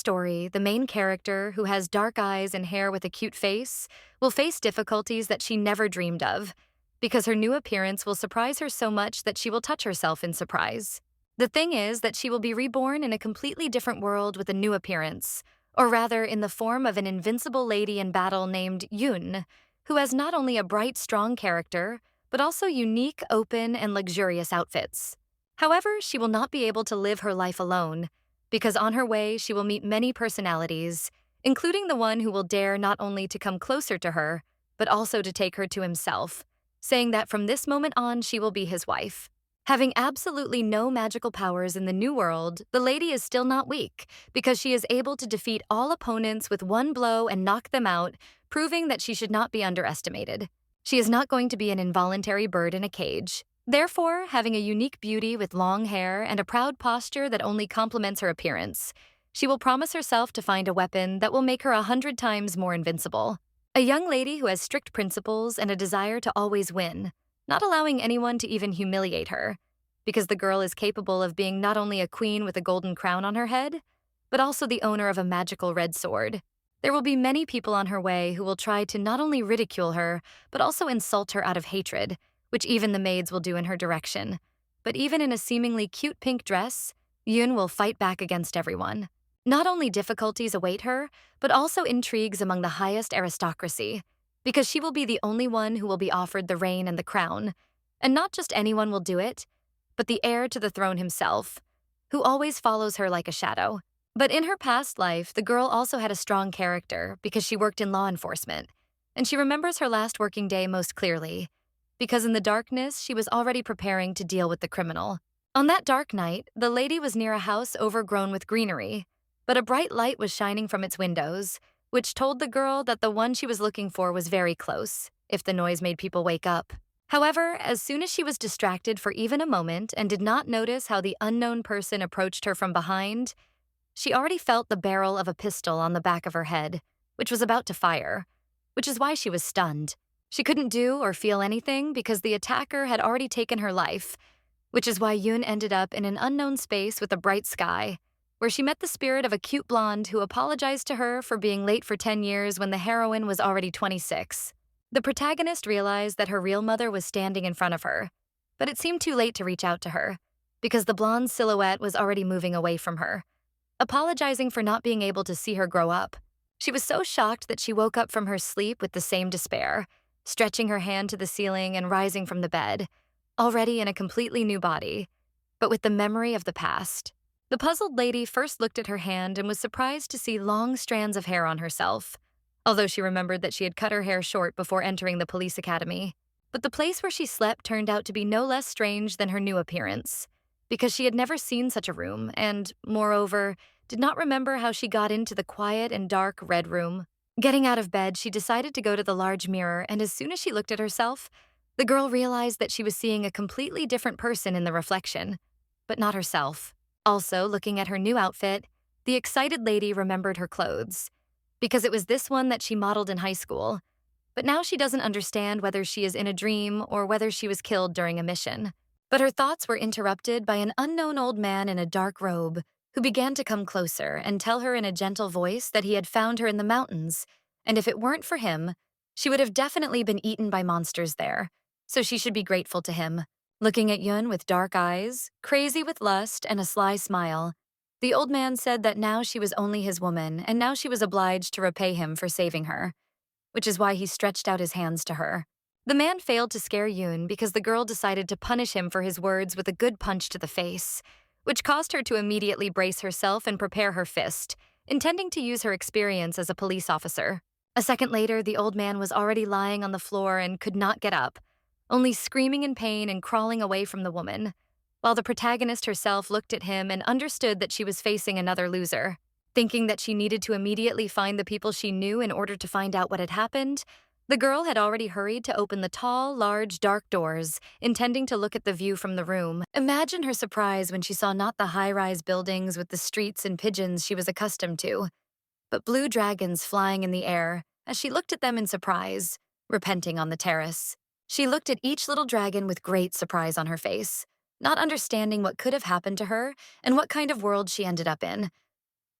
story, the main character, who has dark eyes and hair with a cute face, will face difficulties that she never dreamed of, because her new appearance will surprise her so much that she will touch herself in surprise. The thing is that she will be reborn in a completely different world with a new appearance, or rather in the form of an invincible lady in battle named Yun, who has not only a bright, strong character, but also unique, open, and luxurious outfits. However, she will not be able to live her life alone, because on her way she will meet many personalities, including the one who will dare not only to come closer to her, but also to take her to himself, saying that from this moment on she will be his wife. Having absolutely no magical powers in the new world, the lady is still not weak, because she is able to defeat all opponents with one blow and knock them out, proving that she should not be underestimated. She is not going to be an involuntary bird in a cage. Therefore, having a unique beauty with long hair and a proud posture that only complements her appearance, she will promise herself to find a weapon that will make her 100 times more invincible. A young lady who has strict principles and a desire to always win, not allowing anyone to even humiliate her, because the girl is capable of being not only a queen with a golden crown on her head, but also the owner of a magical red sword. There will be many people on her way who will try to not only ridicule her, but also insult her out of hatred, which even the maids will do in her direction. But even in a seemingly cute pink dress, Yun will fight back against everyone. Not only difficulties await her, but also intrigues among the highest aristocracy, because she will be the only one who will be offered the reign and the crown. And not just anyone will do it, but the heir to the throne himself, who always follows her like a shadow. But in her past life, the girl also had a strong character because she worked in law enforcement, and she remembers her last working day most clearly, because in the darkness, she was already preparing to deal with the criminal. On that dark night, the lady was near a house overgrown with greenery, but a bright light was shining from its windows, which told the girl that the one she was looking for was very close, if the noise made people wake up. However, as soon as she was distracted for even a moment and did not notice how the unknown person approached her from behind, she already felt the barrel of a pistol on the back of her head, which was about to fire, which is why she was stunned. She couldn't do or feel anything because the attacker had already taken her life, which is why Yun ended up in an unknown space with a bright sky, where she met the spirit of a cute blonde who apologized to her for being late for 10 years when the heroine was already 26. The protagonist realized that her real mother was standing in front of her, but it seemed too late to reach out to her, because the blonde's silhouette was already moving away from her, apologizing for not being able to see her grow up. She was so shocked that she woke up from her sleep with the same despair, stretching her hand to the ceiling and rising from the bed, already in a completely new body, but with the memory of the past. The puzzled lady first looked at her hand and was surprised to see long strands of hair on herself, although she remembered that she had cut her hair short before entering the police academy. But the place where she slept turned out to be no less strange than her new appearance, because she had never seen such a room and, moreover, did not remember how she got into the quiet and dark red room. Getting out of bed, she decided to go to the large mirror, and as soon as she looked at herself, the girl realized that she was seeing a completely different person in the reflection, but not herself. Also, looking at her new outfit, the excited lady remembered her clothes, because it was this one that she modeled in high school, but now she doesn't understand whether she is in a dream or whether she was killed during a mission. But her thoughts were interrupted by an unknown old man in a dark robe who began to come closer and tell her in a gentle voice that he had found her in the mountains, and if it weren't for him, she would have definitely been eaten by monsters there, so she should be grateful to him. Looking at Yun with dark eyes, crazy with lust, and a sly smile, the old man said that now she was only his woman and now she was obliged to repay him for saving her, which is why he stretched out his hands to her. The man failed to scare Yun because the girl decided to punish him for his words with a good punch to the face, which caused her to immediately brace herself and prepare her fist, intending to use her experience as a police officer. A second later, the old man was already lying on the floor and could not get up, only screaming in pain and crawling away from the woman, while the protagonist herself looked at him and understood that she was facing another loser. Thinking that she needed to immediately find the people she knew in order to find out what had happened, the girl had already hurried to open the tall, large, dark doors, intending to look at the view from the room. Imagine her surprise when she saw not the high-rise buildings with the streets and pigeons she was accustomed to, but blue dragons flying in the air as she looked at them in surprise, repenting on the terrace. She looked at each little dragon with great surprise on her face, not understanding what could have happened to her and what kind of world she ended up in.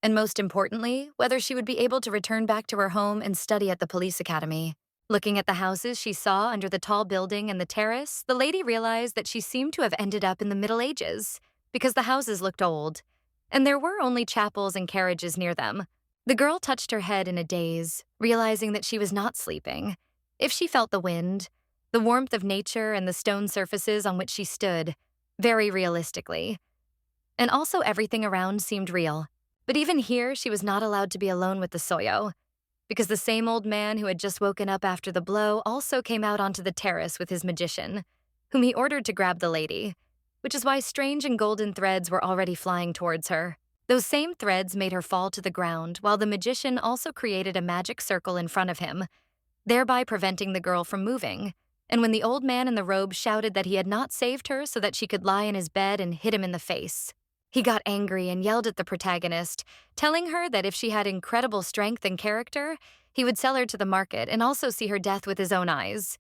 and most importantly, whether she would be able to return back to her home and study at the police academy. Looking at the houses she saw under the tall building and the terrace, the lady realized that she seemed to have ended up in the Middle Ages, because the houses looked old, and there were only chapels and carriages near them. The girl touched her head in a daze, realizing that she was not sleeping. If she felt the wind, the warmth of nature and the stone surfaces on which she stood, very realistically. And also everything around seemed real. But even here, she was not allowed to be alone with the Soyo, because the same old man who had just woken up after the blow also came out onto the terrace with his magician, whom he ordered to grab the lady, which is why strange and golden threads were already flying towards her. Those same threads made her fall to the ground, while the magician also created a magic circle in front of him, thereby preventing the girl from moving. And when the old man in the robe shouted that he had not saved her so that she could lie in his bed and hit him in the face, he got angry and yelled at the protagonist, telling her that if she had incredible strength and character, he would sell her to the market and also see her death with his own eyes,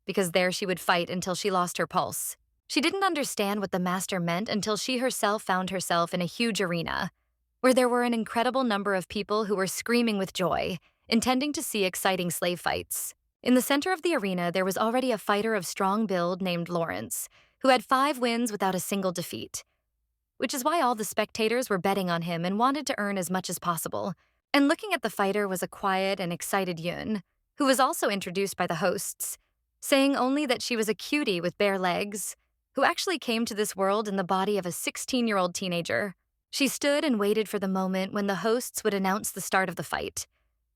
because there she would fight until she lost her pulse. She didn't understand what the master meant until she herself found herself in a huge arena, where there were an incredible number of people who were screaming with joy, intending to see exciting slave fights. In the center of the arena, there was already a fighter of strong build named Lawrence, who had 5 wins without a single defeat, which is why all the spectators were betting on him and wanted to earn as much as possible. And looking at the fighter was a quiet and excited Yun, who was also introduced by the hosts, saying only that she was a cutie with bare legs, who actually came to this world in the body of a 16-year-old teenager. She stood and waited for the moment when the hosts would announce the start of the fight.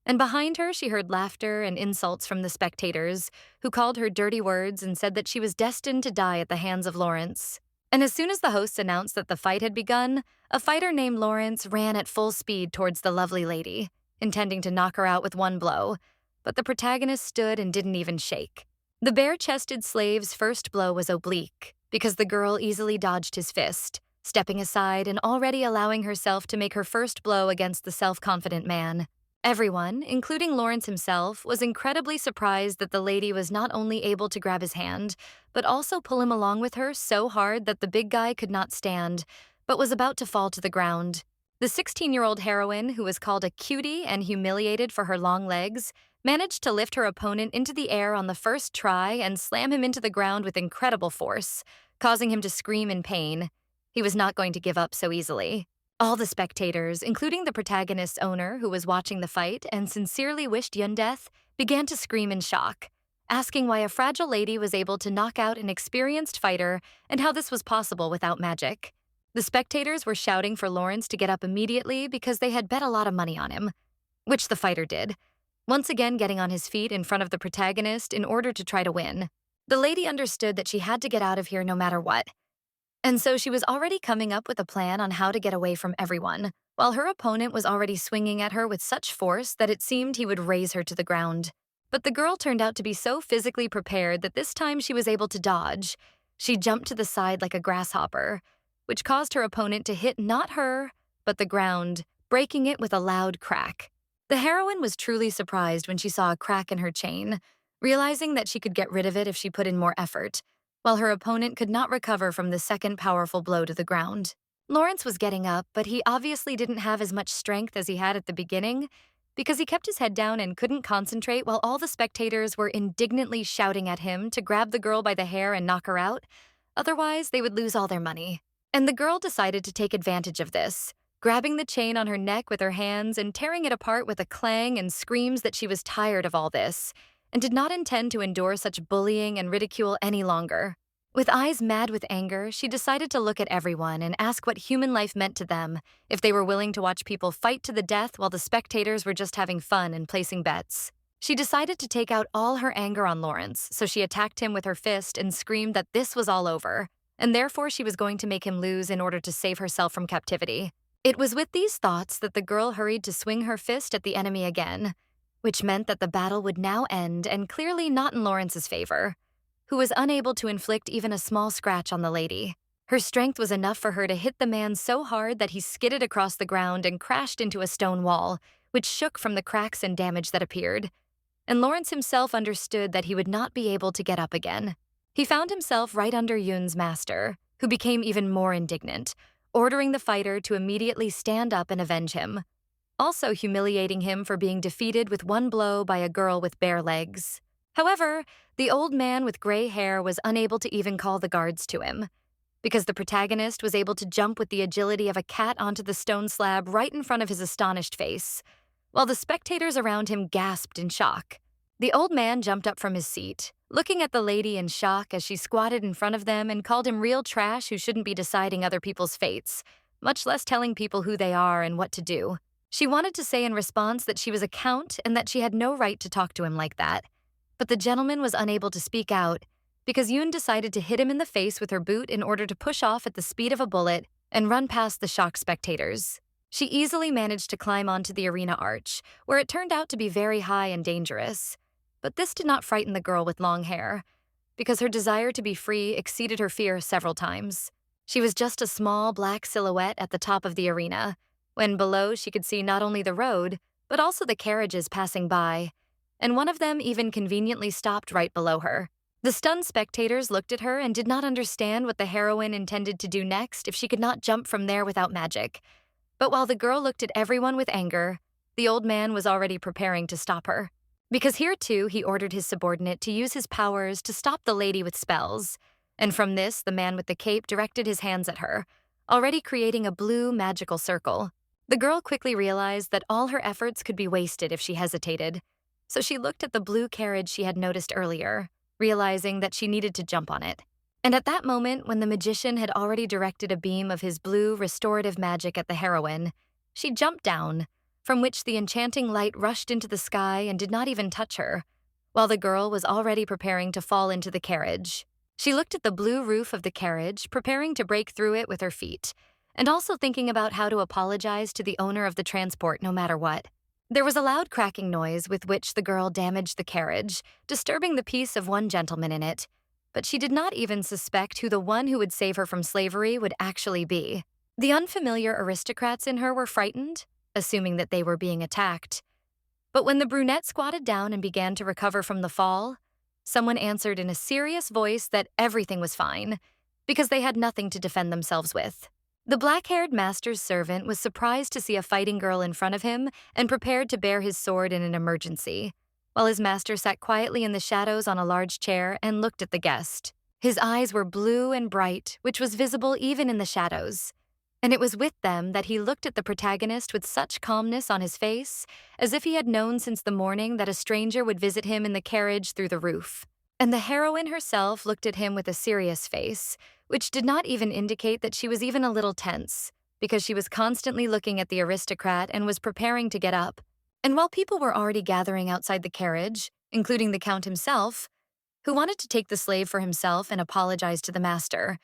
And behind her, she heard laughter and insults from the spectators, who called her dirty words and said that she was destined to die at the hands of Lawrence. And as soon as the hosts announced that the fight had begun, a fighter named Lawrence ran at full speed towards the lovely lady, intending to knock her out with one blow, but the protagonist stood and didn't even shake. The bare-chested slave's first blow was oblique, because the girl easily dodged his fist, stepping aside and already allowing herself to make her first blow against the self-confident man. Everyone, including Lawrence himself, was incredibly surprised that the lady was not only able to grab his hand, but also pull him along with her so hard that the big guy could not stand, but was about to fall to the ground. The 16-year-old heroine, who was called a cutie and humiliated for her long legs, managed to lift her opponent into the air on the first try and slam him into the ground with incredible force, causing him to scream in pain. He was not going to give up so easily. All the spectators, including the protagonist's owner who was watching the fight and sincerely wished Yun death, began to scream in shock, asking why a fragile lady was able to knock out an experienced fighter and how this was possible without magic. The spectators were shouting for Lawrence to get up immediately because they had bet a lot of money on him, which the fighter did, once again getting on his feet in front of the protagonist in order to try to win. The lady understood that she had to get out of here no matter what, and so she was already coming up with a plan on how to get away from everyone, while her opponent was already swinging at her with such force that it seemed he would raze her to the ground. But the girl turned out to be so physically prepared that this time she was able to dodge. She jumped to the side like a grasshopper, which caused her opponent to hit not her, but the ground, breaking it with a loud crack. The heroine was truly surprised when she saw a crack in her chain, realizing that she could get rid of it if she put in more effort, while her opponent could not recover from the second powerful blow to the ground. Lawrence was getting up, but he obviously didn't have as much strength as he had at the beginning, because he kept his head down and couldn't concentrate while all the spectators were indignantly shouting at him to grab the girl by the hair and knock her out, otherwise they would lose all their money. And the girl decided to take advantage of this, grabbing the chain on her neck with her hands and tearing it apart with a clang and screams that she was tired of all this, and did not intend to endure such bullying and ridicule any longer. With eyes mad with anger, she decided to look at everyone and ask what human life meant to them, if they were willing to watch people fight to the death while the spectators were just having fun and placing bets. She decided to take out all her anger on Lawrence, so she attacked him with her fist and screamed that this was all over, and therefore she was going to make him lose in order to save herself from captivity. It was with these thoughts that the girl hurried to swing her fist at the enemy again, which meant that the battle would now end and clearly not in Lawrence's favor, who was unable to inflict even a small scratch on the lady. Her strength was enough for her to hit the man so hard that he skidded across the ground and crashed into a stone wall, which shook from the cracks and damage that appeared. And Lawrence himself understood that he would not be able to get up again. He found himself right under Yun's master, who became even more indignant, ordering the fighter to immediately stand up and avenge him. also humiliating him for being defeated with one blow by a girl with bare legs. However, the old man with gray hair was unable to even call the guards to him, because the protagonist was able to jump with the agility of a cat onto the stone slab right in front of his astonished face, while the spectators around him gasped in shock. The old man jumped up from his seat, looking at the lady in shock as she squatted in front of them and called him real trash who shouldn't be deciding other people's fates, much less telling people who they are and what to do. She wanted to say in response that she was a count and that she had no right to talk to him like that, but the gentleman was unable to speak out because Yoon decided to hit him in the face with her boot in order to push off at the speed of a bullet and run past the shocked spectators. She easily managed to climb onto the arena arch, where it turned out to be very high and dangerous. But this did not frighten the girl with long hair, because her desire to be free exceeded her fear several times. She was just a small black silhouette at the top of the arena, when below she could see not only the road, but also the carriages passing by, and one of them even conveniently stopped right below her. The stunned spectators looked at her and did not understand what the heroine intended to do next if she could not jump from there without magic. But while the girl looked at everyone with anger, the old man was already preparing to stop her. Because here too, he ordered his subordinate to use his powers to stop the lady with spells, and from this, the man with the cape directed his hands at her, already creating a blue magical circle. The girl quickly realized that all her efforts could be wasted if she hesitated, so she looked at the blue carriage she had noticed earlier, realizing that she needed to jump on it. And at that moment, when the magician had already directed a beam of his blue restorative magic at the heroine, she jumped down, from which the enchanting light rushed into the sky and did not even touch her, while the girl was already preparing to fall into the carriage. She looked at the blue roof of the carriage, preparing to break through it with her feet, and also thinking about how to apologize to the owner of the transport no matter what. There was a loud cracking noise with which the girl damaged the carriage, disturbing the peace of one gentleman in it, but she did not even suspect who the one who would save her from slavery would actually be. The unfamiliar aristocrats in her were frightened, assuming that they were being attacked. But when the brunette squatted down and began to recover from the fall, someone answered in a serious voice that everything was fine, because they had nothing to defend themselves with. The black-haired master's servant was surprised to see a fighting girl in front of him and prepared to bear his sword in an emergency, while his master sat quietly in the shadows on a large chair and looked at the guest. His eyes were blue and bright, which was visible even in the shadows. And it was with them that he looked at the protagonist with such calmness on his face, as if he had known since the morning that a stranger would visit him in the carriage through the roof. And the heroine herself looked at him with a serious face, which did not even indicate that she was even a little tense, because she was constantly looking at the aristocrat and was preparing to get up. And while people were already gathering outside the carriage, including the count himself, who wanted to take the slave for himself and apologize to the master,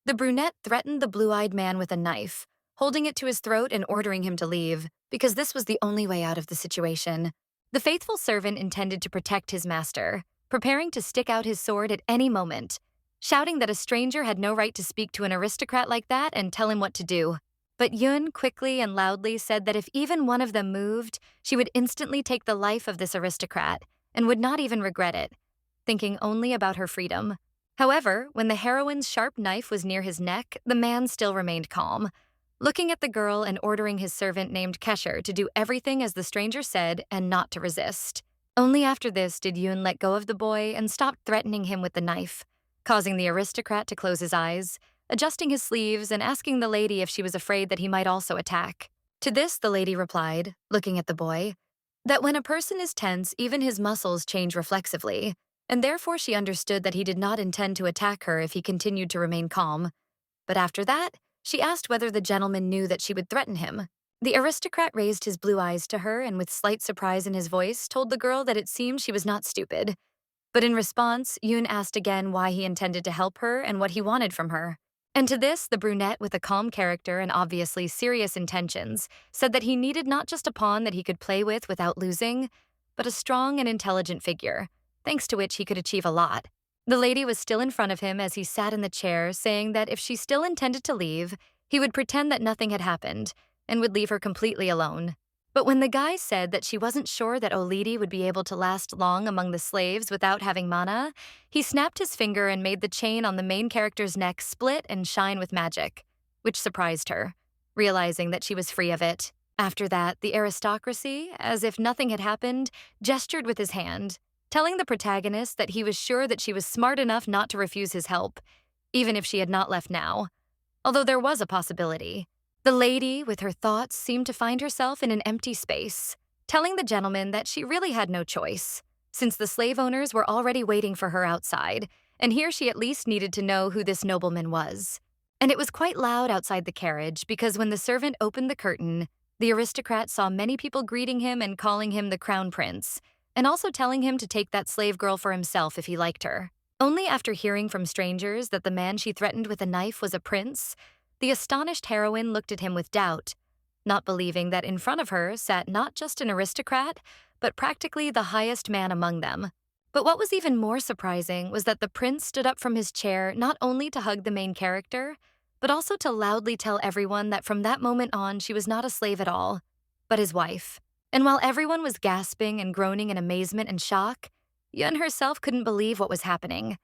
the brunette threatened the blue-eyed man with a knife, holding it to his throat and ordering him to leave, because this was the only way out of the situation. The faithful servant intended to protect his master, preparing to stick out his sword at any moment, shouting that a stranger had no right to speak to an aristocrat like that and tell him what to do. But Yun quickly and loudly said that if even one of them moved, she would instantly take the life of this aristocrat and would not even regret it, thinking only about her freedom. However, when the heroine's sharp knife was near his neck, the man still remained calm, looking at the girl and ordering his servant named Kesher to do everything as the stranger said and not to resist. Only after this did Yoon let go of the boy and stop threatening him with the knife, causing the aristocrat to close his eyes, adjusting his sleeves and asking the lady if she was afraid that he might also attack. To this, the lady replied, looking at the boy, that when a person is tense, even his muscles change reflexively, and therefore she understood that he did not intend to attack her if he continued to remain calm. But after that, she asked whether the gentleman knew that she would threaten him. The aristocrat raised his blue eyes to her and with slight surprise in his voice told the girl that it seemed she was not stupid. But in response, Yoon asked again why he intended to help her and what he wanted from her. And to this, the brunette with a calm character and obviously serious intentions said that he needed not just a pawn that he could play with without losing, but a strong and intelligent figure, thanks to which he could achieve a lot. The lady was still in front of him as he sat in the chair, saying that if she still intended to leave, he would pretend that nothing had happened and would leave her completely alone. But when the guy said that she wasn't sure that Olidi would be able to last long among the slaves without having mana, he snapped his finger and made the chain on the main character's neck split and shine with magic, which surprised her, realizing that she was free of it. After that, the aristocracy, as if nothing had happened, gestured with his hand, telling the protagonist that he was sure that she was smart enough not to refuse his help, even if she had not left now, although there was a possibility. The lady, with her thoughts, seemed to find herself in an empty space, telling the gentleman that she really had no choice, since the slave owners were already waiting for her outside, and here she at least needed to know who this nobleman was. And it was quite loud outside the carriage because when the servant opened the curtain, the aristocrat saw many people greeting him and calling him the crown prince, and also telling him to take that slave girl for himself if he liked her. Only after hearing from strangers that the man she threatened with a knife was a prince, the astonished heroine looked at him with doubt, not believing that in front of her sat not just an aristocrat, but practically the highest man among them. But what was even more surprising was that the prince stood up from his chair not only to hug the main character, but also to loudly tell everyone that from that moment on she was not a slave at all, but his wife. And while everyone was gasping and groaning in amazement and shock, Yun herself couldn't believe what was happening.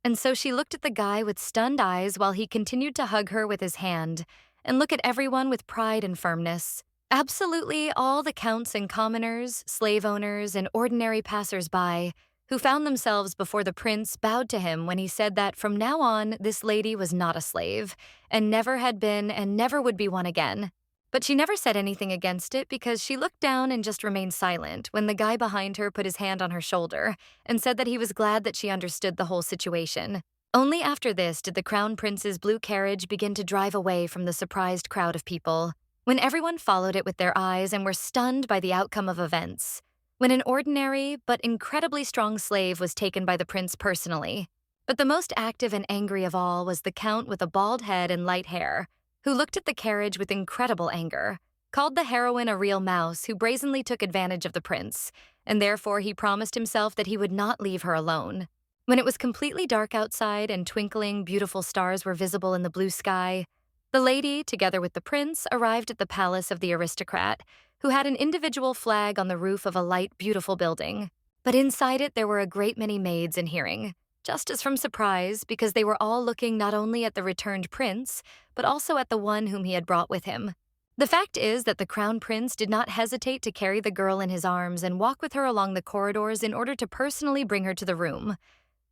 And so she looked at the guy with stunned eyes while he continued to hug her with his hand and look at everyone with pride and firmness. Absolutely all the counts and commoners, slave owners, and ordinary passers-by who found themselves before the prince bowed to him when he said that from now on this lady was not a slave, and never had been and never would be one again. But she never said anything against it because she looked down and just remained silent when the guy behind her put his hand on her shoulder and said that he was glad that she understood the whole situation. Only after this did the crown prince's blue carriage begin to drive away from the surprised crowd of people, when everyone followed it with their eyes and were stunned by the outcome of events. When an ordinary but incredibly strong slave was taken by the prince personally. But the most active and angry of all was the count with a bald head and light hair, who looked at the carriage with incredible anger, called the heroine a real mouse who brazenly took advantage of the prince, and therefore he promised himself that he would not leave her alone. When it was completely dark outside and twinkling, beautiful stars were visible in the blue sky, the lady, together with the prince, arrived at the palace of the aristocrat, who had an individual flag on the roof of a light, beautiful building. But inside it there were a great many maids in hearing, just as from surprise, because they were all looking not only at the returned prince, but also at the one whom he had brought with him. The fact is that the crown prince did not hesitate to carry the girl in his arms and walk with her along the corridors in order to personally bring her to the room.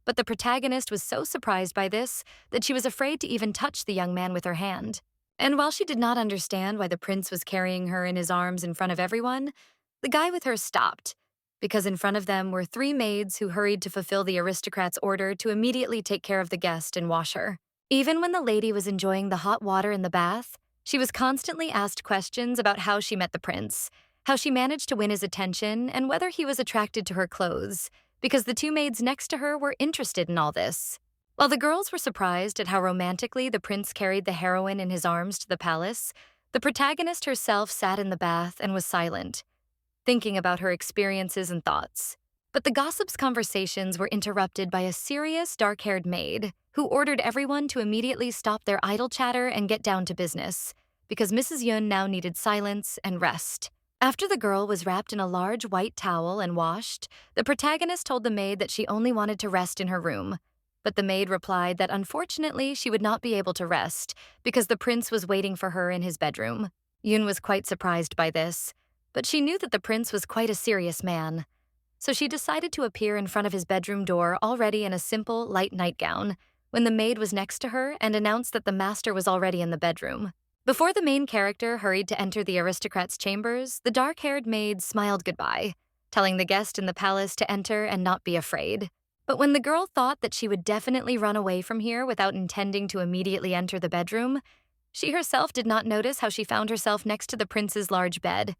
But the protagonist was so surprised by this that she was afraid to even touch the young man with her hand. And while she did not understand why the prince was carrying her in his arms in front of everyone, the guy with her stopped, because in front of them were 3 maids who hurried to fulfill the aristocrat's order to immediately take care of the guest and wash her. Even when the lady was enjoying the hot water in the bath, she was constantly asked questions about how she met the prince, how she managed to win his attention, and whether he was attracted to her clothes, because the 2 maids next to her were interested in all this. While the girls were surprised at how romantically the prince carried the heroine in his arms to the palace, the protagonist herself sat in the bath and was silent, thinking about her experiences and thoughts. But the gossips' conversations were interrupted by a serious, dark-haired maid who ordered everyone to immediately stop their idle chatter and get down to business, because Mrs. Yun now needed silence and rest. After the girl was wrapped in a large white towel and washed, the protagonist told the maid that she only wanted to rest in her room. But the maid replied that unfortunately she would not be able to rest because the prince was waiting for her in his bedroom. Yun was quite surprised by this, but she knew that the prince was quite a serious man. So she decided to appear in front of his bedroom door already in a simple, light nightgown, when the maid was next to her and announced that the master was already in the bedroom. Before the main character hurried to enter the aristocrat's chambers, the dark-haired maid smiled goodbye, telling the guest in the palace to enter and not be afraid. But when the girl thought that she would definitely run away from here without intending to immediately enter the bedroom, she herself did not notice how she found herself next to the prince's large bed,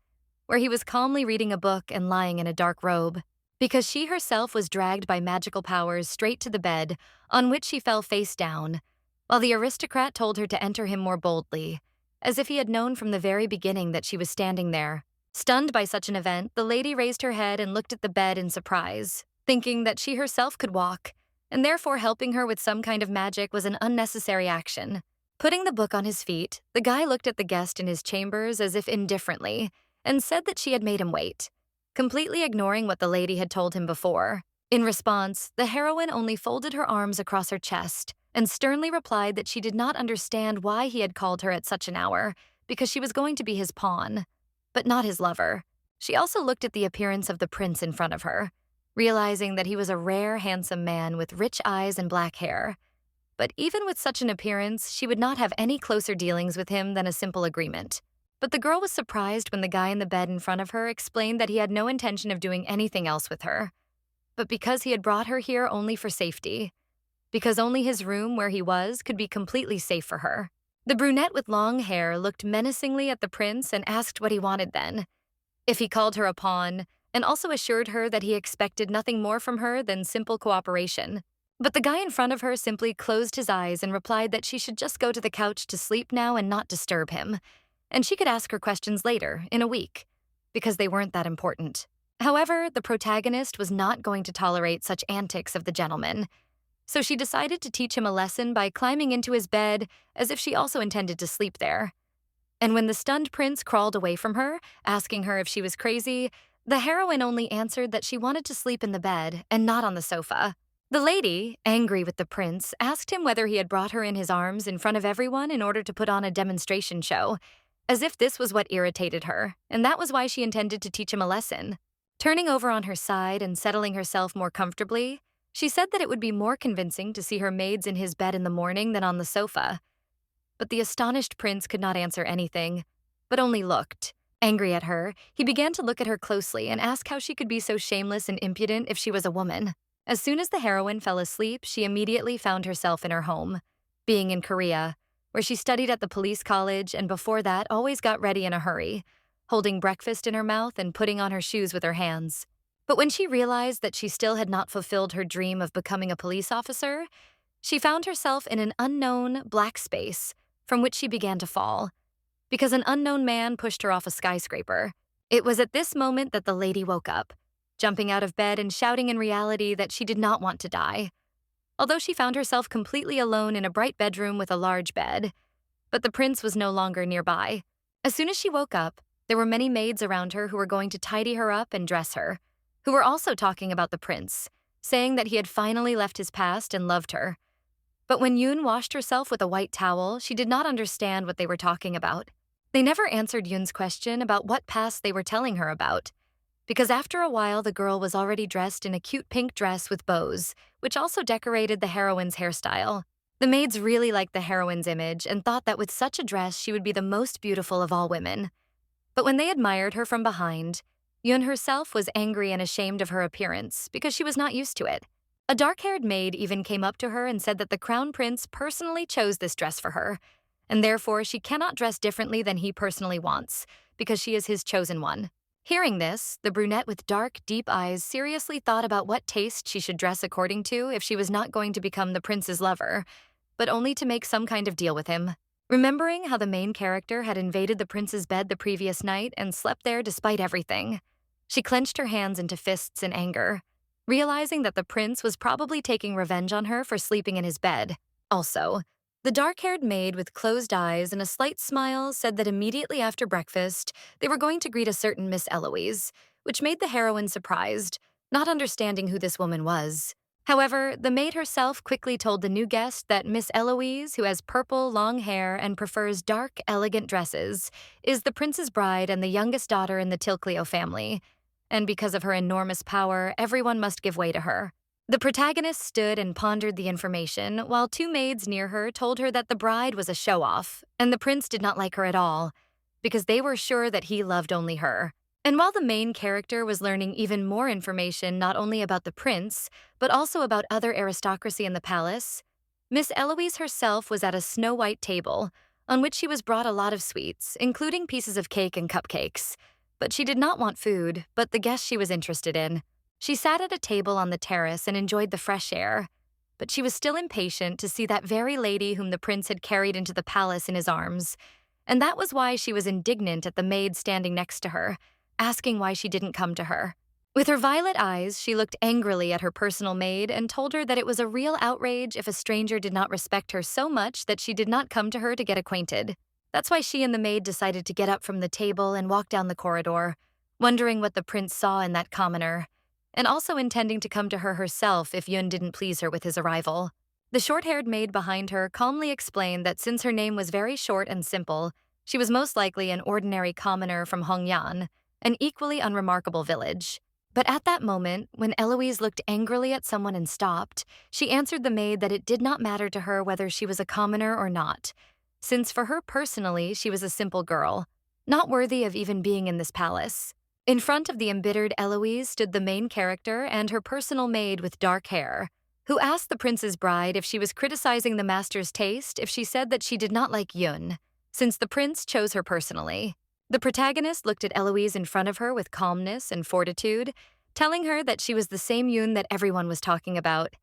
where he was calmly reading a book and lying in a dark robe, because she herself was dragged by magical powers straight to the bed, on which she fell face down, while the aristocrat told her to enter him more boldly, as if he had known from the very beginning that she was standing there. Stunned by such an event, the lady raised her head and looked at the bed in surprise, thinking that she herself could walk, and therefore helping her with some kind of magic was an unnecessary action. Putting the book on his feet, the guy looked at the guest in his chambers as if indifferently, and said that she had made him wait, completely ignoring what the lady had told him before. In response, the heroine only folded her arms across her chest and sternly replied that she did not understand why he had called her at such an hour, because she was going to be his pawn. but not his lover. She also looked at the appearance of the prince in front of her, realizing that he was a rare, handsome man with rich eyes and black hair. But even with such an appearance, she would not have any closer dealings with him than a simple agreement. But the girl was surprised when the guy in the bed in front of her explained that he had no intention of doing anything else with her. But because he had brought her here only for safety. Because only his room where he was could be completely safe for her. The brunette with long hair looked menacingly at the prince and asked what he wanted then. If he called her a pawn, and also assured her that he expected nothing more from her than simple cooperation. But the guy in front of her simply closed his eyes and replied that she should just go to the couch to sleep now and not disturb him. And she could ask her questions later, in a week, because they weren't that important. However, the protagonist was not going to tolerate such antics of the gentleman. So she decided to teach him a lesson by climbing into his bed as if she also intended to sleep there. And when the stunned prince crawled away from her, asking her if she was crazy, the heroine only answered that she wanted to sleep in the bed and not on the sofa. The lady, angry with the prince, asked him whether he had brought her in his arms in front of everyone in order to put on a demonstration show, as if this was what irritated her, and that was why she intended to teach him a lesson. Turning over on her side and settling herself more comfortably, she said that it would be more convincing to see her maids in his bed in the morning than on the sofa. But the astonished prince could not answer anything, but only looked. Angry at her, he began to look at her closely and ask how she could be so shameless and impudent if she was a woman. As soon as the heroine fell asleep, she immediately found herself in her home, being in Korea, where she studied at the police college and before that always got ready in a hurry, holding breakfast in her mouth and putting on her shoes with her hands. But when she realized that she still had not fulfilled her dream of becoming a police officer, she found herself in an unknown, black space from which she began to fall, because an unknown man pushed her off a skyscraper. It was at this moment that the lady woke up, jumping out of bed and shouting in reality that she did not want to die, although she found herself completely alone in a bright bedroom with a large bed. But the prince was no longer nearby. As soon as she woke up, there were many maids around her who were going to tidy her up and dress her, who were also talking about the prince, saying that he had finally left his past and loved her. But when Yoon washed herself with a white towel, she did not understand what they were talking about. They never answered Yoon's question about what past they were telling her about, because after a while the girl was already dressed in a cute pink dress with bows, which also decorated the heroine's hairstyle. The maids really liked the heroine's image and thought that with such a dress she would be the most beautiful of all women. But when they admired her from behind, Yoon herself was angry and ashamed of her appearance because she was not used to it. A dark-haired maid even came up to her and said that the crown prince personally chose this dress for her, and therefore she cannot dress differently than he personally wants, because she is his chosen one. Hearing this, the brunette with dark, deep eyes seriously thought about what taste she should dress according to if she was not going to become the prince's lover, but only to make some kind of deal with him. Remembering how the main character had invaded the prince's bed the previous night and slept there despite everything, she clenched her hands into fists in anger, realizing that the prince was probably taking revenge on her for sleeping in his bed. Also, the dark-haired maid with closed eyes and a slight smile said that immediately after breakfast, they were going to greet a certain Miss Eloise, which made the heroine surprised, not understanding who this woman was. However, the maid herself quickly told the new guest that Miss Eloise, who has purple, long hair and prefers dark, elegant dresses, is the prince's bride and the youngest daughter in the Tilkio family, and because of her enormous power, everyone must give way to her. The protagonist stood and pondered the information, while two maids near her told her that the bride was a show-off, and the prince did not like her at all, because they were sure that he loved only her. And while the main character was learning even more information not only about the prince, but also about other aristocracy in the palace, Miss Eloise herself was at a snow-white table, on which she was brought a lot of sweets, including pieces of cake and cupcakes. But she did not want food, but the guest she was interested in. She sat at a table on the terrace and enjoyed the fresh air, but she was still impatient to see that very lady whom the prince had carried into the palace in his arms, and that was why she was indignant at the maid standing next to her, asking why she didn't come to her. With her violet eyes, she looked angrily at her personal maid and told her that it was a real outrage if a stranger did not respect her so much that she did not come to her to get acquainted. That's why she and the maid decided to get up from the table and walk down the corridor, wondering what the prince saw in that commoner, and also intending to come to her herself if Yoon didn't please her with his arrival. The short-haired maid behind her calmly explained that since her name was very short and simple, She was most likely an ordinary commoner from Hongyan, an equally unremarkable village. But at that moment, when Eloise looked angrily at someone and stopped, she answered the maid that it did not matter to her whether she was a commoner or not, since for her personally she was a simple girl, not worthy of even being in this palace. In front of the embittered Eloise stood the main character and her personal maid with dark hair, who asked the prince's bride if she was criticizing the master's taste if she said that she did not like Yun, since the prince chose her personally. The protagonist looked at Eloise in front of her with calmness and fortitude, telling her that she was the same Yun that everyone was talking about.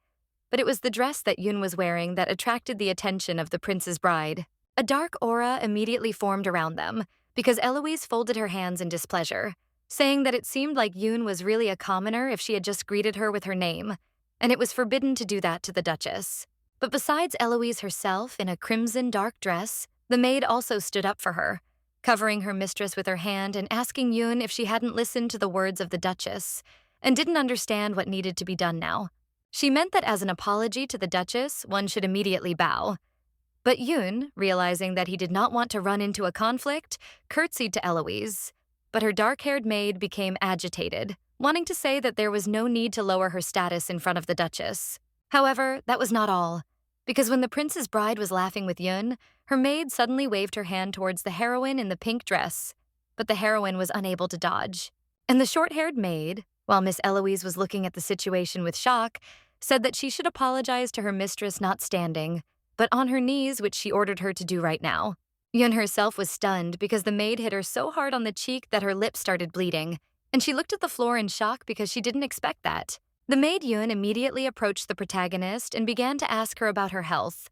But it was the dress that Yun was wearing that attracted the attention of the prince's bride. A dark aura immediately formed around them, because Eloise folded her hands in displeasure, saying that it seemed like Yun was really a commoner if she had just greeted her with her name, and it was forbidden to do that to the Duchess. But besides Eloise herself in a crimson dark dress, the maid also stood up for her, covering her mistress with her hand and asking Yun if she hadn't listened to the words of the Duchess and didn't understand what needed to be done now. She meant that as an apology to the Duchess, one should immediately bow. But Yun, realizing that he did not want to run into a conflict, curtsied to Eloise. But her dark-haired maid became agitated, wanting to say that there was no need to lower her status in front of the Duchess. However, that was not all, because when the prince's bride was laughing with Yun, her maid suddenly waved her hand towards the heroine in the pink dress, but the heroine was unable to dodge. And the short-haired maid, while Miss Eloise was looking at the situation with shock, said that she should apologize to her mistress not standing, but on her knees, which she ordered her to do right now. Yun herself was stunned because the maid hit her so hard on the cheek that her lips started bleeding, and she looked at the floor in shock because she didn't expect that. The maid Yun immediately approached the protagonist and began to ask her about her health,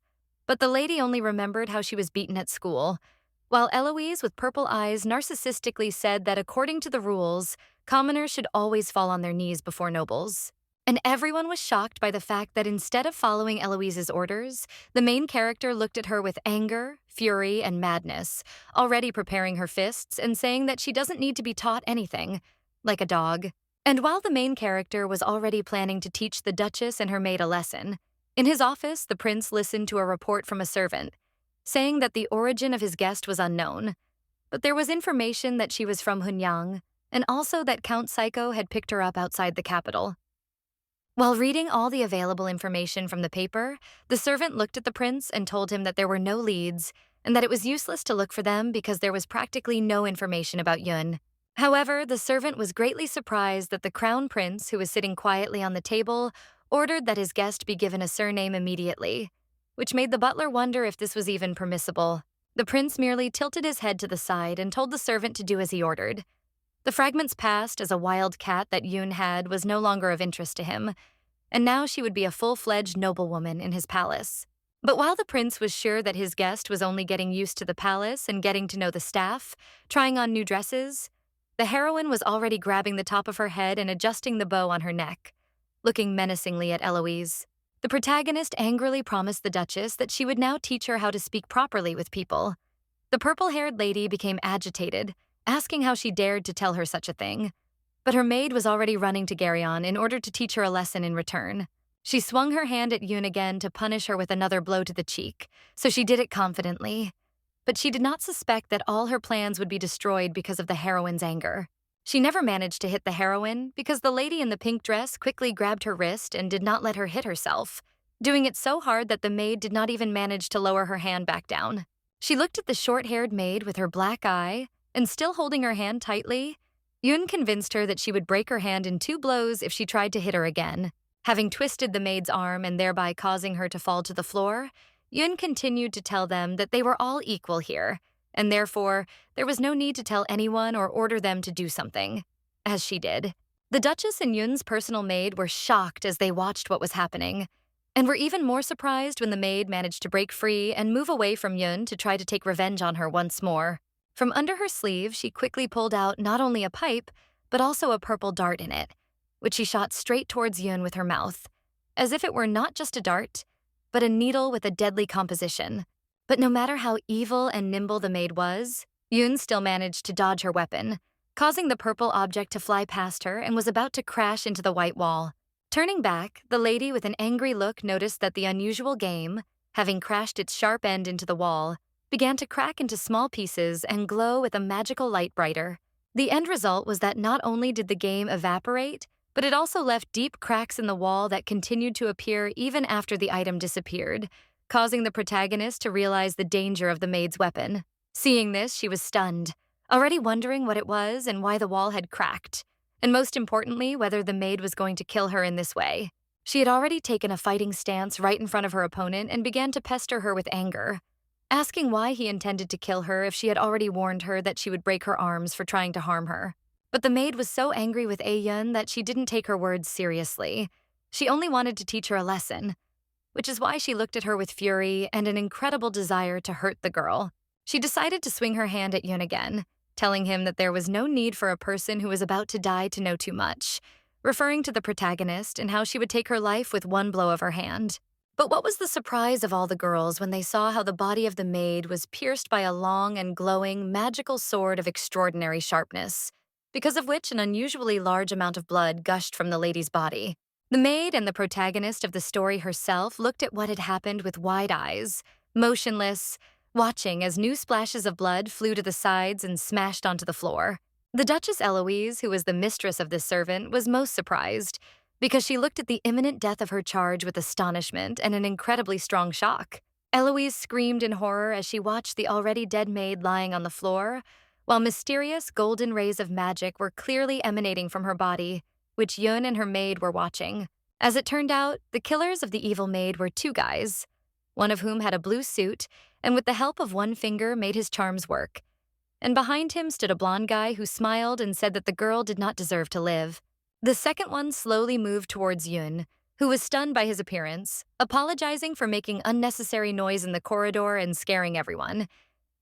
but the lady only remembered how she was beaten at school, while Eloise with purple eyes narcissistically said that according to the rules, commoners should always fall on their knees before nobles. And everyone was shocked by the fact that instead of following Eloise's orders, the main character looked at her with anger, fury, and madness, already preparing her fists and saying that she doesn't need to be taught anything, like a dog. And while the main character was already planning to teach the Duchess and her maid a lesson, in his office the prince listened to a report from a servant, saying that the origin of his guest was unknown, but there was information that she was from Hunyang, and also that Count Psycho had picked her up outside the capital. While reading all the available information from the paper, the servant looked at the prince and told him that there were no leads and that it was useless to look for them because there was practically no information about Yun. However, the servant was greatly surprised that the crown prince, who was sitting quietly on the table, ordered that his guest be given a surname immediately, which made the butler wonder if this was even permissible. The prince merely tilted his head to the side and told the servant to do as he ordered. The fragments passed as a wild cat that Yun had was no longer of interest to him, and now she would be a full-fledged noblewoman in his palace. But while the prince was sure that his guest was only getting used to the palace and getting to know the staff, trying on new dresses, the heroine was already grabbing the top of her head and adjusting the bow on her neck, looking menacingly at Eloise. The protagonist angrily promised the Duchess that she would now teach her how to speak properly with people. The purple-haired lady became agitated, asking how she dared to tell her such a thing, but her maid was already running to Garyon in order to teach her a lesson in return. She swung her hand at Yun again to punish her with another blow to the cheek, so she did it confidently. But she did not suspect that all her plans would be destroyed because of the heroine's anger. She never managed to hit the heroine because the lady in the pink dress quickly grabbed her wrist and did not let her hit herself, doing it so hard that the maid did not even manage to lower her hand back down. She looked at the short-haired maid with her black eye, and still holding her hand tightly, Yun convinced her that she would break her hand in 2 blows if she tried to hit her again. Having twisted the maid's arm and thereby causing her to fall to the floor, Yun continued to tell them that they were all equal here, and therefore there was no need to tell anyone or order them to do something, as she did. The Duchess and Yun's personal maid were shocked as they watched what was happening, and were even more surprised when the maid managed to break free and move away from Yun to try to take revenge on her once more. From under her sleeve, she quickly pulled out not only a pipe, but also a purple dart in it, which she shot straight towards Yun with her mouth, as if it were not just a dart, but a needle with a deadly composition. But no matter how evil and nimble the maid was, Yun still managed to dodge her weapon, causing the purple object to fly past her and was about to crash into the white wall. Turning back, the lady with an angry look noticed that the unusual game, having crashed its sharp end into the wall, began to crack into small pieces and glow with a magical light brighter. The end result was that not only did the game evaporate, but it also left deep cracks in the wall that continued to appear even after the item disappeared, causing the protagonist to realize the danger of the maid's weapon. Seeing this, she was stunned, already wondering what it was and why the wall had cracked, and most importantly, whether the maid was going to kill her in this way. She had already taken a fighting stance right in front of her opponent and began to pester her with anger, asking why he intended to kill her if she had already warned her that she would break her arms for trying to harm her. But the maid was so angry with Yun that she didn't take her words seriously. She only wanted to teach her a lesson, which is why she looked at her with fury and an incredible desire to hurt the girl. She decided to swing her hand at Yun again, telling him that there was no need for a person who was about to die to know too much, referring to the protagonist and how she would take her life with one blow of her hand. But what was the surprise of all the girls when they saw how the body of the maid was pierced by a long and glowing, magical sword of extraordinary sharpness, because of which an unusually large amount of blood gushed from the lady's body. The maid and the protagonist of the story herself looked at what had happened with wide eyes, motionless, watching as new splashes of blood flew to the sides and smashed onto the floor. The Duchess Eloise, who was the mistress of this servant, was most surprised, because she looked at the imminent death of her charge with astonishment and an incredibly strong shock. Eloise screamed in horror as she watched the already dead maid lying on the floor, while mysterious golden rays of magic were clearly emanating from her body, which Yun and her maid were watching. As it turned out, the killers of the evil maid were two guys, one of whom had a blue suit and with the help of one finger made his charms work. And behind him stood a blonde guy who smiled and said that the girl did not deserve to live. The second one slowly moved towards Yun, who was stunned by his appearance, apologizing for making unnecessary noise in the corridor and scaring everyone.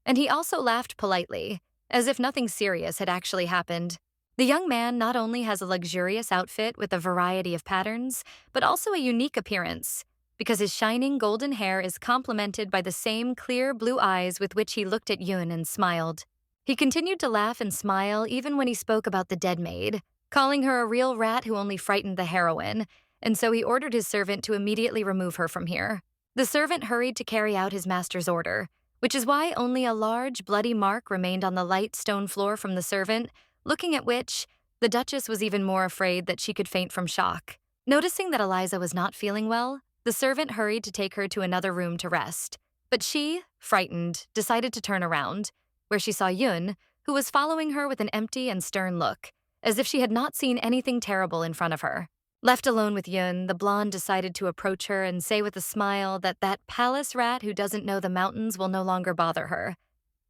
And he also laughed politely, as if nothing serious had actually happened. The young man not only has a luxurious outfit with a variety of patterns, but also a unique appearance, because his shining golden hair is complemented by the same clear blue eyes with which he looked at Yun and smiled. He continued to laugh and smile even when he spoke about the dead maid, calling her a real rat who only frightened the heroine, and so he ordered his servant to immediately remove her from here. The servant hurried to carry out his master's order, which is why only a large, bloody mark remained on the light stone floor from the servant, looking at which, the Duchess was even more afraid that she could faint from shock. Noticing that Eliza was not feeling well, the servant hurried to take her to another room to rest. But she, frightened, decided to turn around, where she saw Yun, who was following her with an empty and stern look, as if she had not seen anything terrible in front of her. Left alone with Yun, the blonde decided to approach her and say with a smile that palace rat who doesn't know the mountains will no longer bother her,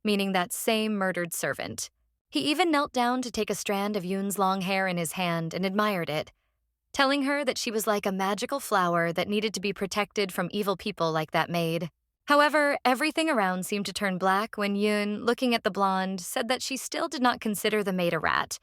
meaning that same murdered servant. He even knelt down to take a strand of Yun's long hair in his hand and admired it, telling her that she was like a magical flower that needed to be protected from evil people like that maid. However, everything around seemed to turn black when Yun, looking at the blonde, said that she still did not consider the maid a rat,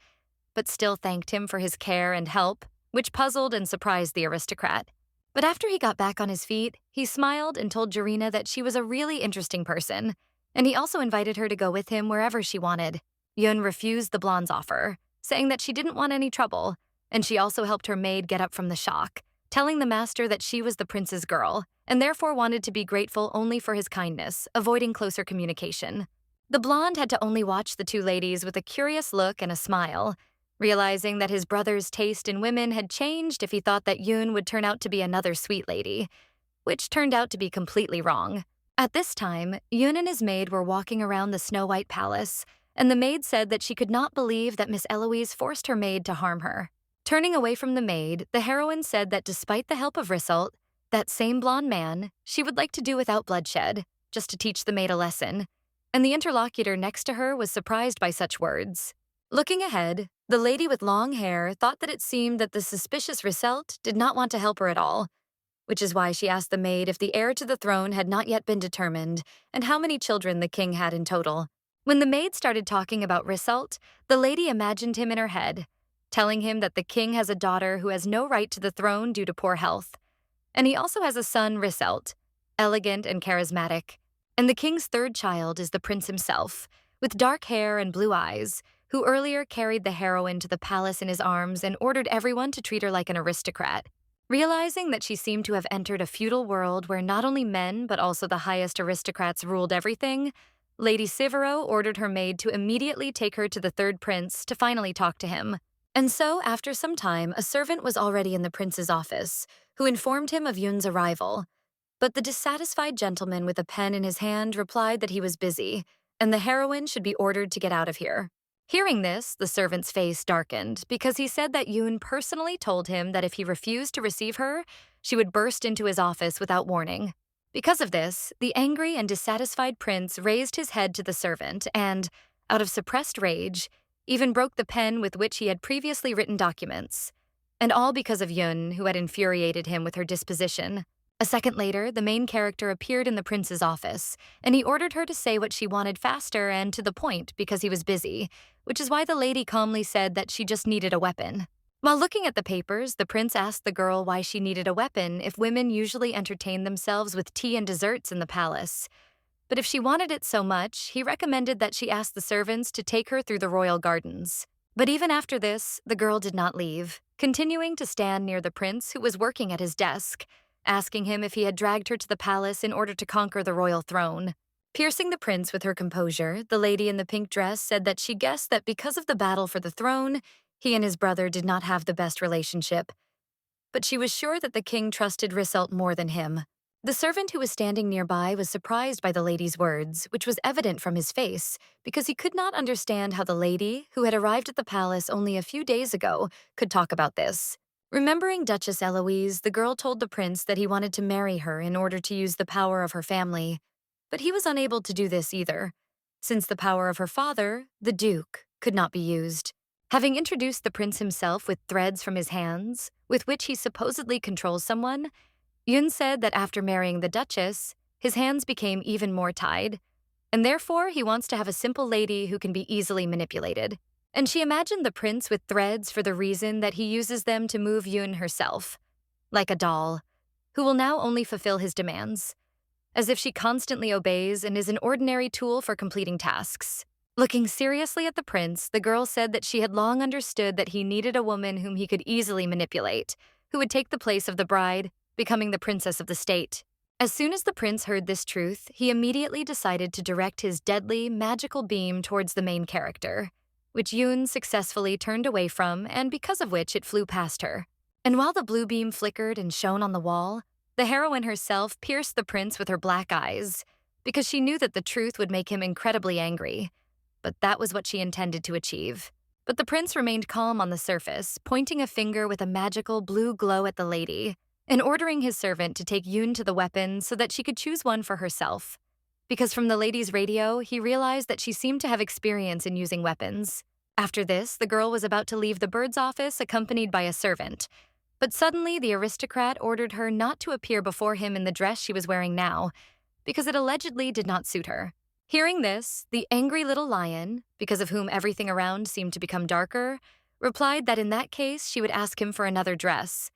but still thanked him for his care and help, which puzzled and surprised the aristocrat. But after he got back on his feet, he smiled and told Jarina that she was a really interesting person, and he also invited her to go with him wherever she wanted. Yun refused the blonde's offer, saying that she didn't want any trouble, and she also helped her maid get up from the shock, telling the master that she was the prince's girl, and therefore wanted to be grateful only for his kindness, avoiding closer communication. The blonde had to only watch the two ladies with a curious look and a smile, realizing that his brother's taste in women had changed if he thought that Yun would turn out to be another sweet lady, which turned out to be completely wrong. At this time, Yun and his maid were walking around the Snow White Palace, and the maid said that she could not believe that Miss Eloise forced her maid to harm her. Turning away from the maid, the heroine said that despite the help of Risselt, that same blonde man, she would like to do without bloodshed, just to teach the maid a lesson, and the interlocutor next to her was surprised by such words. Looking ahead, the lady with long hair thought that it seemed that the suspicious Risselt did not want to help her at all, which is why she asked the maid if the heir to the throne had not yet been determined and how many children the king had in total. When the maid started talking about Risselt, the lady imagined him in her head, telling him that the king has a daughter who has no right to the throne due to poor health, and he also has a son, Risselt, elegant and charismatic, and the king's third child is the prince himself, with dark hair and blue eyes, who earlier carried the heroine to the palace in his arms and ordered everyone to treat her like an aristocrat. Realizing that she seemed to have entered a feudal world where not only men but also the highest aristocrats ruled everything, Lady Sivero ordered her maid to immediately take her to the third prince to finally talk to him. And so, after some time, a servant was already in the prince's office, who informed him of Yun's arrival. But the dissatisfied gentleman with a pen in his hand replied that he was busy, and the heroine should be ordered to get out of here. Hearing this, the servant's face darkened because he said that Yun personally told him that if he refused to receive her, she would burst into his office without warning. Because of this, the angry and dissatisfied prince raised his head to the servant and, out of suppressed rage, even broke the pen with which he had previously written documents. And all because of Yun, who had infuriated him with her disposition. A second later, the main character appeared in the prince's office, and he ordered her to say what she wanted faster and to the point because he was busy, which is why the lady calmly said that she just needed a weapon. While looking at the papers, the prince asked the girl why she needed a weapon if women usually entertained themselves with tea and desserts in the palace. But if she wanted it so much, he recommended that she ask the servants to take her through the royal gardens. But even after this, the girl did not leave, continuing to stand near the prince who was working at his desk, asking him if he had dragged her to the palace in order to conquer the royal throne. Piercing the prince with her composure, the lady in the pink dress said that she guessed that because of the battle for the throne, he and his brother did not have the best relationship. But she was sure that the king trusted Risselt more than him. The servant who was standing nearby was surprised by the lady's words, which was evident from his face, because he could not understand how the lady, who had arrived at the palace only a few days ago, could talk about this. Remembering Duchess Eloise, the girl told the prince that he wanted to marry her in order to use the power of her family. But he was unable to do this either, since the power of her father, the Duke, could not be used. Having introduced the prince himself with threads from his hands, with which he supposedly controls someone, Yun said that after marrying the Duchess, his hands became even more tied, and therefore he wants to have a simple lady who can be easily manipulated. And she imagined the prince with threads for the reason that he uses them to move Yun herself, like a doll, who will now only fulfill his demands, as if she constantly obeys and is an ordinary tool for completing tasks. Looking seriously at the prince, the girl said that she had long understood that he needed a woman whom he could easily manipulate, who would take the place of the bride, becoming the princess of the state. As soon as the prince heard this truth, he immediately decided to direct his deadly, magical beam towards the main character, which Yun successfully turned away from and because of which it flew past her. And while the blue beam flickered and shone on the wall, the heroine herself pierced the prince with her black eyes, because she knew that the truth would make him incredibly angry. But that was what she intended to achieve. But the prince remained calm on the surface, pointing a finger with a magical blue glow at the lady, and ordering his servant to take Yun to the weapon so that she could choose one for herself. Because from the lady's radio, he realized that she seemed to have experience in using weapons. After this, the girl was about to leave the bird's office accompanied by a servant. But suddenly, the aristocrat ordered her not to appear before him in the dress she was wearing now, because it allegedly did not suit her. Hearing this, the angry little lion, because of whom everything around seemed to become darker, replied that in that case she would ask him for another dress,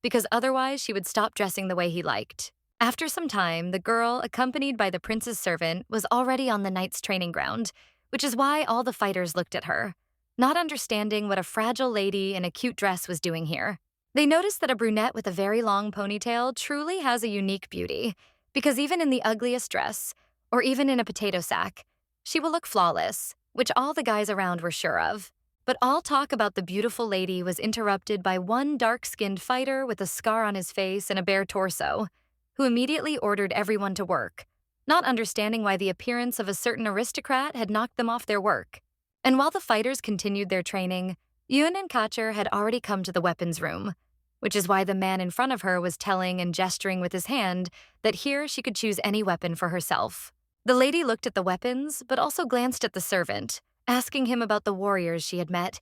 because otherwise she would stop dressing the way he liked. After some time, the girl, accompanied by the prince's servant, was already on the knight's training ground, which is why all the fighters looked at her, not understanding what a fragile lady in a cute dress was doing here. They noticed that a brunette with a very long ponytail truly has a unique beauty, because even in the ugliest dress, or even in a potato sack, she will look flawless, which all the guys around were sure of. But all talk about the beautiful lady was interrupted by one dark-skinned fighter with a scar on his face and a bare torso, who immediately ordered everyone to work, not understanding why the appearance of a certain aristocrat had knocked them off their work. And while the fighters continued their training, Yun and Kacher had already come to the weapons room, which is why the man in front of her was telling and gesturing with his hand that here she could choose any weapon for herself. The lady looked at the weapons, but also glanced at the servant, asking him about the warriors she had met,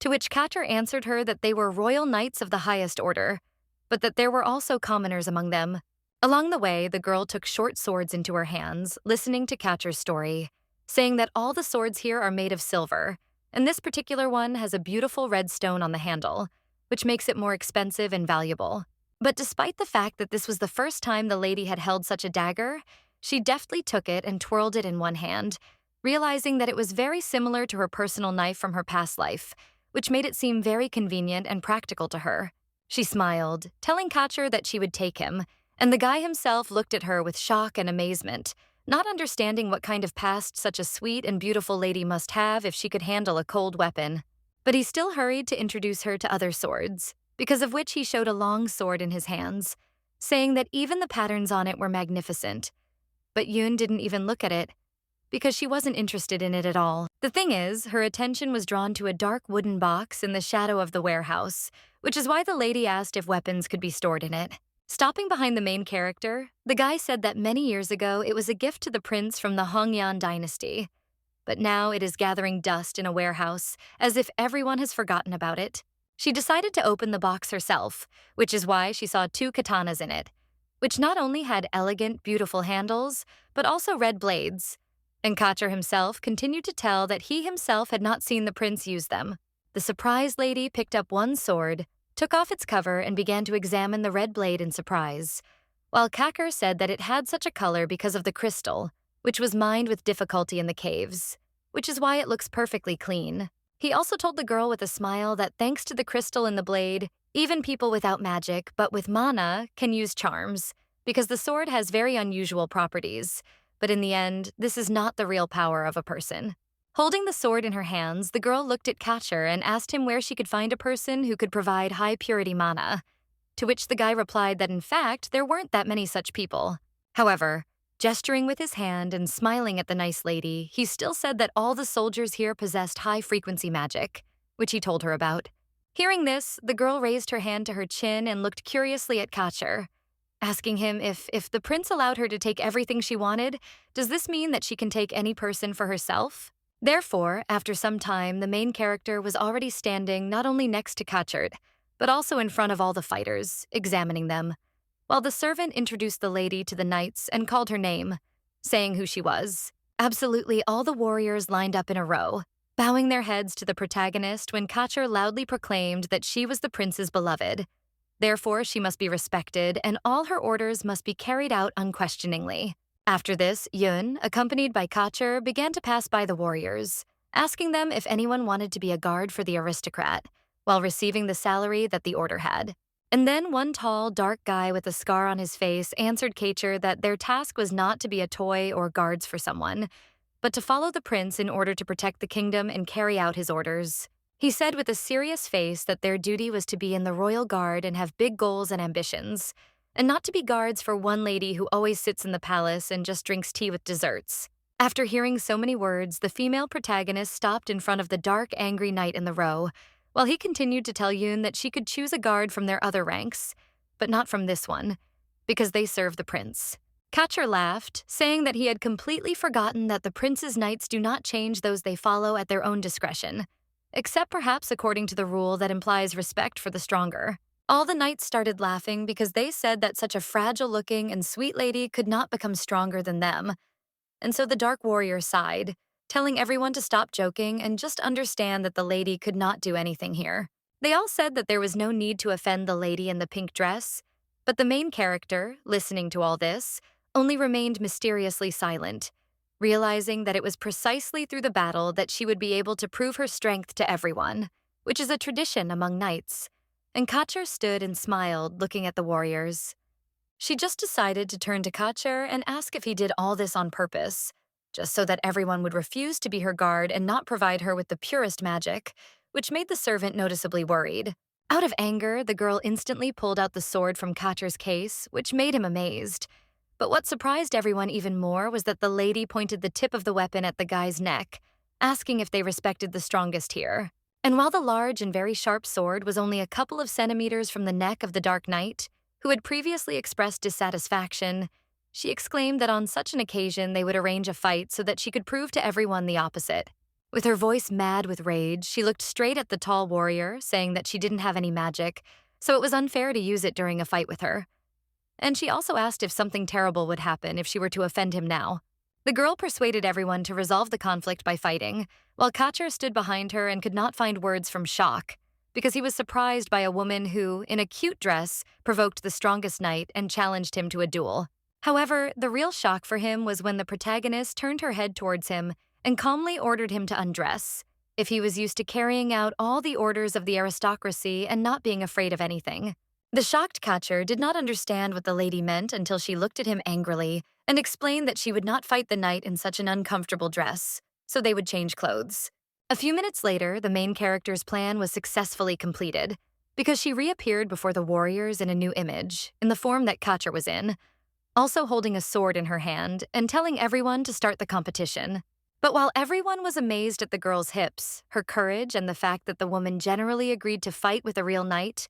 to which Kacher answered her that they were royal knights of the highest order, but that there were also commoners among them. Along the way, the girl took short swords into her hands, listening to Kacher's story, saying that all the swords here are made of silver, and this particular one has a beautiful red stone on the handle, which makes it more expensive and valuable. But despite the fact that this was the first time the lady had held such a dagger, she deftly took it and twirled it in one hand, realizing that it was very similar to her personal knife from her past life, which made it seem very convenient and practical to her. She smiled, telling Kacher that she would take him, and the guy himself looked at her with shock and amazement, not understanding what kind of past such a sweet and beautiful lady must have if she could handle a cold weapon. But he still hurried to introduce her to other swords, because of which he showed a long sword in his hands, saying that even the patterns on it were magnificent. But Yoon didn't even look at it, because she wasn't interested in it at all. The thing is, her attention was drawn to a dark wooden box in the shadow of the warehouse, which is why the lady asked if weapons could be stored in it. Stopping behind the main character, the guy said that many years ago it was a gift to the prince from the Hongyan dynasty, but now it is gathering dust in a warehouse, as if everyone has forgotten about it. She decided to open the box herself, which is why she saw 2 katanas in it, which not only had elegant, beautiful handles, but also red blades. And Kacher himself continued to tell that he himself had not seen the prince use them. The surprised lady picked up one sword, took off its cover, and began to examine the red blade in surprise, while Kacher said that it had such a color because of the crystal, which was mined with difficulty in the caves, which is why it looks perfectly clean. He also told the girl with a smile that thanks to the crystal in the blade, even people without magic but with mana can use charms, because the sword has very unusual properties. But in the end, this is not the real power of a person. Holding the sword in her hands, the girl looked at Kacher and asked him where she could find a person who could provide high-purity mana, to which the guy replied that in fact, there weren't that many such people. However, gesturing with his hand and smiling at the nice lady, he still said that all the soldiers here possessed high-frequency magic, which he told her about. Hearing this, the girl raised her hand to her chin and looked curiously at Kacher, asking him if the prince allowed her to take everything she wanted, does this mean that she can take any person for herself? Therefore, after some time, the main character was already standing not only next to Kacher, but also in front of all the fighters, examining them, while the servant introduced the lady to the knights and called her name, saying who she was. Absolutely all the warriors lined up in a row, bowing their heads to the protagonist when Kacher loudly proclaimed that she was the prince's beloved. Therefore, she must be respected, and all her orders must be carried out unquestioningly. After this, Yoon, accompanied by Kacher, began to pass by the warriors, asking them if anyone wanted to be a guard for the aristocrat, while receiving the salary that the order had. And then one tall, dark guy with a scar on his face answered Kacher that their task was not to be a toy or guards for someone, but to follow the prince in order to protect the kingdom and carry out his orders. He said with a serious face that their duty was to be in the royal guard and have big goals and ambitions, and not to be guards for one lady who always sits in the palace and just drinks tea with desserts. After hearing so many words, the female protagonist stopped in front of the dark, angry knight in the row, while he continued to tell Yoon that she could choose a guard from their other ranks, but not from this one, because they serve the prince. Kacher laughed, saying that he had completely forgotten that the prince's knights do not change those they follow at their own discretion, except perhaps according to the rule that implies respect for the stronger. All the knights started laughing because they said that such a fragile-looking and sweet lady could not become stronger than them. And so the dark warrior sighed, telling everyone to stop joking and just understand that the lady could not do anything here. They all said that there was no need to offend the lady in the pink dress, but the main character, listening to all this, only remained mysteriously silent, realizing that it was precisely through the battle that she would be able to prove her strength to everyone, which is a tradition among knights. And Kacher stood and smiled, looking at the warriors. She just decided to turn to Kacher and ask if he did all this on purpose, just so that everyone would refuse to be her guard and not provide her with the purest magic, which made the servant noticeably worried. Out of anger, the girl instantly pulled out the sword from Kacher's case, which made him amazed. But what surprised everyone even more was that the lady pointed the tip of the weapon at the guy's neck, asking if they respected the strongest here. And while the large and very sharp sword was only a couple of centimeters from the neck of the Dark Knight, who had previously expressed dissatisfaction, she exclaimed that on such an occasion they would arrange a fight so that she could prove to everyone the opposite. With her voice mad with rage, she looked straight at the tall warrior, saying that she didn't have any magic, so it was unfair to use it during a fight with her. And she also asked if something terrible would happen if she were to offend him now. The girl persuaded everyone to resolve the conflict by fighting, while Kacher stood behind her and could not find words from shock, because he was surprised by a woman who, in a cute dress, provoked the strongest knight and challenged him to a duel. However, the real shock for him was when the protagonist turned her head towards him and calmly ordered him to undress, if he was used to carrying out all the orders of the aristocracy and not being afraid of anything. The shocked catcher did not understand what the lady meant until she looked at him angrily and explained that she would not fight the knight in such an uncomfortable dress, so they would change clothes. A few minutes later, the main character's plan was successfully completed because she reappeared before the warriors in a new image, in the form that Catcher was in, also holding a sword in her hand and telling everyone to start the competition. But while everyone was amazed at the girl's hips, her courage, and the fact that the woman generally agreed to fight with a real knight,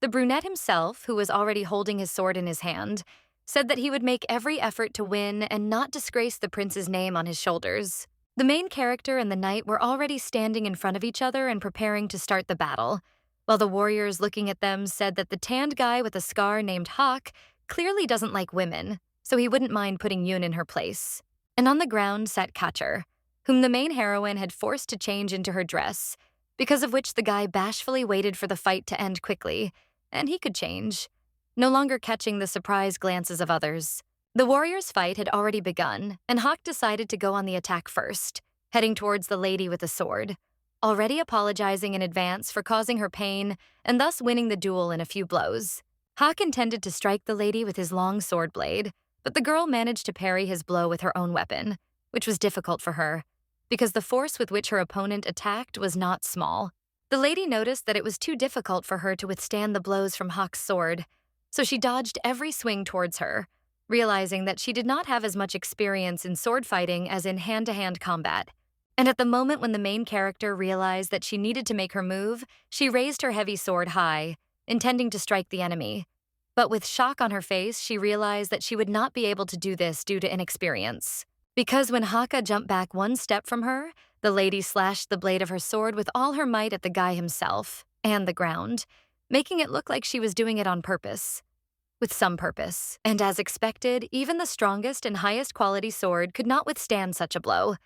the brunette himself, who was already holding his sword in his hand, said that he would make every effort to win and not disgrace the prince's name on his shoulders. The main character and the knight were already standing in front of each other and preparing to start the battle, while the warriors looking at them said that the tanned guy with a scar named Hawk clearly doesn't like women, so he wouldn't mind putting Yoon in her place. And on the ground sat Catcher, whom the main heroine had forced to change into her dress, because of which the guy bashfully waited for the fight to end quickly, and he could change, no longer catching the surprised glances of others. The warriors' fight had already begun, and Hawk decided to go on the attack first, heading towards the lady with the sword, already apologizing in advance for causing her pain and thus winning the duel in a few blows. Hawk intended to strike the lady with his long sword blade, but the girl managed to parry his blow with her own weapon, which was difficult for her, because the force with which her opponent attacked was not small. The lady noticed that it was too difficult for her to withstand the blows from Hawk's sword, so she dodged every swing towards her, realizing that she did not have as much experience in sword fighting as in hand-to-hand combat. And at the moment when the main character realized that she needed to make her move, she raised her heavy sword high, intending to strike the enemy. But with shock on her face, she realized that she would not be able to do this due to inexperience. Because when Haka jumped back one step from her, the lady slashed the blade of her sword with all her might at the guy himself and the ground, making it look like she was doing it on purpose. With some purpose, and as expected, even the strongest and highest quality sword could not withstand such a blow,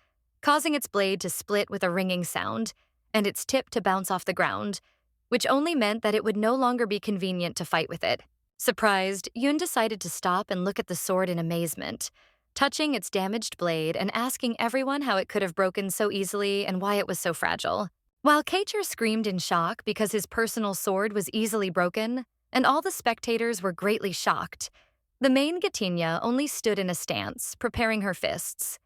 causing its blade to split with a ringing sound, and its tip to bounce off the ground, which only meant that it would no longer be convenient to fight with it. Surprised, Yoon decided to stop and look at the sword in amazement, touching its damaged blade and asking everyone how it could have broken so easily and why it was so fragile. While Keicher screamed in shock because his personal sword was easily broken, and all the spectators were greatly shocked, the main Gatinya only stood in a stance, preparing her fists,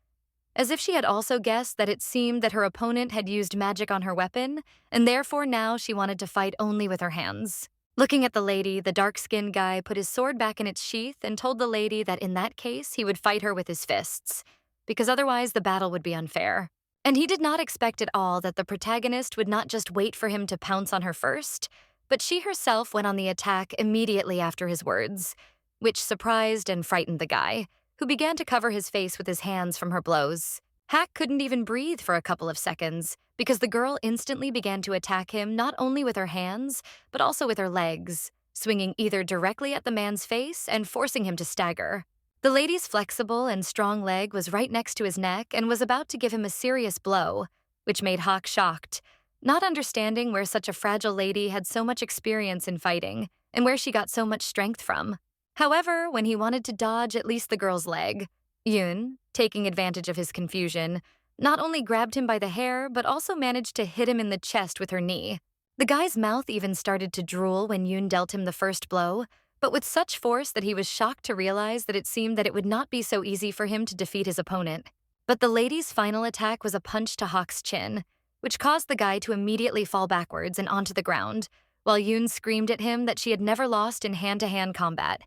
as if she had also guessed that it seemed that her opponent had used magic on her weapon, and therefore now she wanted to fight only with her hands. Looking at the lady, the dark-skinned guy put his sword back in its sheath and told the lady that in that case he would fight her with his fists, because otherwise the battle would be unfair. And he did not expect at all that the protagonist would not just wait for him to pounce on her first, but she herself went on the attack immediately after his words, which surprised and frightened the guy, who began to cover his face with his hands from her blows. Hack couldn't even breathe for a couple of seconds, because the girl instantly began to attack him not only with her hands, but also with her legs, swinging either directly at the man's face and forcing him to stagger. The lady's flexible and strong leg was right next to his neck and was about to give him a serious blow, which made Hawk shocked, not understanding where such a fragile lady had so much experience in fighting and where she got so much strength from. However, when he wanted to dodge at least the girl's leg, Yoon, taking advantage of his confusion, not only grabbed him by the hair, but also managed to hit him in the chest with her knee. The guy's mouth even started to drool when Yoon dealt him the first blow, but with such force that he was shocked to realize that it seemed that it would not be so easy for him to defeat his opponent. But the lady's final attack was a punch to Hawk's chin, which caused the guy to immediately fall backwards and onto the ground, while Yoon screamed at him that she had never lost in hand-to-hand combat.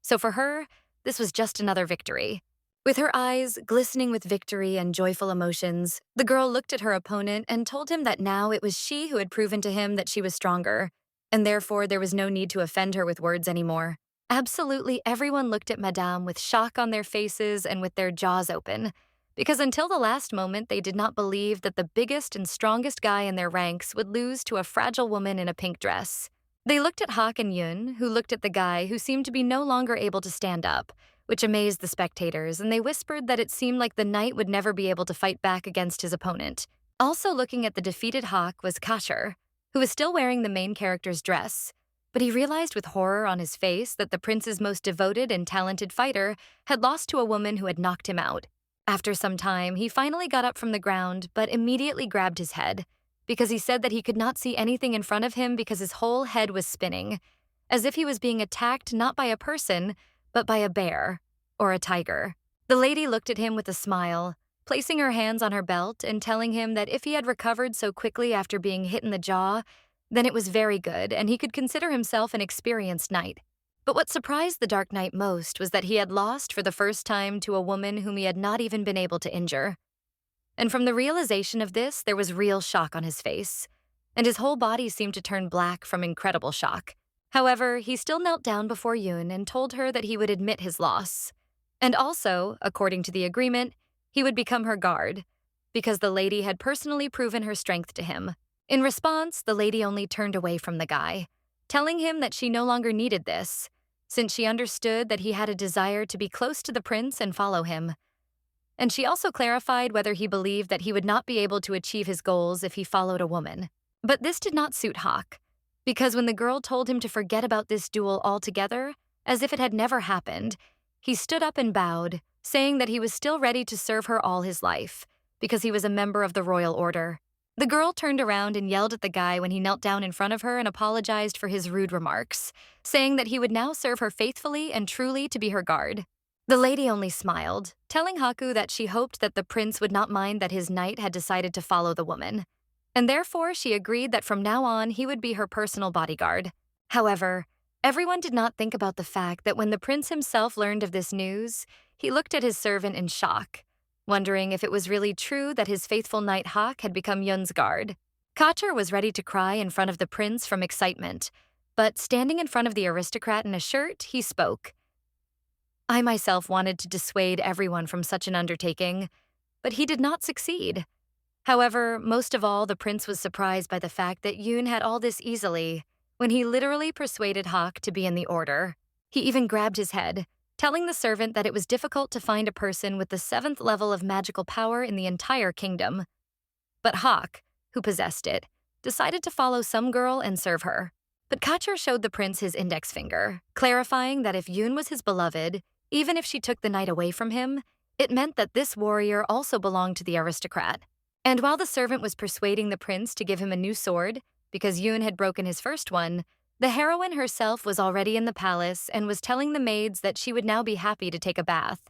So for her, this was just another victory. With her eyes glistening with victory and joyful emotions, the girl looked at her opponent and told him that now it was she who had proven to him that she was stronger, and therefore there was no need to offend her with words anymore. Absolutely everyone looked at Madame with shock on their faces and with their jaws open, because until the last moment they did not believe that the biggest and strongest guy in their ranks would lose to a fragile woman in a pink dress. They looked at Hawk and Yoon, who looked at the guy who seemed to be no longer able to stand up, which amazed the spectators, and they whispered that it seemed like the knight would never be able to fight back against his opponent. Also looking at the defeated Hawk was Kasher, who was still wearing the main character's dress, but he realized with horror on his face that the prince's most devoted and talented fighter had lost to a woman who had knocked him out. After some time, he finally got up from the ground, but immediately grabbed his head, because he said that he could not see anything in front of him because his whole head was spinning, as if he was being attacked not by a person, but by a bear or a tiger. The lady looked at him with a smile, placing her hands on her belt and telling him that if he had recovered so quickly after being hit in the jaw, then it was very good and he could consider himself an experienced knight. But what surprised the Dark Knight most was that he had lost for the first time to a woman whom he had not even been able to injure. And from the realization of this, there was real shock on his face, and his whole body seemed to turn black from incredible shock. However, he still knelt down before Yoon and told her that he would admit his loss. And also, according to the agreement, he would become her guard, because the lady had personally proven her strength to him. In response, the lady only turned away from the guy, telling him that she no longer needed this, since she understood that he had a desire to be close to the prince and follow him. And she also clarified whether he believed that he would not be able to achieve his goals if he followed a woman. But this did not suit Hawk, because when the girl told him to forget about this duel altogether, as if it had never happened, he stood up and bowed, saying that he was still ready to serve her all his life, because he was a member of the royal order. The girl turned around and yelled at the guy when he knelt down in front of her and apologized for his rude remarks, saying that he would now serve her faithfully and truly to be her guard. The lady only smiled, telling Haku that she hoped that the prince would not mind that his knight had decided to follow the woman, and therefore she agreed that from now on he would be her personal bodyguard. However, everyone did not think about the fact that when the prince himself learned of this news, he looked at his servant in shock, wondering if it was really true that his faithful knight Hawk had become Yun's guard. Kachur was ready to cry in front of the prince from excitement, but standing in front of the aristocrat in a shirt, he spoke. I myself wanted to dissuade everyone from such an undertaking, but he did not succeed. However, most of all, the prince was surprised by the fact that Yoon had all this easily, when he literally persuaded Hawk to be in the order. He even grabbed his head, telling the servant that it was difficult to find a person with the 7th level of magical power in the entire kingdom. But Hawk, who possessed it, decided to follow some girl and serve her. But Kachur showed the prince his index finger, clarifying that if Yoon was his beloved, even if she took the knight away from him, it meant that this warrior also belonged to the aristocrat. And while the servant was persuading the prince to give him a new sword, because Yoon had broken his first one, the heroine herself was already in the palace and was telling the maids that she would now be happy to take a bath.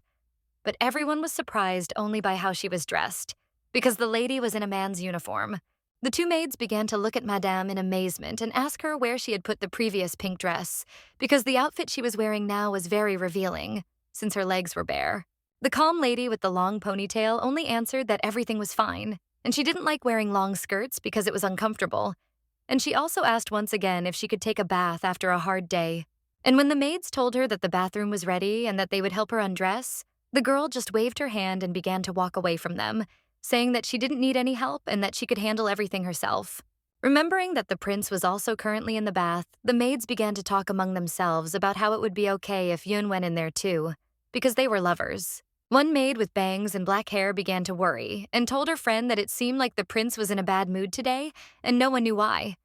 But everyone was surprised only by how she was dressed, because the lady was in a man's uniform. The two maids began to look at Madame in amazement and ask her where she had put the previous pink dress, because the outfit she was wearing now was very revealing, since her legs were bare. The calm lady with the long ponytail only answered that everything was fine, and she didn't like wearing long skirts because it was uncomfortable. And she also asked once again if she could take a bath after a hard day. And when the maids told her that the bathroom was ready and that they would help her undress, the girl just waved her hand and began to walk away from them, saying that she didn't need any help and that she could handle everything herself. Remembering that the prince was also currently in the bath, the maids began to talk among themselves about how it would be okay if Yoon went in there too, because they were lovers. One maid with bangs and black hair began to worry and told her friend that it seemed like the prince was in a bad mood today and no one knew why.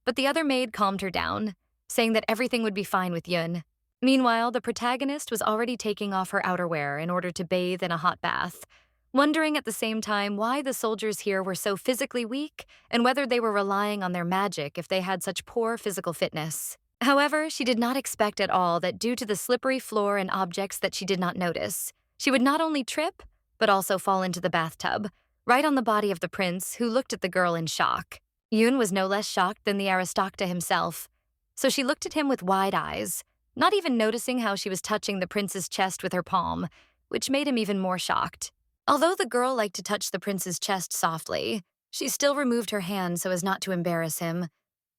But the other maid calmed her down, saying that everything would be fine with Yoon. Meanwhile, the protagonist was already taking off her outerwear in order to bathe in a hot bath, wondering at the same time why the soldiers here were so physically weak and whether they were relying on their magic if they had such poor physical fitness. However, she did not expect at all that due to the slippery floor and objects that she did not notice, she would not only trip, but also fall into the bathtub, right on the body of the prince, who looked at the girl in shock. Yoon was no less shocked than the Aristocta himself, so she looked at him with wide eyes, not even noticing how she was touching the prince's chest with her palm, which made him even more shocked. Although the girl liked to touch the prince's chest softly, she still removed her hand so as not to embarrass him,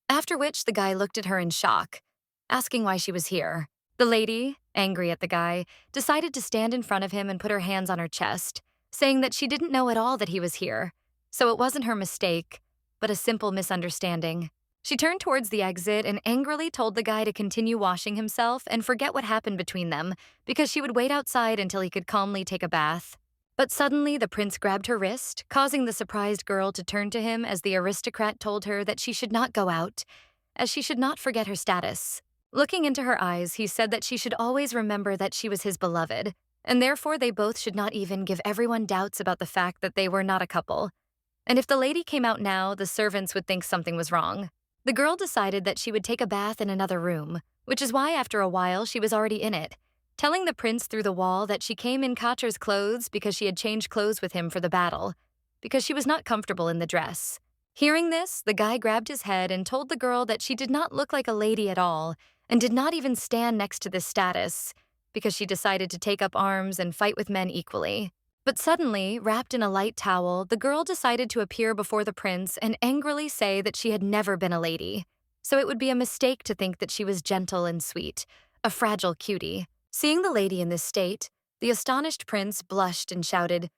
after which the guy looked at her in shock, asking why she was here. The lady, angry at the guy, decided to stand in front of him and put her hands on her chest, saying that she didn't know at all that he was here, so it wasn't her mistake, but a simple misunderstanding. She turned towards the exit and angrily told the guy to continue washing himself and forget what happened between them, because she would wait outside until he could calmly take a bath. But suddenly the prince grabbed her wrist, causing the surprised girl to turn to him as the aristocrat told her that she should not go out, as she should not forget her status. Looking into her eyes, he said that she should always remember that she was his beloved, and therefore they both should not even give everyone doubts about the fact that they were not a couple. And if the lady came out now, the servants would think something was wrong. The girl decided that she would take a bath in another room, which is why after a while she was already in it, telling the prince through the wall that she came in Kacher's clothes because she had changed clothes with him for the battle, because she was not comfortable in the dress. Hearing this, the guy grabbed his head and told the girl that she did not look like a lady at all and did not even stand next to this status, because she decided to take up arms and fight with men equally. But suddenly, wrapped in a light towel, the girl decided to appear before the prince and angrily say that she had never been a lady, so it would be a mistake to think that she was gentle and sweet, a fragile cutie. Seeing the lady in this state, the astonished prince blushed and shouted,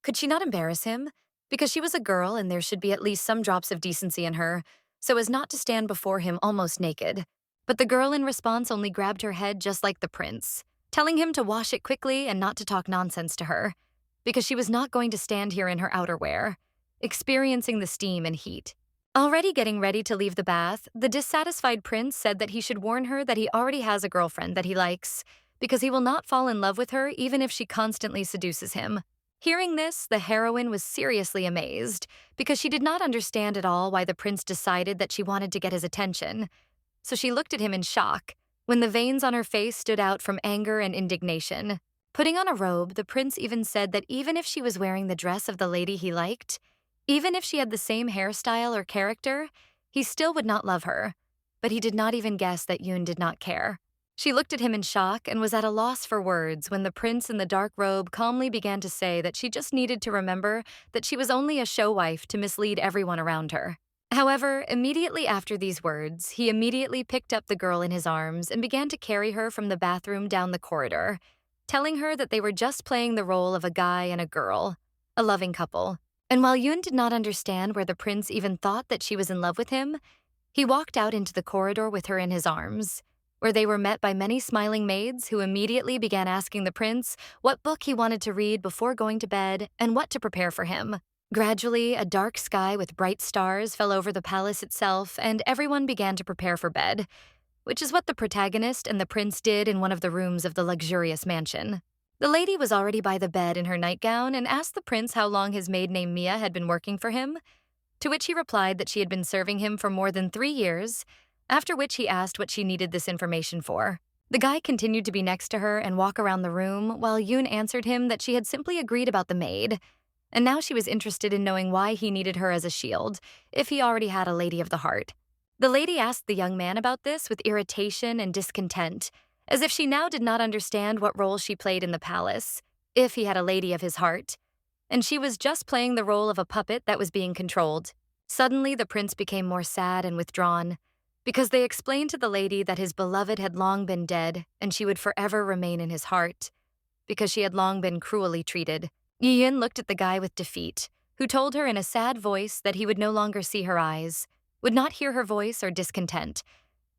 could she not embarrass him? Because she was a girl and there should be at least some drops of decency in her, so as not to stand before him almost naked. But the girl in response only grabbed her head just like the prince, telling him to wash it quickly and not to talk nonsense to her, because she was not going to stand here in her outerwear, experiencing the steam and heat. Already getting ready to leave the bath, the dissatisfied prince said that he should warn her that he already has a girlfriend that he likes, because he will not fall in love with her even if she constantly seduces him. Hearing this, the heroine was seriously amazed, because she did not understand at all why the prince decided that she wanted to get his attention. So she looked at him in shock, when the veins on her face stood out from anger and indignation. Putting on a robe, the prince even said that even if she was wearing the dress of the lady he liked, even if she had the same hairstyle or character, he still would not love her. But he did not even guess that Yoon did not care. She looked at him in shock and was at a loss for words when the prince in the dark robe calmly began to say that she just needed to remember that she was only a show wife to mislead everyone around her. However, immediately after these words, he immediately picked up the girl in his arms and began to carry her from the bathroom down the corridor, telling her that they were just playing the role of a guy and a girl, a loving couple. And while Yoon did not understand where the prince even thought that she was in love with him, he walked out into the corridor with her in his arms, where they were met by many smiling maids who immediately began asking the prince what book he wanted to read before going to bed and what to prepare for him. Gradually, a dark sky with bright stars fell over the palace itself, and everyone began to prepare for bed, which is what the protagonist and the prince did in one of the rooms of the luxurious mansion. The lady was already by the bed in her nightgown and asked the prince how long his maid named Mia had been working for him, to which he replied that she had been serving him for more than 3 years, after which he asked what she needed this information for. The guy continued to be next to her and walk around the room while Yoon answered him that she had simply agreed about the maid, and now she was interested in knowing why he needed her as a shield, if he already had a lady of the heart. The lady asked the young man about this with irritation and discontent, as if she now did not understand what role she played in the palace, if he had a lady of his heart, and she was just playing the role of a puppet that was being controlled. Suddenly, the prince became more sad and withdrawn, because they explained to the lady that his beloved had long been dead and she would forever remain in his heart, because she had long been cruelly treated. Yi-Yun looked at the guy with defeat, who told her in a sad voice that he would no longer see her eyes, would not hear her voice or discontent,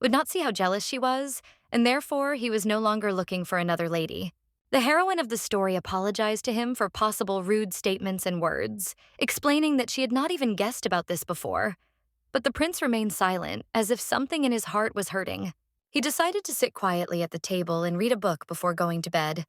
would not see how jealous she was, and therefore he was no longer looking for another lady. The heroine of the story apologized to him for possible rude statements and words, explaining that she had not even guessed about this before. But the prince remained silent, as if something in his heart was hurting. He decided to sit quietly at the table and read a book before going to bed,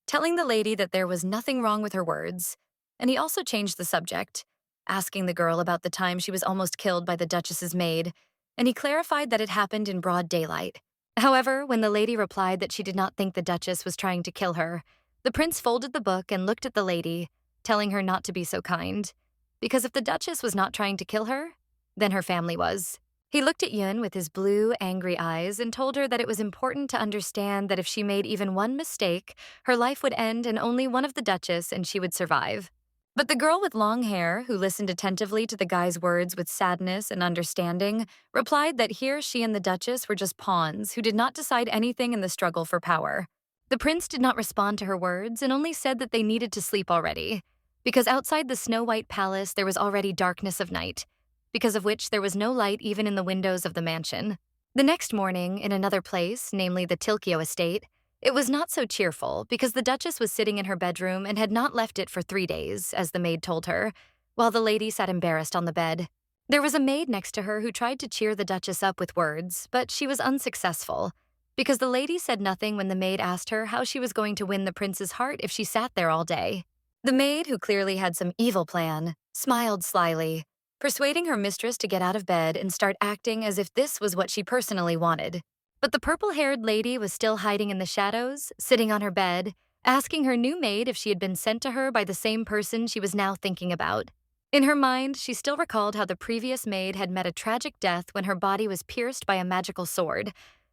telling the lady that there was nothing wrong with her words, and he also changed the subject, asking the girl about the time she was almost killed by the Duchess's maid, and he clarified that it happened in broad daylight. However, when the lady replied that she did not think the Duchess was trying to kill her, the prince folded the book and looked at the lady, telling her not to be so kind, because if the Duchess was not trying to kill her, then her family was. He looked at Yun with his blue, angry eyes and told her that it was important to understand that if she made even one mistake, her life would end and only one of the Duchess and she would survive. But the girl with long hair, who listened attentively to the guy's words with sadness and understanding, replied that here she and the Duchess were just pawns who did not decide anything in the struggle for power. The prince did not respond to her words and only said that they needed to sleep already, because outside the snow-white palace there was already darkness of night, because of which there was no light even in the windows of the mansion. The next morning, in another place, namely the Tilkio estate, it was not so cheerful because the Duchess was sitting in her bedroom and had not left it for 3 days, as the maid told her, while the lady sat embarrassed on the bed. There was a maid next to her who tried to cheer the Duchess up with words, but she was unsuccessful, because the lady said nothing when the maid asked her how she was going to win the prince's heart if she sat there all day. The maid, who clearly had some evil plan, smiled slyly, persuading her mistress to get out of bed and start acting as if this was what she personally wanted. But the purple-haired lady was still hiding in the shadows, sitting on her bed, asking her new maid if she had been sent to her by the same person she was now thinking about. In her mind, she still recalled how the previous maid had met a tragic death when her body was pierced by a magical sword,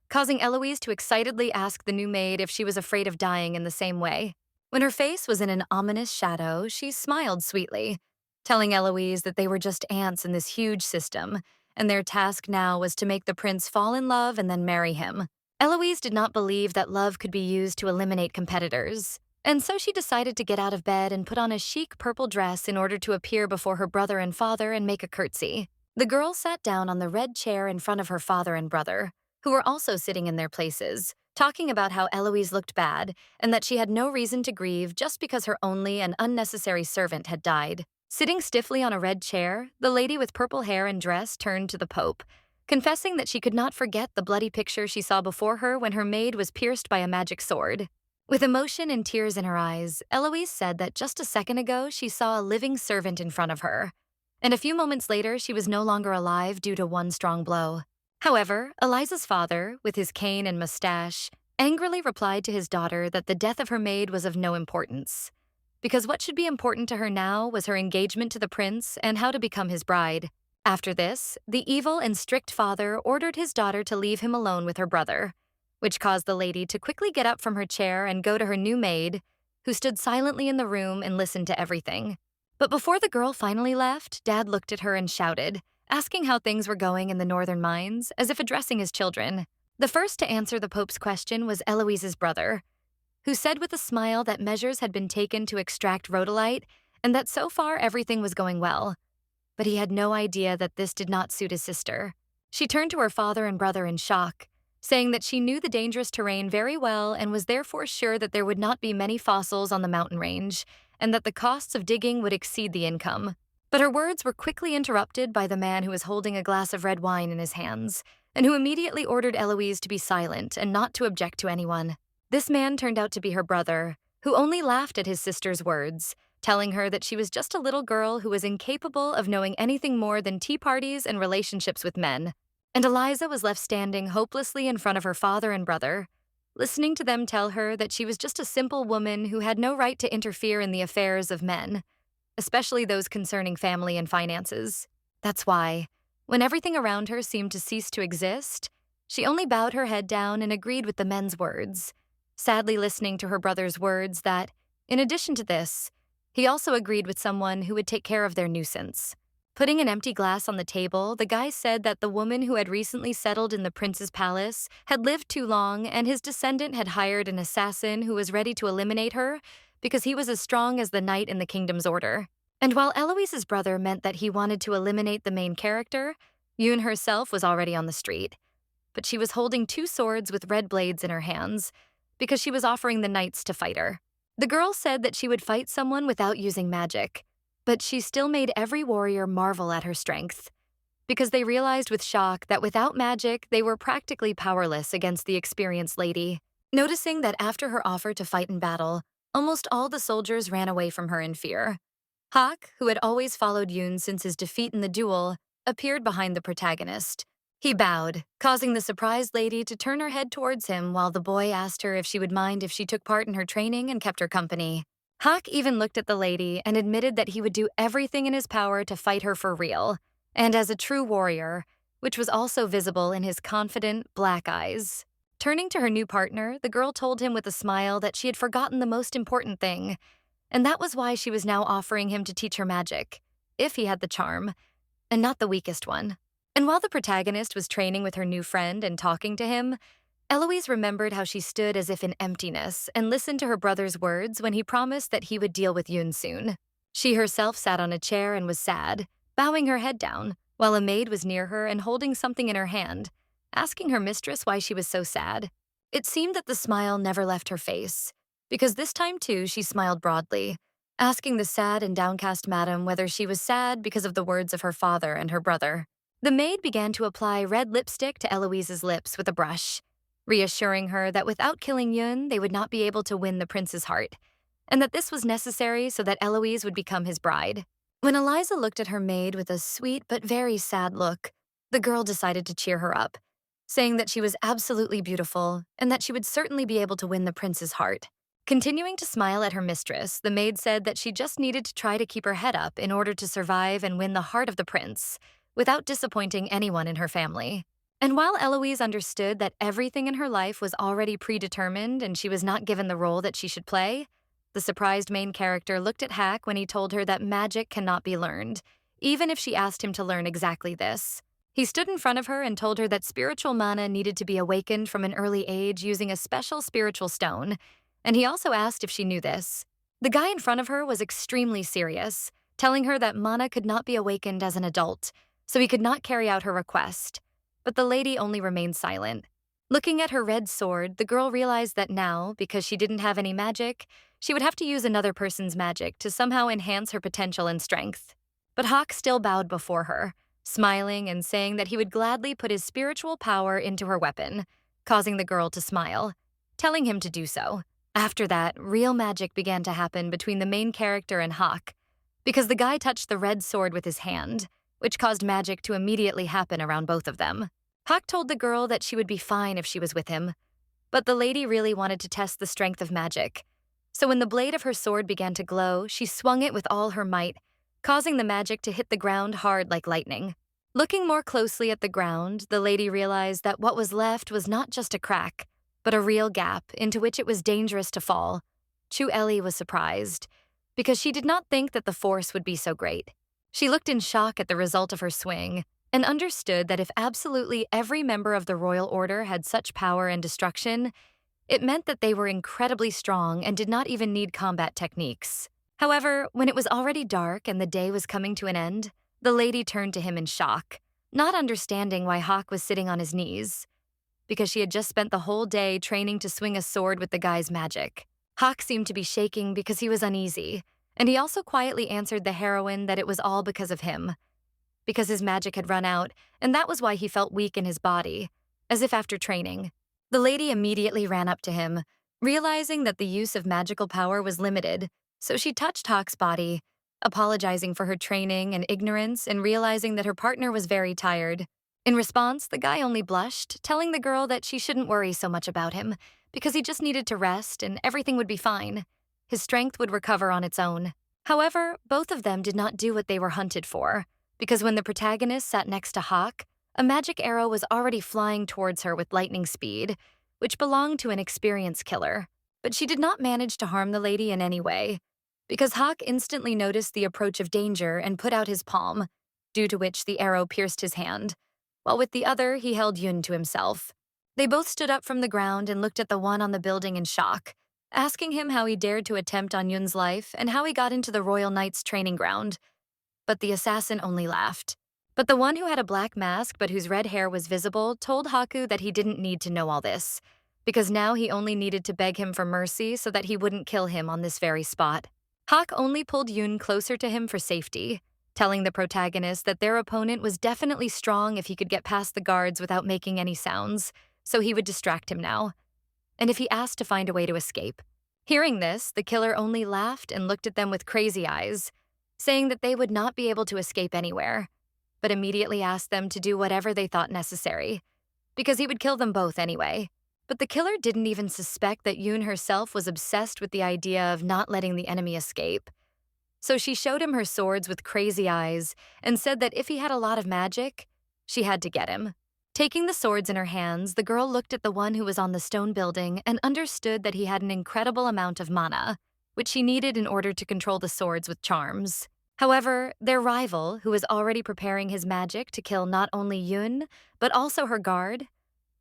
causing Eloise to excitedly ask the new maid if she was afraid of dying in the same way. When her face was in an ominous shadow, she smiled sweetly, telling Eloise that they were just ants in this huge system, and their task now was to make the prince fall in love and then marry him. Eloise did not believe that love could be used to eliminate competitors, and so she decided to get out of bed and put on a chic purple dress in order to appear before her brother and father and make a curtsy. The girl sat down on the red chair in front of her father and brother, who were also sitting in their places, talking about how Eloise looked bad and that she had no reason to grieve just because her only and unnecessary servant had died. Sitting stiffly on a red chair, the lady with purple hair and dress turned to the Pope, confessing that she could not forget the bloody picture she saw before her when her maid was pierced by a magic sword. With emotion and tears in her eyes, Eloise said that just a second ago she saw a living servant in front of her, and a few moments later she was no longer alive due to one strong blow. However, Eliza's father, with his cane and mustache, angrily replied to his daughter that the death of her maid was of no importance, because what should be important to her now was her engagement to the prince and how to become his bride. After this, the evil and strict father ordered his daughter to leave him alone with her brother, which caused the lady to quickly get up from her chair and go to her new maid, who stood silently in the room and listened to everything. But before the girl finally left, Dad looked at her and shouted, asking how things were going in the northern mines, as if addressing his children. The first to answer the Pope's question was Eloise's brother, who said with a smile that measures had been taken to extract rhodolite and that so far everything was going well. But he had no idea that this did not suit his sister. She turned to her father and brother in shock, saying that she knew the dangerous terrain very well and was therefore sure that there would not be many fossils on the mountain range, and that the costs of digging would exceed the income. But her words were quickly interrupted by the man who was holding a glass of red wine in his hands, and who immediately ordered Eloise to be silent and not to object to anyone. This man turned out to be her brother, who only laughed at his sister's words, telling her that she was just a little girl who was incapable of knowing anything more than tea parties and relationships with men. And Eliza was left standing hopelessly in front of her father and brother, listening to them tell her that she was just a simple woman who had no right to interfere in the affairs of men, especially those concerning family and finances. That's why, when everything around her seemed to cease to exist, she only bowed her head down and agreed with the men's words, sadly listening to her brother's words that, in addition to this, he also agreed with someone who would take care of their nuisance. Putting an empty glass on the table, the guy said that the woman who had recently settled in the prince's palace had lived too long and his descendant had hired an assassin who was ready to eliminate her because he was as strong as the knight in the kingdom's order. And while Eloise's brother meant that he wanted to eliminate the main character, Yoon herself was already on the street. But she was holding two swords with red blades in her hands because she was offering the knights to fight her. The girl said that she would fight someone without using magic, but she still made every warrior marvel at her strength, because they realized with shock that without magic, they were practically powerless against the experienced lady. Noticing that after her offer to fight in battle, almost all the soldiers ran away from her in fear. Hak, who had always followed Yoon since his defeat in the duel, appeared behind the protagonist. He bowed, causing the surprised lady to turn her head towards him while the boy asked her if she would mind if she took part in her training and kept her company. Hak even looked at the lady and admitted that he would do everything in his power to fight her for real, and as a true warrior, which was also visible in his confident, black eyes. Turning to her new partner, the girl told him with a smile that she had forgotten the most important thing, and that was why she was now offering him to teach her magic, if he had the charm, and not the weakest one. And while the protagonist was training with her new friend and talking to him, Eloise remembered how she stood as if in emptiness and listened to her brother's words when he promised that he would deal with Yoon soon. She herself sat on a chair and was sad, bowing her head down, while a maid was near her and holding something in her hand, asking her mistress why she was so sad. It seemed that the smile never left her face, because this time too she smiled broadly, asking the sad and downcast madam whether she was sad because of the words of her father and her brother. The maid began to apply red lipstick to Eloise's lips with a brush, reassuring her that without killing Yoon, they would not be able to win the prince's heart, and that this was necessary so that Eloise would become his bride. When Eliza looked at her maid with a sweet but very sad look, the girl decided to cheer her up, saying that she was absolutely beautiful and that she would certainly be able to win the prince's heart. Continuing to smile at her mistress, the maid said that she just needed to try to keep her head up in order to survive and win the heart of the prince, without disappointing anyone in her family. And while Eloise understood that everything in her life was already predetermined and she was not given the role that she should play, the surprised main character looked at Hack when he told her that magic cannot be learned, even if she asked him to learn exactly this. He stood in front of her and told her that spiritual mana needed to be awakened from an early age using a special spiritual stone, and he also asked if she knew this. The guy in front of her was extremely serious, telling her that mana could not be awakened as an adult, so he could not carry out her request. But the lady only remained silent. Looking at her red sword, the girl realized that now, because she didn't have any magic, she would have to use another person's magic to somehow enhance her potential and strength. But Hawk still bowed before her, smiling and saying that he would gladly put his spiritual power into her weapon, causing the girl to smile, telling him to do so. After that, real magic began to happen between the main character and Hawk, because the guy touched the red sword with his hand, which caused magic to immediately happen around both of them. Hawk told the girl that she would be fine if she was with him, but the lady really wanted to test the strength of magic. So when the blade of her sword began to glow, she swung it with all her might, causing the magic to hit the ground hard like lightning. Looking more closely at the ground, the lady realized that what was left was not just a crack, but a real gap into which it was dangerous to fall. Chu Ellie was surprised, because she did not think that the force would be so great. She looked in shock at the result of her swing, and understood that if absolutely every member of the royal order had such power and destruction, it meant that they were incredibly strong and did not even need combat techniques. However, when it was already dark and the day was coming to an end, the lady turned to him in shock, not understanding why Hawk was sitting on his knees, because she had just spent the whole day training to swing a sword with the guy's magic. Hawk seemed to be shaking because he was uneasy, and he also quietly answered the heroine that it was all because of him, because his magic had run out, and that was why he felt weak in his body, as if after training. The lady immediately ran up to him, realizing that the use of magical power was limited, so she touched Hawk's body, apologizing for her training and ignorance and realizing that her partner was very tired. In response, the guy only blushed, telling the girl that she shouldn't worry so much about him, because he just needed to rest and everything would be fine. His strength would recover on its own. However, both of them did not do what they were hunted for, because when the protagonist sat next to Hawk, a magic arrow was already flying towards her with lightning speed, which belonged to an experienced killer. But she did not manage to harm the lady in any way, because Hawk instantly noticed the approach of danger and put out his palm, due to which the arrow pierced his hand, while with the other he held Yun to himself. They both stood up from the ground and looked at the one on the building in shock, asking him how he dared to attempt on Yun's life and how he got into the Royal Knight's training ground. But the assassin only laughed. But the one who had a black mask but whose red hair was visible told Haku that he didn't need to know all this, because now he only needed to beg him for mercy so that he wouldn't kill him on this very spot. Hawk only pulled Yun closer to him for safety, telling the protagonist that their opponent was definitely strong if he could get past the guards without making any sounds, so he would distract him now, and if he asked to find a way to escape. Hearing this, the killer only laughed and looked at them with crazy eyes, saying that they would not be able to escape anywhere, but immediately asked them to do whatever they thought necessary, because he would kill them both anyway. But the killer didn't even suspect that Yoon herself was obsessed with the idea of not letting the enemy escape. So she showed him her swords with crazy eyes and said that if he had a lot of magic, she had to get him. Taking the swords in her hands, the girl looked at the one who was on the stone building and understood that he had an incredible amount of mana, which she needed in order to control the swords with charms. However, their rival, who was already preparing his magic to kill not only Yun, but also her guard,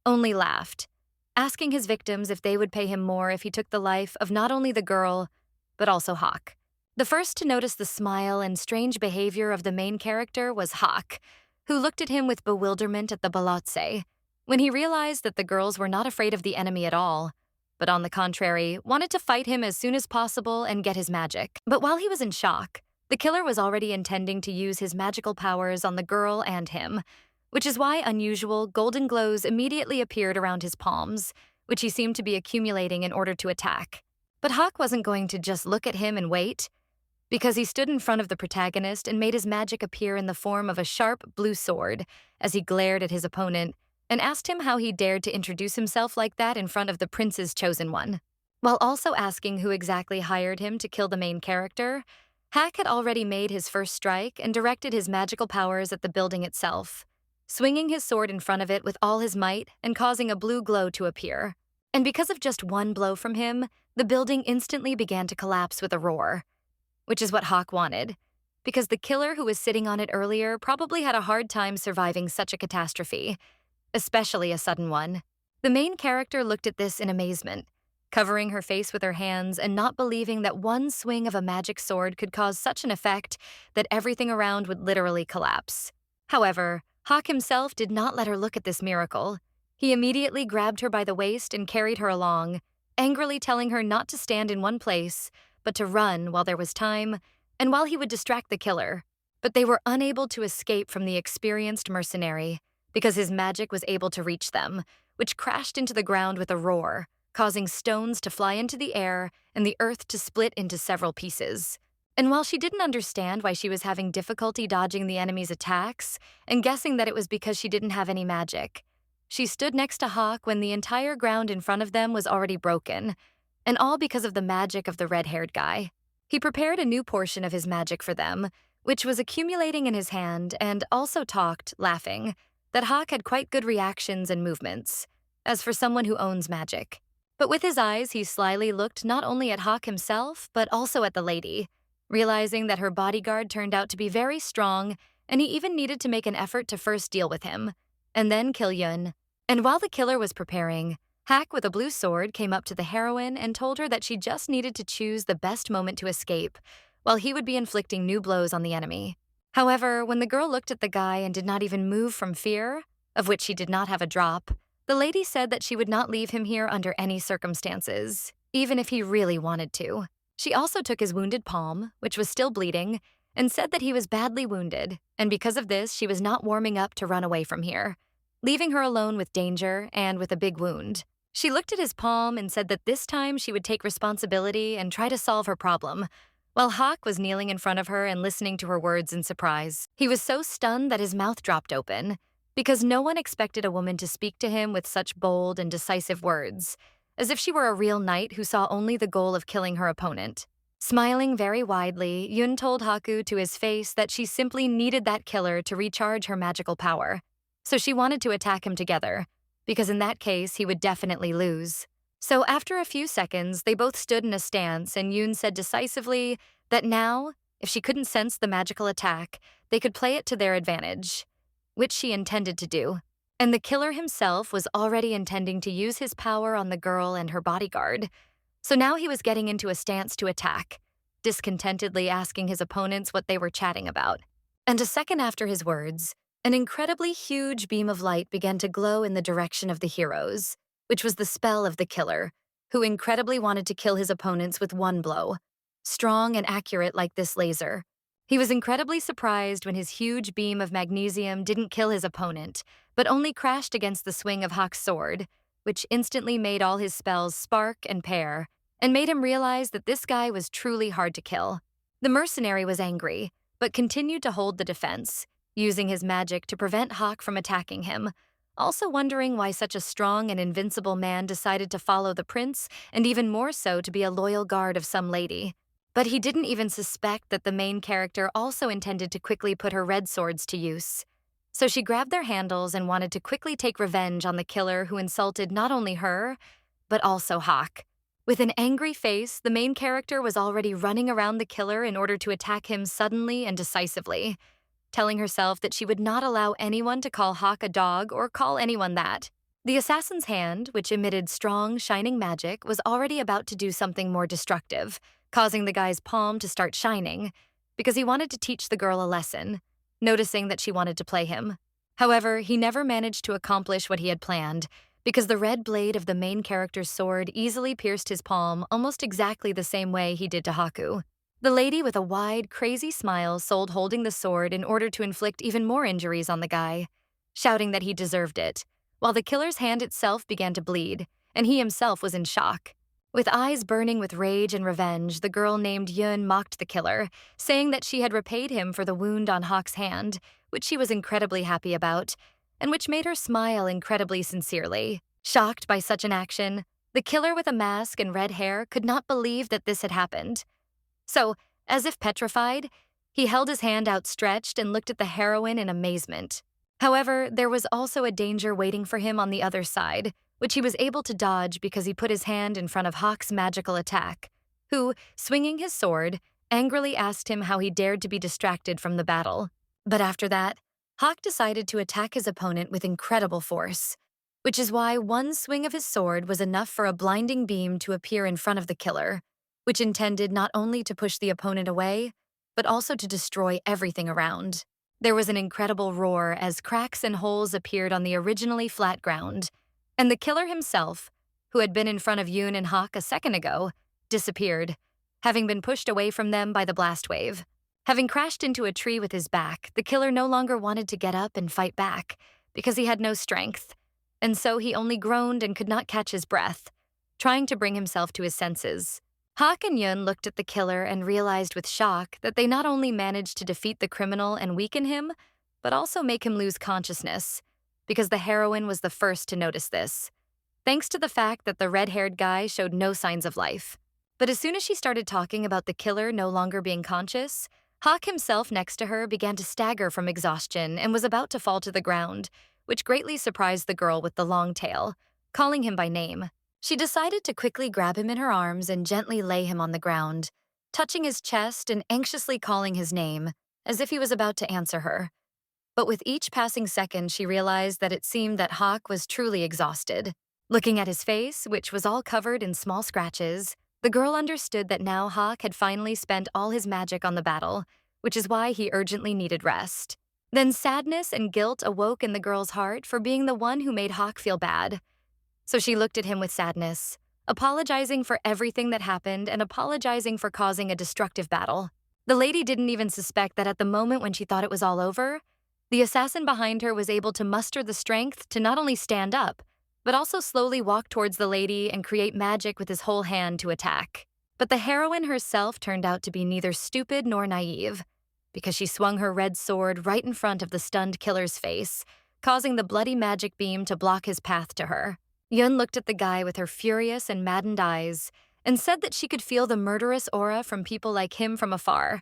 only laughed, asking his victims if they would pay him more if he took the life of not only the girl, but also Hawk. The first to notice the smile and strange behavior of the main character was Hawk, who looked at him with bewilderment at the balotse, when he realized that the girls were not afraid of the enemy at all, but on the contrary, wanted to fight him as soon as possible and get his magic. But while he was in shock, the killer was already intending to use his magical powers on the girl and him, which is why unusual golden glows immediately appeared around his palms, which he seemed to be accumulating in order to attack. But Hawk wasn't going to just look at him and wait, because he stood in front of the protagonist and made his magic appear in the form of a sharp blue sword as he glared at his opponent, and asked him how he dared to introduce himself like that in front of the prince's chosen one. While also asking who exactly hired him to kill the main character, Hack had already made his first strike and directed his magical powers at the building itself, swinging his sword in front of it with all his might and causing a blue glow to appear. And because of just one blow from him, the building instantly began to collapse with a roar, which is what Hawk wanted, because the killer who was sitting on it earlier probably had a hard time surviving such a catastrophe, especially a sudden one. The main character looked at this in amazement, covering her face with her hands and not believing that one swing of a magic sword could cause such an effect that everything around would literally collapse. However, Hawk himself did not let her look at this miracle. He immediately grabbed her by the waist and carried her along, angrily telling her not to stand in one place, but to run while there was time, and while he would distract the killer. But they were unable to escape from the experienced mercenary, because his magic was able to reach them, which crashed into the ground with a roar, causing stones to fly into the air and the earth to split into several pieces. And while she didn't understand why she was having difficulty dodging the enemy's attacks, and guessing that it was because she didn't have any magic, she stood next to Hawk when the entire ground in front of them was already broken, and all because of the magic of the red-haired guy. He prepared a new portion of his magic for them, which was accumulating in his hand, and also talked, laughing, that Hawk had quite good reactions and movements, as for someone who owns magic. But with his eyes, he slyly looked not only at Hawk himself, but also at the lady, realizing that her bodyguard turned out to be very strong, and he even needed to make an effort to first deal with him, and then kill Yun. And while the killer was preparing, Hack with a blue sword came up to the heroine and told her that she just needed to choose the best moment to escape, while he would be inflicting new blows on the enemy. However, when the girl looked at the guy and did not even move from fear, of which she did not have a drop, the lady said that she would not leave him here under any circumstances, even if he really wanted to. She also took his wounded palm, which was still bleeding, and said that he was badly wounded, and because of this, she was not warming up to run away from here, leaving her alone with danger and with a big wound. She looked at his palm and said that this time she would take responsibility and try to solve her problem, while Hawk was kneeling in front of her and listening to her words in surprise. He was so stunned that his mouth dropped open, because no one expected a woman to speak to him with such bold and decisive words, as if she were a real knight who saw only the goal of killing her opponent. Smiling very widely, Yun told Haku to his face that she simply needed that killer to recharge her magical power, so she wanted to attack him together, because in that case he would definitely lose. So after a few seconds, they both stood in a stance, and Yoon said decisively that now, if she couldn't sense the magical attack, they could play it to their advantage, which she intended to do. And the killer himself was already intending to use his power on the girl and her bodyguard, so now he was getting into a stance to attack, discontentedly asking his opponents what they were chatting about. And a second after his words, an incredibly huge beam of light began to glow in the direction of the heroes, which was the spell of the killer, who incredibly wanted to kill his opponents with one blow, strong and accurate like this laser. He was incredibly surprised when his huge beam of magnesium didn't kill his opponent, but only crashed against the swing of Hawk's sword, which instantly made all his spells spark and pair, and made him realize that this guy was truly hard to kill. The mercenary was angry, but continued to hold the defense, using his magic to prevent Hawk from attacking him, also wondering why such a strong and invincible man decided to follow the prince, and even more so to be a loyal guard of some lady. But he didn't even suspect that the main character also intended to quickly put her red swords to use. So she grabbed their handles and wanted to quickly take revenge on the killer who insulted not only her, but also Hawk. With an angry face, the main character was already running around the killer in order to attack him suddenly and decisively, telling herself that she would not allow anyone to call Hawk a dog or call anyone that. The assassin's hand, which emitted strong, shining magic, was already about to do something more destructive, causing the guy's palm to start shining, because he wanted to teach the girl a lesson, noticing that she wanted to play him. However, he never managed to accomplish what he had planned, because the red blade of the main character's sword easily pierced his palm almost exactly the same way he did to Haku. The lady with a wide, crazy smile sold holding the sword in order to inflict even more injuries on the guy, shouting that he deserved it, while the killer's hand itself began to bleed, and he himself was in shock. With eyes burning with rage and revenge, the girl named Yun mocked the killer, saying that she had repaid him for the wound on Hawk's hand, which she was incredibly happy about, and which made her smile incredibly sincerely. Shocked by such an action, the killer with a mask and red hair could not believe that this had happened. So, as if petrified, he held his hand outstretched and looked at the heroine in amazement. However, there was also a danger waiting for him on the other side, which he was able to dodge because he put his hand in front of Hawk's magical attack, who, swinging his sword, angrily asked him how he dared to be distracted from the battle. But after that, Hawk decided to attack his opponent with incredible force, which is why one swing of his sword was enough for a blinding beam to appear in front of the killer, which intended not only to push the opponent away, but also to destroy everything around. There was an incredible roar as cracks and holes appeared on the originally flat ground, and the killer himself, who had been in front of Yoon and Hawk a second ago, disappeared, having been pushed away from them by the blast wave. Having crashed into a tree with his back, the killer no longer wanted to get up and fight back because he had no strength, and so he only groaned and could not catch his breath, trying to bring himself to his senses. Hawk and Yoon looked at the killer and realized with shock that they not only managed to defeat the criminal and weaken him, but also make him lose consciousness, because the heroine was the first to notice this, thanks to the fact that the red-haired guy showed no signs of life. But as soon as she started talking about the killer no longer being conscious, Hawk himself next to her began to stagger from exhaustion and was about to fall to the ground, which greatly surprised the girl with the long tail, calling him by name. She decided to quickly grab him in her arms and gently lay him on the ground, touching his chest and anxiously calling his name, as if he was about to answer her. But with each passing second, she realized that it seemed that Hawk was truly exhausted. Looking at his face, which was all covered in small scratches, the girl understood that now Hawk had finally spent all his magic on the battle, which is why he urgently needed rest. Then sadness and guilt awoke in the girl's heart for being the one who made Hawk feel bad. So she looked at him with sadness, apologizing for everything that happened and apologizing for causing a destructive battle. The lady didn't even suspect that at the moment when she thought it was all over, the assassin behind her was able to muster the strength to not only stand up, but also slowly walk towards the lady and create magic with his whole hand to attack. But the heroine herself turned out to be neither stupid nor naive, because she swung her red sword right in front of the stunned killer's face, causing the bloody magic beam to block his path to her. Yun looked at the guy with her furious and maddened eyes and said that she could feel the murderous aura from people like him from afar,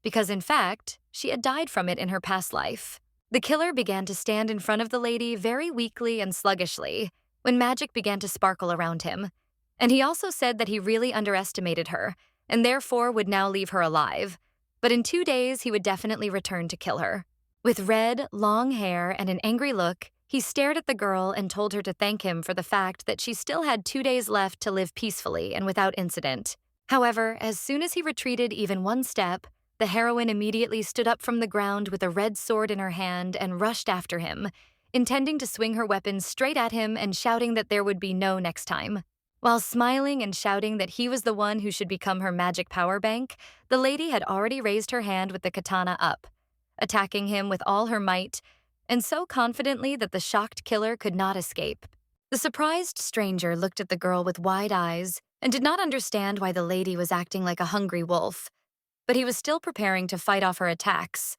because in fact, she had died from it in her past life. The killer began to stand in front of the lady very weakly and sluggishly when magic began to sparkle around him, and he also said that he really underestimated her and therefore would now leave her alive, but in 2 days he would definitely return to kill her. With red, long hair and an angry look, he stared at the girl and told her to thank him for the fact that she still had 2 days left to live peacefully and without incident. However, as soon as he retreated even one step, the heroine immediately stood up from the ground with a red sword in her hand and rushed after him, intending to swing her weapon straight at him and shouting that there would be no next time. While smiling and shouting that he was the one who should become her magic power bank, the lady had already raised her hand with the katana up, attacking him with all her might, and so confidently that the shocked killer could not escape. The surprised stranger looked at the girl with wide eyes and did not understand why the lady was acting like a hungry wolf, but he was still preparing to fight off her attacks,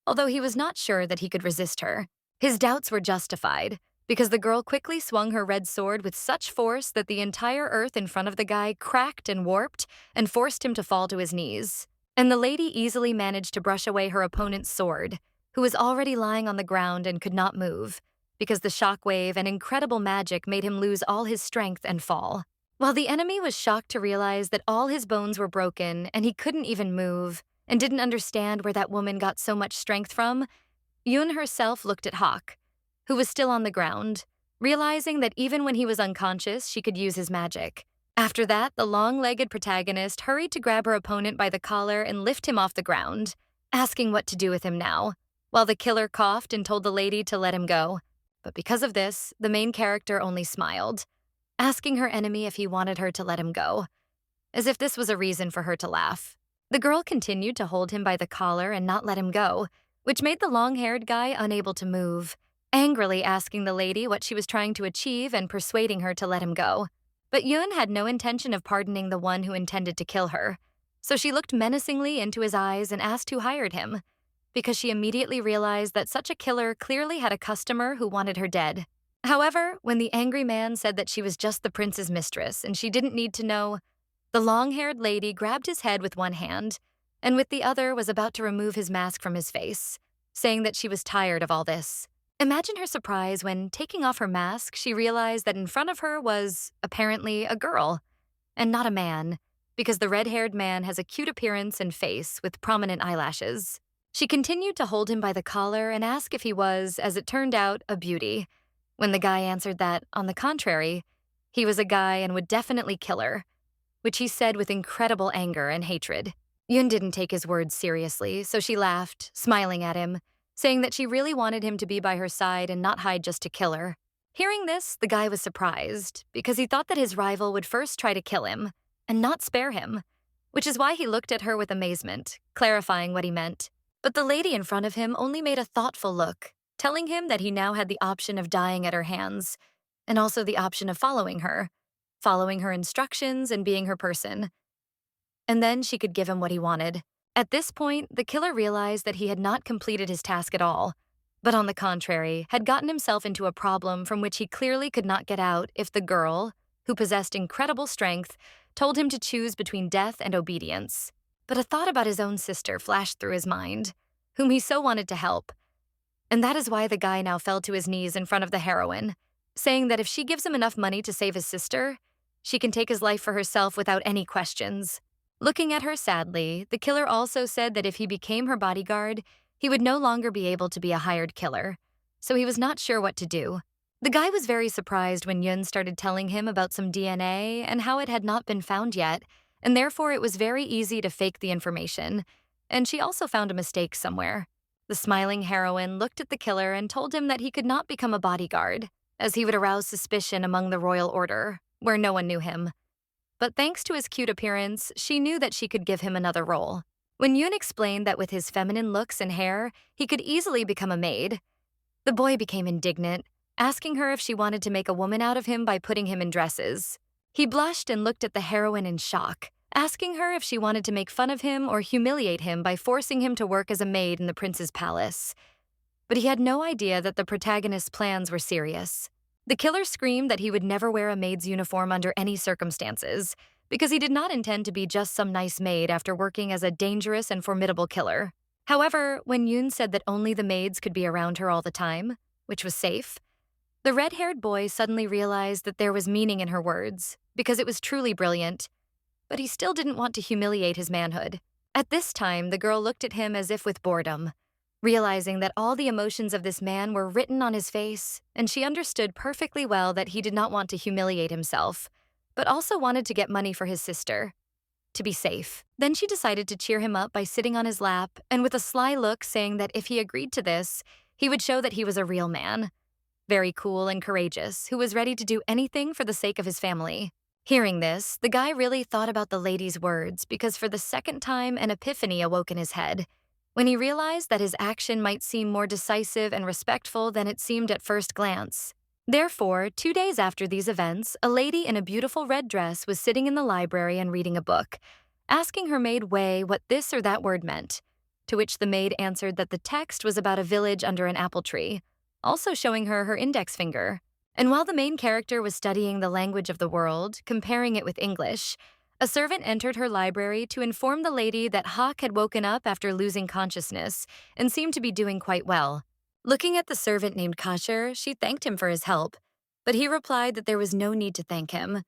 although he was not sure that he could resist her. His doubts were justified, because the girl quickly swung her red sword with such force that the entire earth in front of the guy cracked and warped and forced him to fall to his knees. And the lady easily managed to brush away her opponent's sword, who was already lying on the ground and could not move, because the shockwave and incredible magic made him lose all his strength and fall. While the enemy was shocked to realize that all his bones were broken and he couldn't even move, and didn't understand where that woman got so much strength from, Yoon herself looked at Hawk, who was still on the ground, realizing that even when he was unconscious, she could use his magic. After that, the long-legged protagonist hurried to grab her opponent by the collar and lift him off the ground, asking what to do with him now, while the killer coughed and told the lady to let him go. But because of this, the main character only smiled, asking her enemy if he wanted her to let him go, as if this was a reason for her to laugh. The girl continued to hold him by the collar and not let him go, which made the long-haired guy unable to move, angrily asking the lady what she was trying to achieve and persuading her to let him go. But Yoon had no intention of pardoning the one who intended to kill her, so she looked menacingly into his eyes and asked who hired him. because she immediately realized that such a killer clearly had a customer who wanted her dead. However, when the angry man said that she was just the prince's mistress and she didn't need to know, the long-haired lady grabbed his head with one hand and with the other was about to remove his mask from his face, saying that she was tired of all this. Imagine her surprise when, taking off her mask, she realized that in front of her was, apparently, a girl, and not a man, because the red-haired man has a cute appearance and face with prominent eyelashes. She continued to hold him by the collar and ask if he was, as it turned out, a beauty, when the guy answered that, on the contrary, he was a guy and would definitely kill her, which he said with incredible anger and hatred. Yun didn't take his words seriously, so she laughed, smiling at him, saying that she really wanted him to be by her side and not hide just to kill her. Hearing this, the guy was surprised, because he thought that his rival would first try to kill him, and not spare him, which is why he looked at her with amazement, clarifying what he meant. But the lady in front of him only made a thoughtful look, telling him that he now had the option of dying at her hands, and also the option of following her instructions and being her person. And then she could give him what he wanted. At this point, the killer realized that he had not completed his task at all, but on the contrary, had gotten himself into a problem from which he clearly could not get out if the girl, who possessed incredible strength, told him to choose between death and obedience. But a thought about his own sister flashed through his mind, whom he so wanted to help. And that is why the guy now fell to his knees in front of the heroine, saying that if she gives him enough money to save his sister, she can take his life for herself without any questions. Looking at her sadly, the killer also said that if he became her bodyguard, he would no longer be able to be a hired killer, so he was not sure what to do. The guy was very surprised when Yun started telling him about some DNA and how it had not been found yet, and therefore it was very easy to fake the information, and she also found a mistake somewhere. The smiling heroine looked at the killer and told him that he could not become a bodyguard, as he would arouse suspicion among the royal order, where no one knew him. But thanks to his cute appearance, she knew that she could give him another role. When Yun explained that with his feminine looks and hair, he could easily become a maid, the boy became indignant, asking her if she wanted to make a woman out of him by putting him in dresses. He blushed and looked at the heroine in shock, asking her if she wanted to make fun of him or humiliate him by forcing him to work as a maid in the prince's palace. But he had no idea that the protagonist's plans were serious. The killer screamed that he would never wear a maid's uniform under any circumstances, because he did not intend to be just some nice maid after working as a dangerous and formidable killer. However, when Yun said that only the maids could be around her all the time, which was safe, the red-haired boy suddenly realized that there was meaning in her words, because it was truly brilliant. But he still didn't want to humiliate his manhood. At this time, the girl looked at him as if with boredom, realizing that all the emotions of this man were written on his face, and she understood perfectly well that he did not want to humiliate himself, but also wanted to get money for his sister, to be safe. Then she decided to cheer him up by sitting on his lap, and with a sly look saying that if he agreed to this, he would show that he was a real man, very cool and courageous, who was ready to do anything for the sake of his family. Hearing this, the guy really thought about the lady's words because for the second time an epiphany awoke in his head, when he realized that his action might seem more decisive and respectful than it seemed at first glance. Therefore, 2 days after these events, a lady in a beautiful red dress was sitting in the library and reading a book, asking her maid Wei what this or that word meant, to which the maid answered that the text was about a village under an apple tree, also showing her her index finger. And while the main character was studying the language of the world, comparing it with English, a servant entered her library to inform the lady that Hawk had woken up after losing consciousness and seemed to be doing quite well. Looking at the servant named Kasher, she thanked him for his help, but he replied that there was no need to thank him,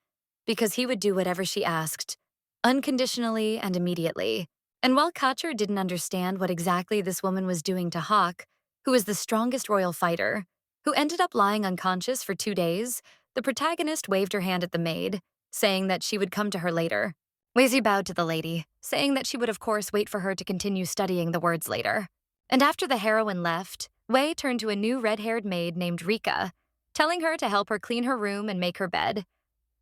because he would do whatever she asked, unconditionally and immediately. And while Kasher didn't understand what exactly this woman was doing to Hawk, who was the strongest royal fighter, who ended up lying unconscious for 2 days, the protagonist waved her hand at the maid, saying that she would come to her later. Wei bowed to the lady, saying that she would of course wait for her to continue studying the words later. And after the heroine left, Wei turned to a new red-haired maid named Rika, telling her to help her clean her room and make her bed,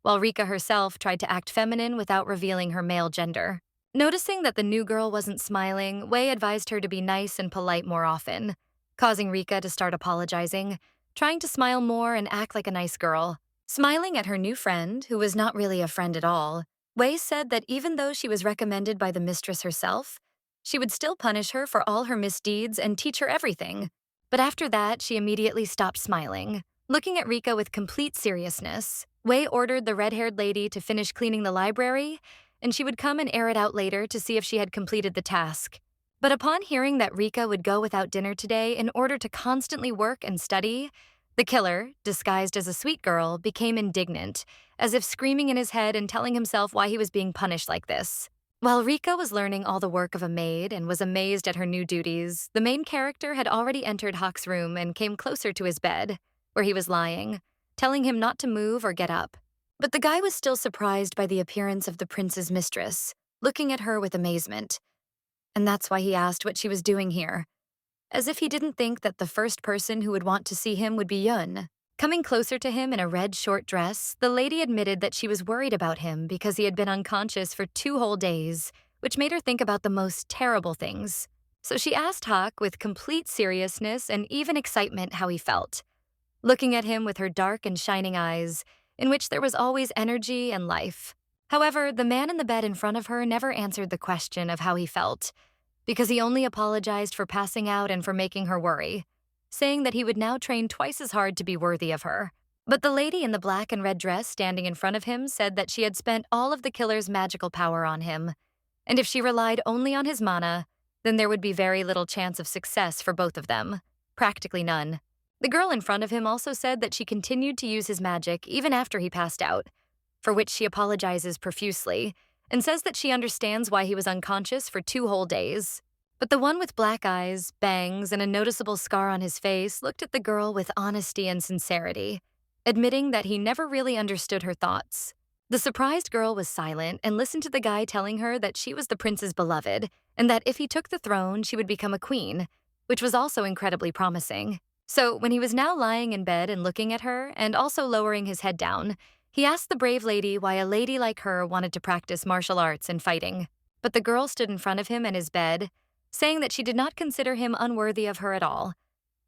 while Rika herself tried to act feminine without revealing her male gender. Noticing that the new girl wasn't smiling, Wei advised her to be nice and polite more often, causing Rika to start apologizing, trying to smile more and act like a nice girl. Smiling at her new friend, who was not really a friend at all, Wei said that even though she was recommended by the mistress herself, She would still punish her for all her misdeeds and teach her everything. But after that, she immediately stopped smiling. Looking at Rika with complete seriousness, Wei ordered the red-haired lady to finish cleaning the library, and she would come and air it out later to see if she had completed the task. But upon hearing that Rika would go without dinner today in order to constantly work and study, the killer, disguised as a sweet girl, became indignant, as if screaming in his head and telling himself why he was being punished like this. While Rika was learning all the work of a maid and was amazed at her new duties, the main character had already entered Hawk's room and came closer to his bed, where he was lying, telling him not to move or get up. But the guy was still surprised by the appearance of the prince's mistress, looking at her with amazement. And that's why he asked what she was doing here, as if he didn't think that the first person who would want to see him would be Yun. Coming closer to him in a red short dress, the lady admitted that she was worried about him because he had been unconscious for 2 whole days, which made her think about the most terrible things. So she asked Hawk with complete seriousness and even excitement how he felt, looking at him with her dark and shining eyes, in which there was always energy and life. However, the man in the bed in front of her never answered the question of how he felt, because he only apologized for passing out and for making her worry, saying that he would now train twice as hard to be worthy of her. But the lady in the black and red dress standing in front of him said that she had spent all of the killer's magical power on him, and if she relied only on his mana, then there would be very little chance of success for both of them, practically none. The girl in front of him also said that she continued to use his magic even after he passed out, for which she apologizes profusely, and says that she understands why he was unconscious for 2 whole days. But the one with black eyes, bangs, and a noticeable scar on his face looked at the girl with honesty and sincerity, admitting that he never really understood her thoughts. The surprised girl was silent and listened to the guy telling her that she was the prince's beloved, and that if he took the throne, she would become a queen, which was also incredibly promising. So when he was now lying in bed and looking at her, and also lowering his head down, he asked the brave lady why a lady like her wanted to practice martial arts and fighting. But the girl stood in front of him and his bed, saying that she did not consider him unworthy of her at all,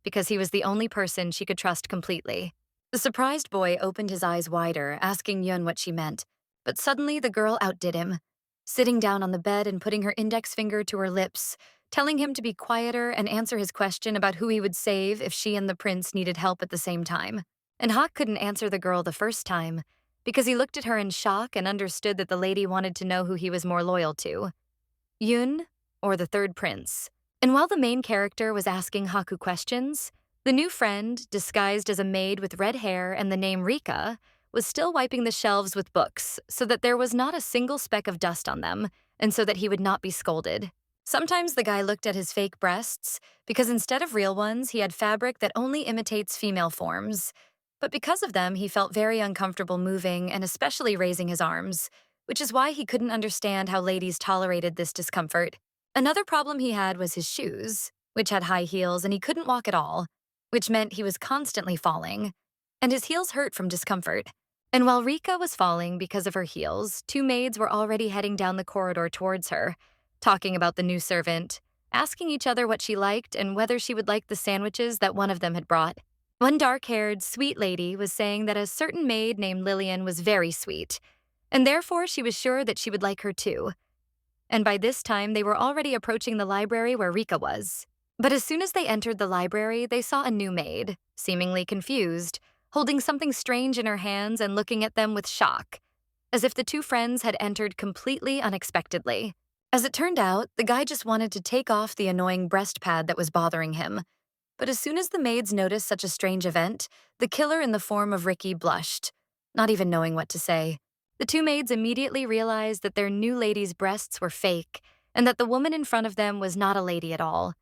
because he was the only person she could trust completely. The surprised boy opened his eyes wider, asking Yun what she meant, but suddenly the girl outdid him, sitting down on the bed and putting her index finger to her lips, telling him to be quieter and answer his question about who he would save if she and the prince needed help at the same time. And Hawk couldn't answer the girl the first time, because he looked at her in shock and understood that the lady wanted to know who he was more loyal to, Yun or the third prince. And while the main character was asking Haku questions, the new friend, disguised as a maid with red hair and the name Rika, was still wiping the shelves with books so that there was not a single speck of dust on them, and so that he would not be scolded. Sometimes the guy looked at his fake breasts, because instead of real ones, he had fabric that only imitates female forms. But because of them, he felt very uncomfortable moving and especially raising his arms, which is why he couldn't understand how ladies tolerated this discomfort. Another problem he had was his shoes, which had high heels and he couldn't walk at all, which meant he was constantly falling, and his heels hurt from discomfort. And while Rika was falling because of her heels, 2 maids were already heading down the corridor towards her, talking about the new servant, asking each other what she liked and whether she would like the sandwiches that one of them had brought. One dark-haired, sweet lady was saying that a certain maid named Lillian was very sweet, and therefore she was sure that she would like her too. And by this time, they were already approaching the library where Rika was. But as soon as they entered the library, they saw a new maid, seemingly confused, holding something strange in her hands and looking at them with shock, as if the 2 friends had entered completely unexpectedly. As it turned out, the guy just wanted to take off the annoying breast pad that was bothering him. But as soon as the maids noticed such a strange event, the killer in the form of Ricky blushed, not even knowing what to say. The 2 maids immediately realized that their new lady's breasts were fake, and that the woman in front of them was not a lady at all.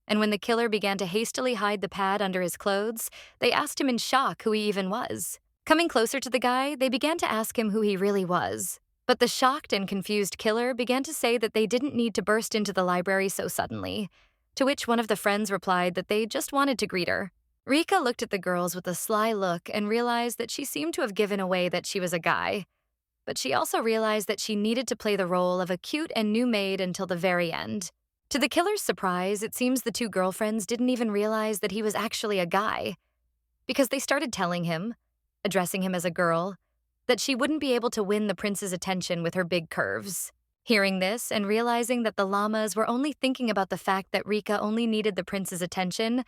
And when the killer began to hastily hide the pad under his clothes, they asked him in shock who he even was. Coming closer to the guy, they began to ask him who he really was. But the shocked and confused killer began to say that they didn't need to burst into the library so suddenly, to which one of the friends replied that they just wanted to greet her. Rika looked at the girls with a sly look and realized that she seemed to have given away that she was a guy. But she also realized that she needed to play the role of a cute and new maid until the very end. To the killer's surprise, it seems the 2 girlfriends didn't even realize that he was actually a guy, because they started telling him, addressing him as a girl, that she wouldn't be able to win the prince's attention with her big curves. Hearing this and realizing that the llamas were only thinking about the fact that Rika only needed the prince's attention,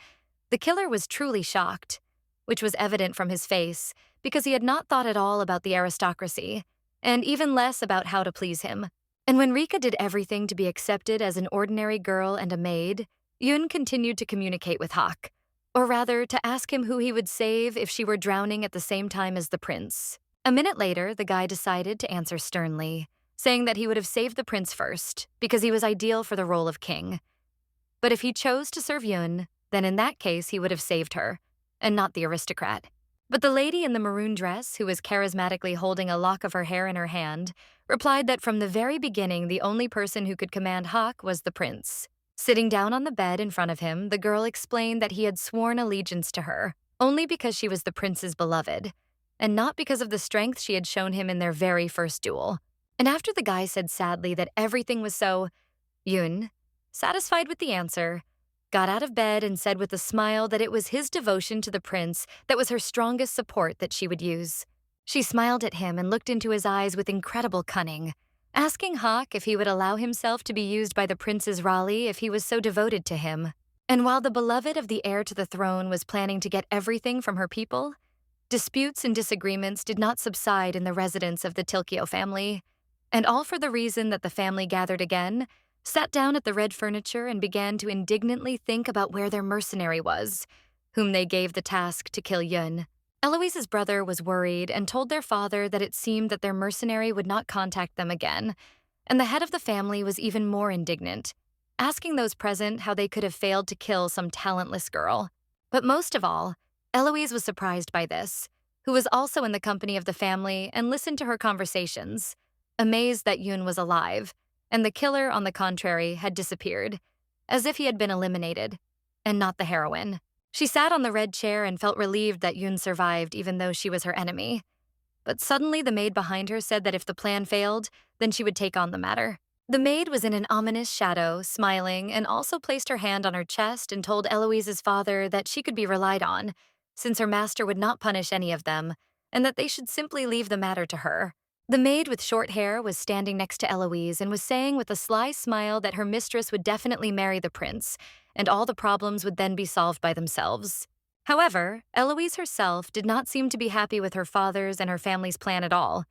the killer was truly shocked, which was evident from his face because he had not thought at all about the aristocracy, and even less about how to please him. And when Rika did everything to be accepted as an ordinary girl and a maid, Yun continued to communicate with Hak, or rather to ask him who he would save if she were drowning at the same time as the prince. A minute later, the guy decided to answer sternly, saying that he would have saved the prince first because he was ideal for the role of king. But if he chose to serve Yun, then in that case he would have saved her, and not the aristocrat. But the lady in the maroon dress, who was charismatically holding a lock of her hair in her hand, replied that from the very beginning the only person who could command Hak was the prince. Sitting down on the bed in front of him, the girl explained that he had sworn allegiance to her, only because she was the prince's beloved, and not because of the strength she had shown him in their very first duel. And after the guy said sadly that everything was so, Yun, satisfied with the answer, got out of bed and said with a smile that it was his devotion to the prince that was her strongest support that she would use. She smiled at him and looked into his eyes with incredible cunning, asking Hak if he would allow himself to be used by the prince's Raleigh if he was so devoted to him. And while the beloved of the heir to the throne was planning to get everything from her people, disputes and disagreements did not subside in the residence of the Tilkio family, and all for the reason that the family gathered again, sat down at the red furniture and began to indignantly think about where their mercenary was, whom they gave the task to kill Yun. Eloise's brother was worried and told their father that it seemed that their mercenary would not contact them again, and the head of the family was even more indignant, asking those present how they could have failed to kill some talentless girl. But most of all, Eloise was surprised by this, who was also in the company of the family and listened to her conversations, amazed that Yun was alive, and the killer, on the contrary, had disappeared, as if he had been eliminated, and not the heroine. She sat on the red chair and felt relieved that Yun survived even though she was her enemy. But suddenly the maid behind her said that if the plan failed, then she would take on the matter. The maid was in an ominous shadow, smiling, and also placed her hand on her chest and told Eloise's father that she could be relied on, since her master would not punish any of them, and that they should simply leave the matter to her. The maid with short hair was standing next to Eloise and was saying with a sly smile that her mistress would definitely marry the prince, and all the problems would then be solved by themselves. However, Eloise herself did not seem to be happy with her father's and her family's plan at all,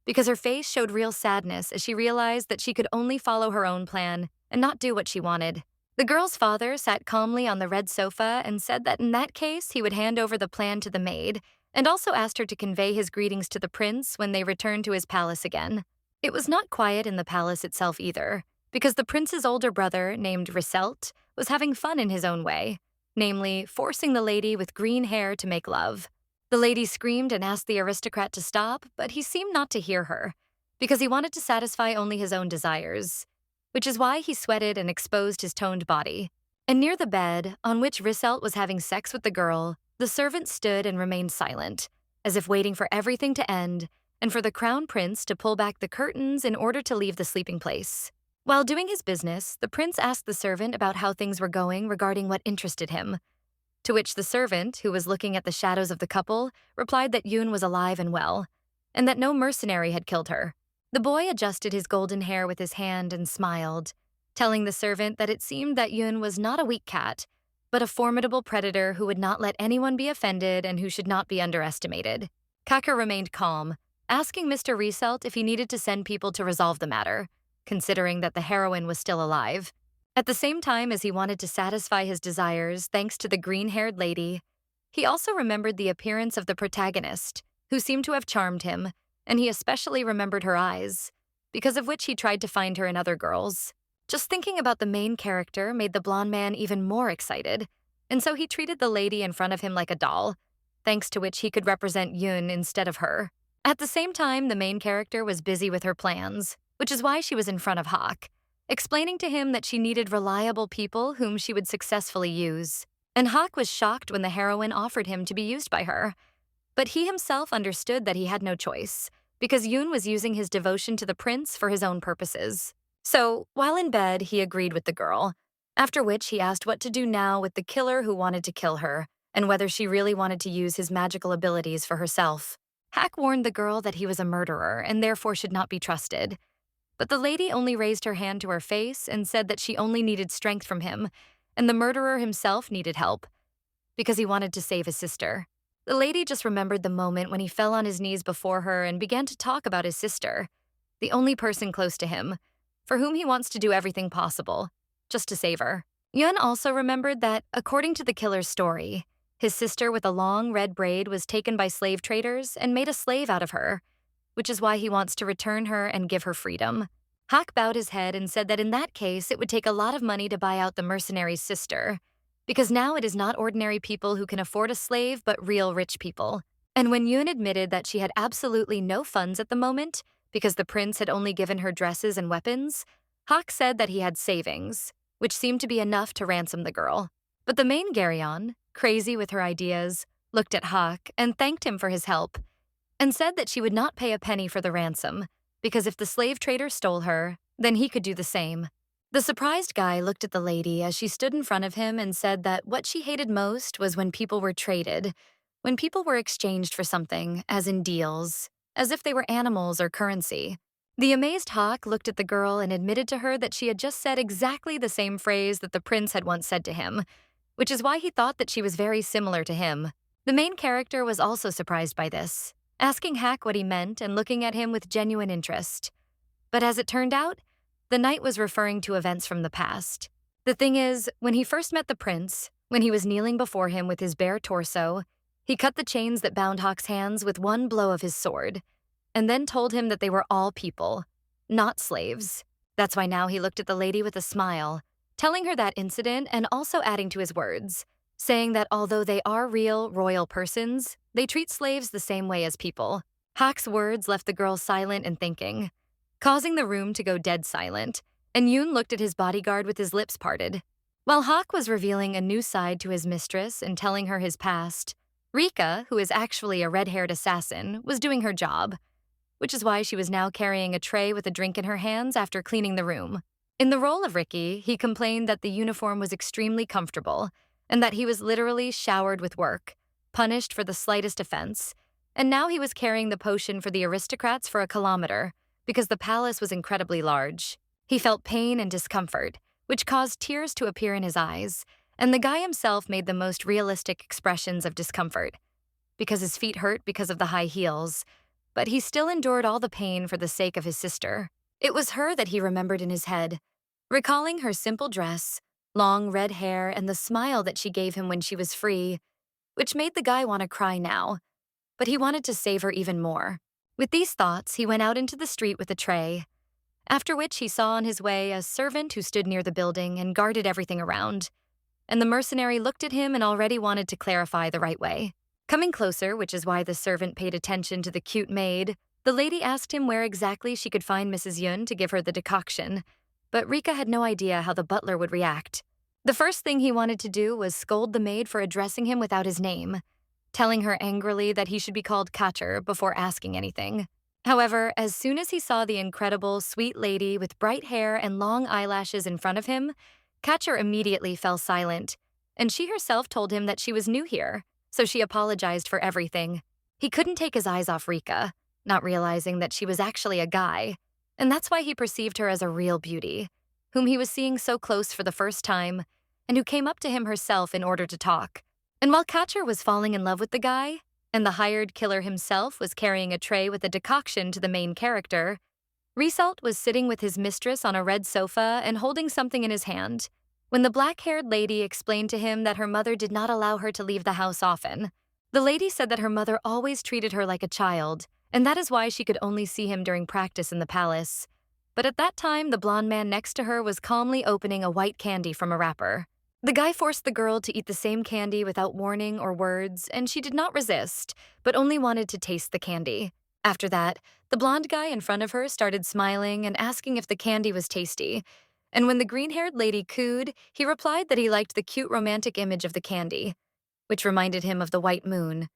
because her face showed real sadness as she realized that she could only follow her own plan and not do what she wanted. The girl's father sat calmly on the red sofa and said that in that case he would hand over the plan to the maid, and also asked her to convey his greetings to the prince when they returned to his palace again. It was not quiet in the palace itself either, because the prince's older brother, named Risselt, was having fun in his own way, namely, forcing the lady with green hair to make love. The lady screamed and asked the aristocrat to stop, but he seemed not to hear her, because he wanted to satisfy only his own desires, which is why he sweated and exposed his toned body. And near the bed, on which Risselt was having sex with the girl, the servant stood and remained silent, as if waiting for everything to end and for the crown prince to pull back the curtains in order to leave the sleeping place. While doing his business, the prince asked the servant about how things were going regarding what interested him, to which the servant, who was looking at the shadows of the couple, replied that Yun was alive and well, and that no mercenary had killed her. The boy adjusted his golden hair with his hand and smiled, telling the servant that it seemed that Yun was not a weak cat, but a formidable predator who would not let anyone be offended and who should not be underestimated. Kaka remained calm, asking Mr. Risselt if he needed to send people to resolve the matter, considering that the heroine was still alive. At the same time as he wanted to satisfy his desires thanks to the green-haired lady, he also remembered the appearance of the protagonist, who seemed to have charmed him, and he especially remembered her eyes, because of which he tried to find her in other girls. Just thinking about the main character made the blonde man even more excited, and so he treated the lady in front of him like a doll, thanks to which he could represent Yun instead of her. At the same time, the main character was busy with her plans, which is why she was in front of Hak, explaining to him that she needed reliable people whom she would successfully use. And Hak was shocked when the heroine offered him to be used by her. But he himself understood that he had no choice, because Yun was using his devotion to the prince for his own purposes. So, while in bed, he agreed with the girl, after which he asked what to do now with the killer who wanted to kill her, and whether she really wanted to use his magical abilities for herself. Hak warned the girl that he was a murderer and therefore should not be trusted, But the lady only raised her hand to her face and said that she only needed strength from him, and the murderer himself needed help, because he wanted to save his sister. The lady just remembered the moment when he fell on his knees before her and began to talk about his sister, the only person close to him, for whom he wants to do everything possible, just to save her. Yun also remembered that, according to the killer's story, his sister with a long red braid was taken by slave traders and made a slave out of her, which is why he wants to return her and give her freedom. Hak bowed his head and said that in that case it would take a lot of money to buy out the mercenary's sister, because now it is not ordinary people who can afford a slave but real rich people. And when Yun admitted that she had absolutely no funds at the moment, because the prince had only given her dresses and weapons, Hak said that he had savings, which seemed to be enough to ransom the girl. But the main Garyon, crazy with her ideas, looked at Hak and thanked him for his help, and said that she would not pay a penny for the ransom, because if the slave trader stole her, then he could do the same. The surprised guy looked at the lady as she stood in front of him and said that what she hated most was when people were traded, when people were exchanged for something, as in deals, as if they were animals or currency. The amazed Hawk looked at the girl and admitted to her that she had just said exactly the same phrase that the prince had once said to him, which is why he thought that she was very similar to him. The main character was also surprised by this, asking Hak what he meant and looking at him with genuine interest. But as it turned out, the knight was referring to events from the past. The thing is, when he first met the prince, when he was kneeling before him with his bare torso, he cut the chains that bound Hawk's hands with one blow of his sword, and then told him that they were all people, not slaves. That's why now he looked at the lady with a smile, telling her that incident and also adding to his words, saying that although they are real, royal persons, they treat slaves the same way as people. Hawk's words left the girl silent and thinking, causing the room to go dead silent, and Yoon looked at his bodyguard with his lips parted. While Hawk was revealing a new side to his mistress and telling her his past, Rika, who is actually a red-haired assassin, was doing her job, which is why she was now carrying a tray with a drink in her hands after cleaning the room. In the role of Ricky, he complained that the uniform was extremely comfortable and that he was literally showered with work, punished for the slightest offense, and now he was carrying the potion for the aristocrats for a kilometer because the palace was incredibly large. He felt pain and discomfort, which caused tears to appear in his eyes, and the guy himself made the most realistic expressions of discomfort, because his feet hurt because of the high heels, but he still endured all the pain for the sake of his sister. It was her that he remembered in his head, recalling her simple dress, long red hair, and the smile that she gave him when she was free, which made the guy want to cry now, but he wanted to save her even more. With these thoughts, he went out into the street with a tray, after which he saw on his way a servant who stood near the building and guarded everything around, and the mercenary looked at him and already wanted to clarify the right way. Coming closer, which is why the servant paid attention to the cute maid, the lady asked him where exactly she could find Mrs. Yun to give her the decoction, but Rika had no idea how the butler would react. The first thing he wanted to do was scold the maid for addressing him without his name, telling her angrily that he should be called Kacher before asking anything. However, as soon as he saw the incredible, sweet lady with bright hair and long eyelashes in front of him, Kacher immediately fell silent, and she herself told him that she was new here, so she apologized for everything. He couldn't take his eyes off Rika, not realizing that she was actually a guy, and that's why he perceived her as a real beauty, whom he was seeing so close for the first time, and who came up to him herself in order to talk. And while Kacher was falling in love with the guy, and the hired killer himself was carrying a tray with a decoction to the main character, Result was sitting with his mistress on a red sofa and holding something in his hand, when the black-haired lady explained to him that her mother did not allow her to leave the house often. The lady said that her mother always treated her like a child, and that is why she could only see him during practice in the palace. But at that time, the blonde man next to her was calmly opening a white candy from a wrapper. The guy forced the girl to eat the same candy without warning or words, and she did not resist, but only wanted to taste the candy. After that, the blonde guy in front of her started smiling and asking if the candy was tasty, and when the green-haired lady cooed, he replied that he liked the cute romantic image of the candy, which reminded him of the white moon,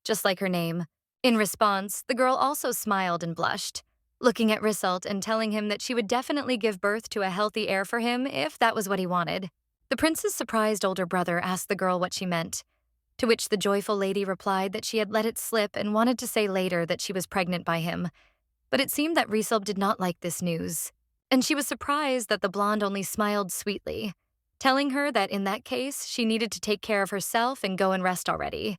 just like her name. In response, the girl also smiled and blushed, looking at Risalt and telling him that she would definitely give birth to a healthy heir for him if that was what he wanted. The prince's surprised older brother asked the girl what she meant, to which the joyful lady replied that she had let it slip and wanted to say later that she was pregnant by him. But it seemed that Risalt did not like this news. and she was surprised that the blonde only smiled sweetly, telling her that in that case, she needed to take care of herself and go and rest already.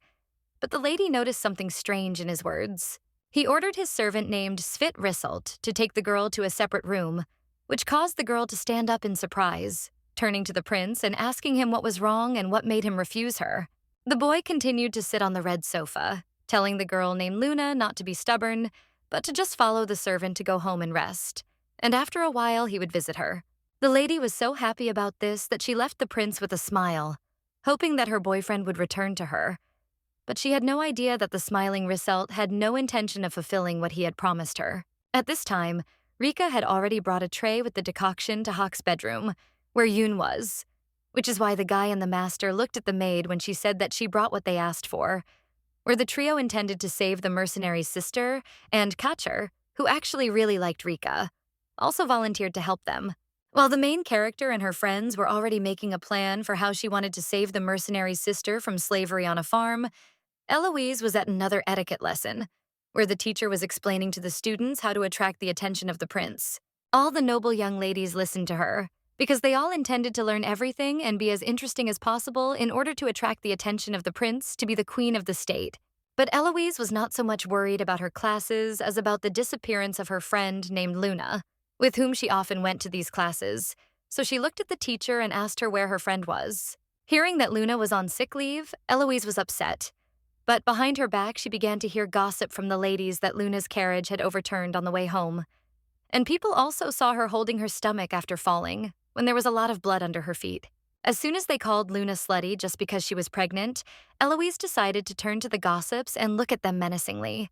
But the lady noticed something strange in his words. He ordered his servant named Svit Risselt to take the girl to a separate room, which caused the girl to stand up in surprise, turning to the prince and asking him what was wrong and what made him refuse her. The boy continued to sit on the red sofa, telling the girl named Luna not to be stubborn, but to just follow the servant to go home and rest. And after a while, he would visit her. The lady was so happy about this that she left the prince with a smile, hoping that her boyfriend would return to her. But she had no idea that the smiling Risselt had no intention of fulfilling what he had promised her. At this time, Rika had already brought a tray with the decoction to Hawk's bedroom, where Yoon was, which is why the guy and the master looked at the maid when she said that she brought what they asked for, where the trio intended to save the mercenary's sister, and Kacher, who actually really liked Rika, also volunteered to help them. While the main character and her friends were already making a plan for how she wanted to save the mercenary's sister from slavery on a farm, Eloise was at another etiquette lesson, where the teacher was explaining to the students how to attract the attention of the prince. All the noble young ladies listened to her, because they all intended to learn everything and be as interesting as possible in order to attract the attention of the prince to be the queen of the state. But Eloise was not so much worried about her classes as about the disappearance of her friend named Luna, with whom she often went to these classes, so she looked at the teacher and asked her where her friend was. Hearing that Luna was on sick leave, Eloise was upset. But behind her back, she began to hear gossip from the ladies that Luna's carriage had overturned on the way home. And people also saw her holding her stomach after falling, when there was a lot of blood under her feet. As soon as they called Luna slutty just because she was pregnant, Eloise decided to turn to the gossips and look at them menacingly,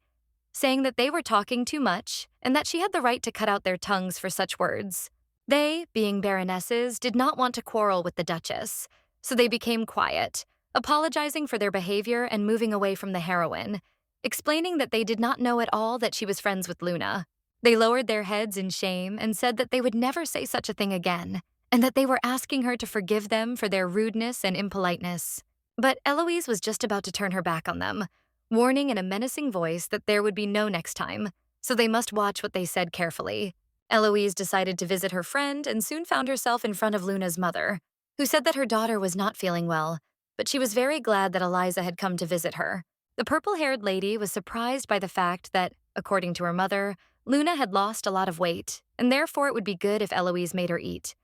saying that they were talking too much and that she had the right to cut out their tongues for such words. They, being baronesses, did not want to quarrel with the Duchess, so they became quiet, apologizing for their behavior and moving away from the heroine, explaining that they did not know at all that she was friends with Luna. They lowered their heads in shame and said that they would never say such a thing again, and that they were asking her to forgive them for their rudeness and impoliteness. But Eloise was just about to turn her back on them, warning in a menacing voice that there would be no next time, so they must watch what they said carefully. Eloise decided to visit her friend and soon found herself in front of Luna's mother, who said that her daughter was not feeling well, but she was very glad that Eliza had come to visit her. The purple-haired lady was surprised by the fact that, according to her mother, Luna had lost a lot of weight, and therefore it would be good if Eloise made her eat.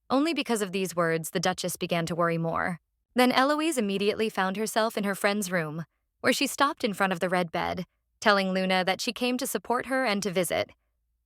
Only because of these words, the Duchess began to worry more. Then Eloise immediately found herself in her friend's room, where she stopped in front of the red bed, telling Luna that she came to support her and to visit.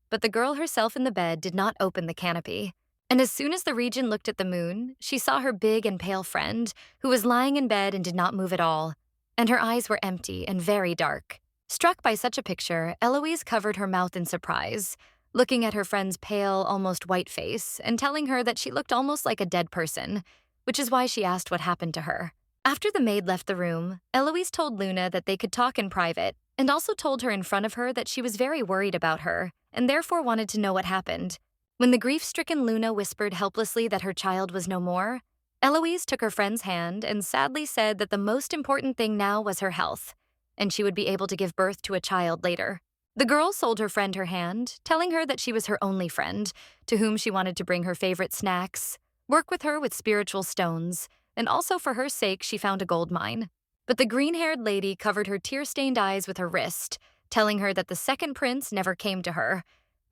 But the girl herself in the bed did not open the canopy. And as soon as the regent looked at the moon, she saw her big and pale friend, who was lying in bed and did not move at all, and her eyes were empty and very dark. Struck by such a picture, Eloise covered her mouth in surprise, looking at her friend's pale, almost white face and telling her that she looked almost like a dead person, which is why she asked what happened to her. After the maid left the room, Eloise told Luna that they could talk in private and also told her in front of her that she was very worried about her and therefore wanted to know what happened. When the grief-stricken Luna whispered helplessly that her child was no more, Eloise took her friend's hand and sadly said that the most important thing now was her health, and she would be able to give birth to a child later. The girl sold her friend her hand, telling her that she was her only friend, to whom she wanted to bring her favorite snacks, work with her with spiritual stones, and also for her sake she found a gold mine. But the green-haired lady covered her tear-stained eyes with her wrist, telling her that the second prince never came to her,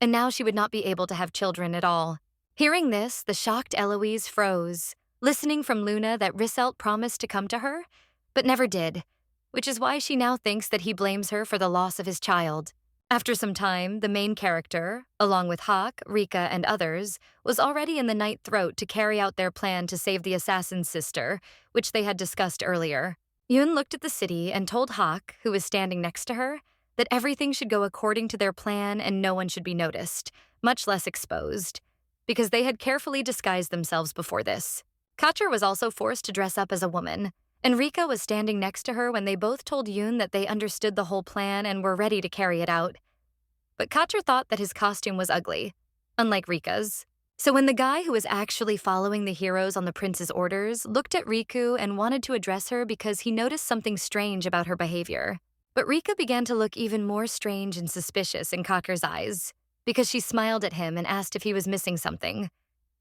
and now she would not be able to have children at all. Hearing this, the shocked Eloise froze, listening from Luna that Risselt promised to come to her, but never did, which is why she now thinks that he blames her for the loss of his child. After some time, the main character, along with Hawk, Rika, and others, was already in the Night Throat to carry out their plan to save the assassin's sister, which they had discussed earlier. Yoon looked at the city and told Hawk, who was standing next to her, that everything should go according to their plan and no one should be noticed, much less exposed, because they had carefully disguised themselves before this. Kacher was also forced to dress up as a woman, and Rika was standing next to her when they both told Yoon that they understood the whole plan and were ready to carry it out. But Kacher thought that his costume was ugly, unlike Rika's. So when the guy who was actually following the heroes on the prince's orders looked at Riku and wanted to address her because he noticed something strange about her behavior. But Rika began to look even more strange and suspicious in Kacher's eyes. because she smiled at him and asked if he was missing something,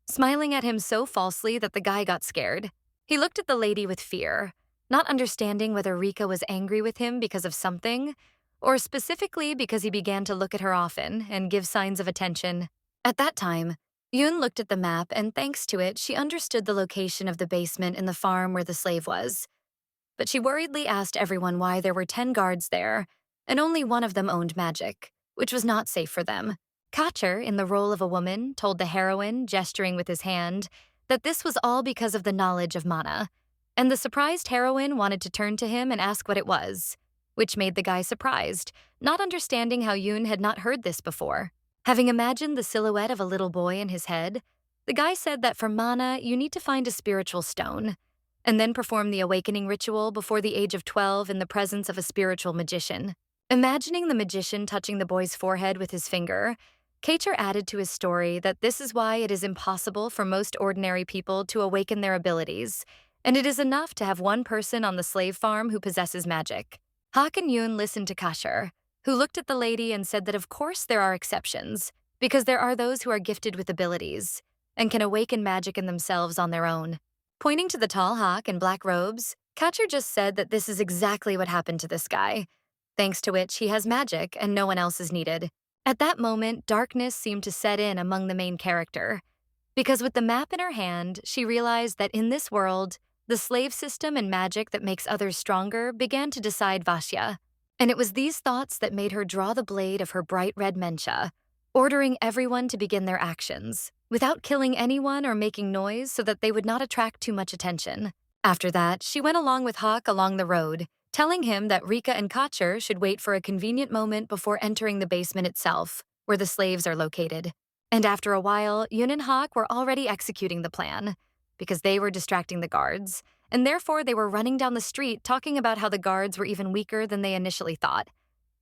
smiling at him so falsely that the guy got scared. He looked at the lady with fear, not understanding whether Rika was angry with him because of something, or specifically because he began to look at her often and give signs of attention. At that time, Yoon looked at the map, and thanks to it, she understood the location of the basement in the farm where the slave was. But she worriedly asked everyone why there were 10 guards there, and only one of them owned magic, which was not safe for them. Kacher, in the role of a woman, told the heroine, gesturing with his hand, that this was all because of the knowledge of mana, and the surprised heroine wanted to turn to him and ask what it was, which made the guy surprised, not understanding how Yoon had not heard this before. Having imagined the silhouette of a little boy in his head, the guy said that for mana, you need to find a spiritual stone, and then perform the awakening ritual before the age of 12 in the presence of a spiritual magician. Imagining the magician touching the boy's forehead with his finger, Kacher added to his story that this is why it is impossible for most ordinary people to awaken their abilities, and it is enough to have one person on the slave farm who possesses magic. Hak and Yoon listened to Kacher, who looked at the lady and said that of course there are exceptions, because there are those who are gifted with abilities and can awaken magic in themselves on their own. Pointing to the tall Hak in black robes, Kacher just said that this is exactly what happened to this guy, thanks to which he has magic and no one else is needed. At that moment, darkness seemed to set in among the main character, because with the map in her hand, she realized that in this world, the slave system and magic that makes others stronger began to decide Vasya. And it was these thoughts that made her draw the blade of her bright red mencha, ordering everyone to begin their actions, without killing anyone or making noise so that they would not attract too much attention. After that, she went along with Hak along the road, telling him that Rika and Kacher should wait for a convenient moment before entering the basement itself, where the slaves are located. And after a while, Yoon and Hak were already executing the plan, because they were distracting the guards, and therefore they were running down the street talking about how the guards were even weaker than they initially thought,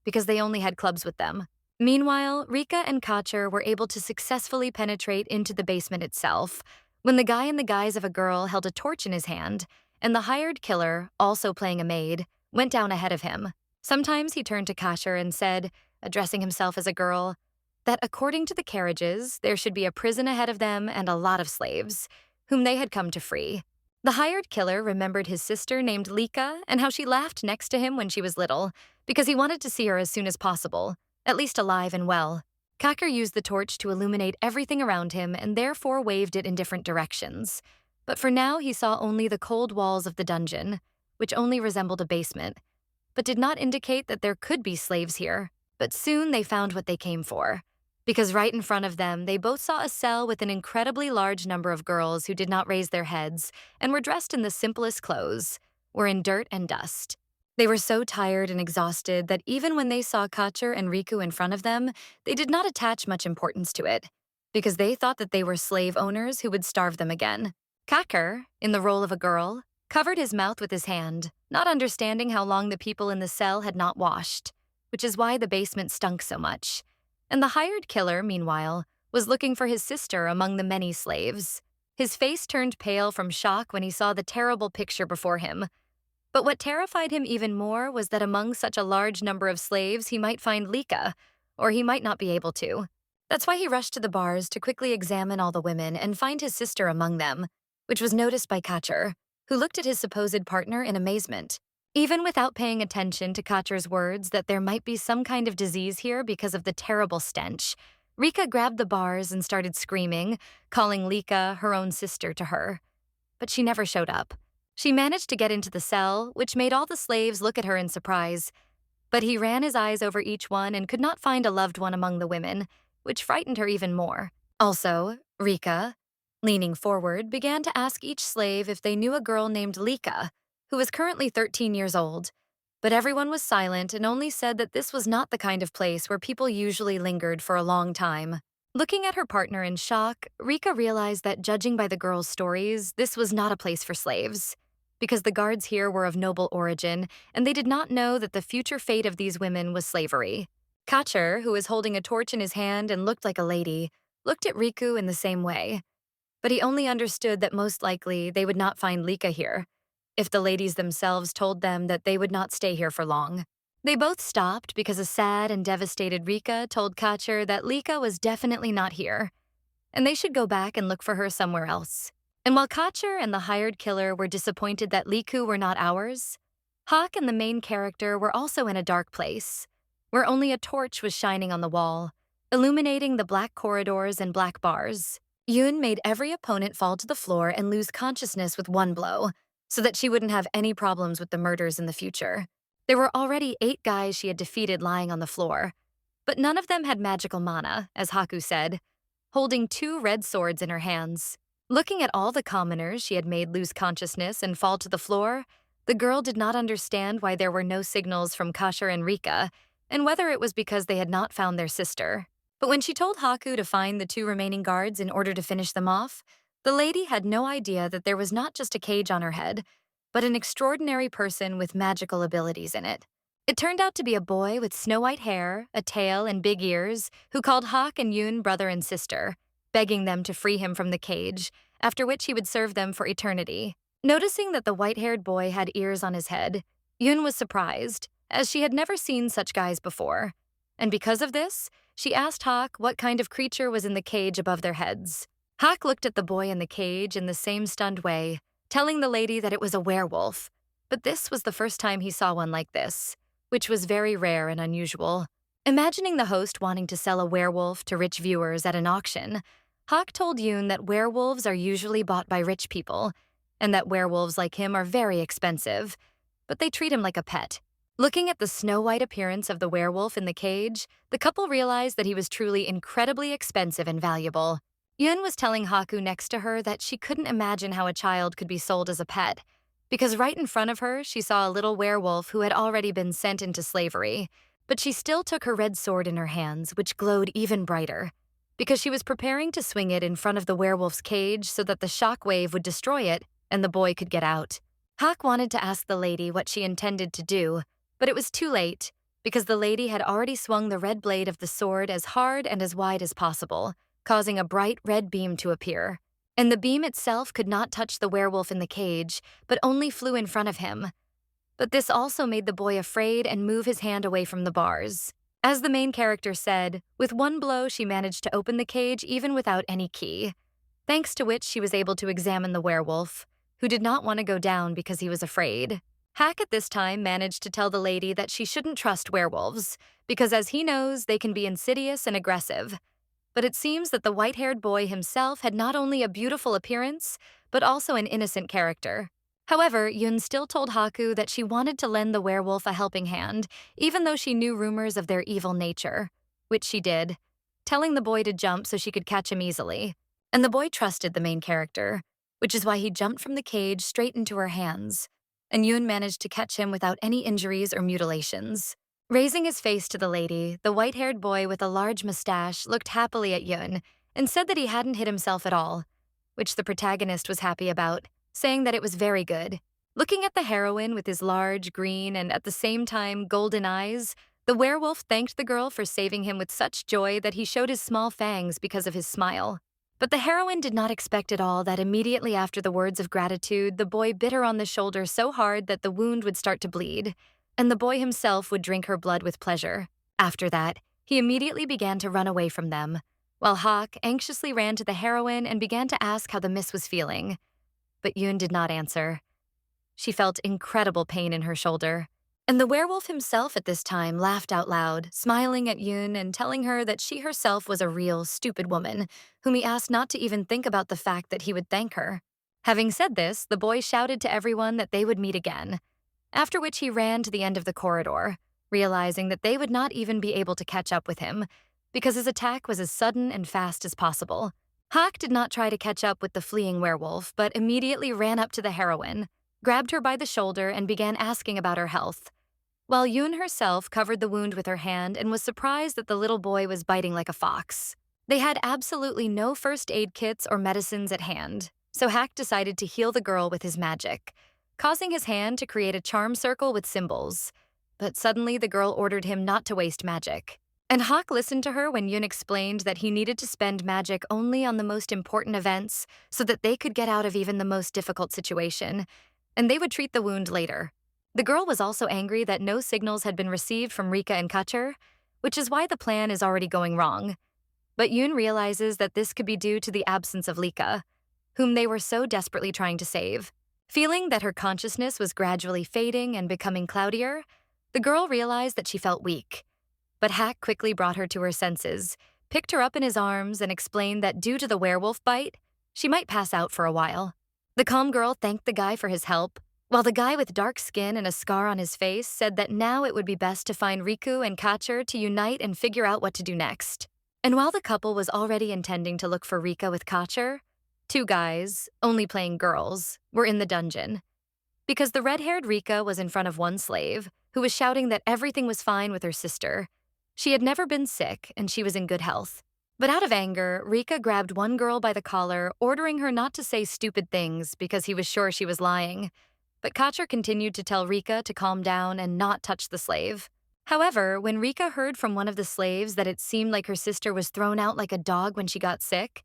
because they only had clubs with them. Meanwhile, Rika and Kacher were able to successfully penetrate into the basement itself, when the guy in the guise of a girl held a torch in his hand, and the hired killer, also playing a maid, went down ahead of him. Sometimes he turned to Kacher and said, addressing himself as a girl, that according to the carriages, there should be a prison ahead of them and a lot of slaves, whom they had come to free. The hired killer remembered his sister named Lika and how she laughed next to him when she was little, because he wanted to see her as soon as possible, at least alive and well. Kacher used the torch to illuminate everything around him and therefore waved it in different directions. But for now, he saw only the cold walls of the dungeon, which only resembled a basement, but did not indicate that there could be slaves here. But soon they found what they came for, because right in front of them, they both saw a cell with an incredibly large number of girls who did not raise their heads and were dressed in the simplest clothes, were in dirt and dust. They were so tired and exhausted that even when they saw Kacher and Riku in front of them, they did not attach much importance to it, because they thought that they were slave owners who would starve them again. Kacher, in the role of a girl, covered his mouth with his hand, not understanding how long the people in the cell had not washed, which is why the basement stunk so much. And the hired killer, meanwhile, was looking for his sister among the many slaves. His face turned pale from shock when he saw the terrible picture before him. But what terrified him even more was that among such a large number of slaves he might find Lika, or he might not be able to. That's why he rushed to the bars to quickly examine all the women and find his sister among them, which was noticed by Kacher, who looked at his supposed partner in amazement. Even without paying attention to Kacher's words that there might be some kind of disease here because of the terrible stench, Rika grabbed the bars and started screaming, calling Lika her own sister to her. But she never showed up. She managed to get into the cell, which made all the slaves look at her in surprise. But he ran his eyes over each one and could not find a loved one among the women, which frightened her even more. Also, Rika, leaning forward, began to ask each slave if they knew a girl named Lika, who was currently 13 years old. But everyone was silent and only said that this was not the kind of place where people usually lingered for a long time. Looking at her partner in shock, Rika realized that judging by the girl's stories, this was not a place for slaves, because the guards here were of noble origin, and they did not know that the future fate of these women was slavery. Kacher, who was holding a torch in his hand and looked like a lady, looked at Riku in the same way. But he only understood that most likely they would not find Lika here, if the ladies themselves told them that they would not stay here for long. They both stopped because a sad and devastated Rika told Kacher that Lika was definitely not here, and they should go back and look for her somewhere else. And while Kacher and the hired killer were disappointed that Liku were not ours, Hawk and the main character were also in a dark place, where only a torch was shining on the wall, illuminating the black corridors and black bars. Yoon made every opponent fall to the floor and lose consciousness with one blow, so that she wouldn't have any problems with the murders in the future. There were already 8 guys she had defeated lying on the floor, but none of them had magical mana, as Haku said, holding 2 red swords in her hands. Looking at all the commoners she had made lose consciousness and fall to the floor, the girl did not understand why there were no signals from Kasher and Rika, and whether it was because they had not found their sister. But when she told Haku to find the 2 remaining guards in order to finish them off, the lady had no idea that there was not just a cage on her head, but an extraordinary person with magical abilities in it. It turned out to be a boy with snow-white hair, a tail, and big ears who called Hawk and Yoon brother and sister, begging them to free him from the cage, after which he would serve them for eternity. Noticing that the white-haired boy had ears on his head, Yoon was surprised, as she had never seen such guys before. And because of this, she asked Hawk what kind of creature was in the cage above their heads. Hawk looked at the boy in the cage in the same stunned way, telling the lady that it was a werewolf. But this was the first time he saw one like this, which was very rare and unusual. Imagining the host wanting to sell a werewolf to rich viewers at an auction, Hawk told Yoon that werewolves are usually bought by rich people, and that werewolves like him are very expensive, but they treat him like a pet. Looking at the snow-white appearance of the werewolf in the cage, the couple realized that he was truly incredibly expensive and valuable. Yoon was telling Haku next to her that she couldn't imagine how a child could be sold as a pet, because right in front of her she saw a little werewolf who had already been sent into slavery, but she still took her red sword in her hands, which glowed even brighter, because she was preparing to swing it in front of the werewolf's cage so that the shock wave would destroy it and the boy could get out. Hawk wanted to ask the lady what she intended to do, but it was too late, because the lady had already swung the red blade of the sword as hard and as wide as possible, causing a bright red beam to appear. And the beam itself could not touch the werewolf in the cage, but only flew in front of him. But this also made the boy afraid and move his hand away from the bars. As the main character said, with one blow she managed to open the cage even without any key, thanks to which she was able to examine the werewolf, who did not want to go down because he was afraid. Hack at this time managed to tell the lady that she shouldn't trust werewolves, because as he knows, they can be insidious and aggressive. But it seems that the white-haired boy himself had not only a beautiful appearance, but also an innocent character. However, Yoon still told Haku that she wanted to lend the werewolf a helping hand, even though she knew rumors of their evil nature, which she did, telling the boy to jump so she could catch him easily. And the boy trusted the main character, which is why he jumped from the cage straight into her hands, and Yoon managed to catch him without any injuries or mutilations. Raising his face to the lady, the white-haired boy with a large mustache looked happily at Yoon and said that he hadn't hit himself at all, which the protagonist was happy about, saying that it was very good. Looking at the heroine with his large, green, and at the same time golden eyes, the werewolf thanked the girl for saving him with such joy that he showed his small fangs because of his smile. But the heroine did not expect at all that immediately after the words of gratitude, the boy bit her on the shoulder so hard that the wound would start to bleed, and the boy himself would drink her blood with pleasure. After that, he immediately began to run away from them, while Hawk anxiously ran to the heroine and began to ask how the miss was feeling. But Yoon did not answer. She felt incredible pain in her shoulder. And the werewolf himself at this time laughed out loud, smiling at Yoon and telling her that she herself was a real, stupid woman, whom he asked not to even think about the fact that he would thank her. Having said this, the boy shouted to everyone that they would meet again, after which he ran to the end of the corridor, realizing that they would not even be able to catch up with him, because his attack was as sudden and fast as possible. Hawk did not try to catch up with the fleeing werewolf, but immediately ran up to the heroine, grabbed her by the shoulder, and began asking about her health, while Yoon herself covered the wound with her hand and was surprised that the little boy was biting like a fox. They had absolutely no first aid kits or medicines at hand, so Hack decided to heal the girl with his magic, causing his hand to create a charm circle with symbols. But suddenly the girl ordered him not to waste magic. And Hawk listened to her when Yoon explained that he needed to spend magic only on the most important events so that they could get out of even the most difficult situation, and they would treat the wound later. The girl was also angry that no signals had been received from Rika and Kutcher, which is why the plan is already going wrong. But Yoon realizes that this could be due to the absence of Lika, whom they were so desperately trying to save. Feeling that her consciousness was gradually fading and becoming cloudier, the girl realized that she felt weak. But Hack quickly brought her to her senses, picked her up in his arms, and explained that due to the werewolf bite, she might pass out for a while. The calm girl thanked the guy for his help, while the guy with dark skin and a scar on his face said that now it would be best to find Riku and Kachur to unite and figure out what to do next. And while the couple was already intending to look for Rika with Kachur, two guys, only playing girls, were in the dungeon. Because the red-haired Rika was in front of one slave, who was shouting that everything was fine with her sister. She had never been sick, and she was in good health. But out of anger, Rika grabbed one girl by the collar, ordering her not to say stupid things because he was sure she was lying. But Kachur continued to tell Rika to calm down and not touch the slave. However, when Rika heard from one of the slaves that it seemed like her sister was thrown out like a dog when she got sick,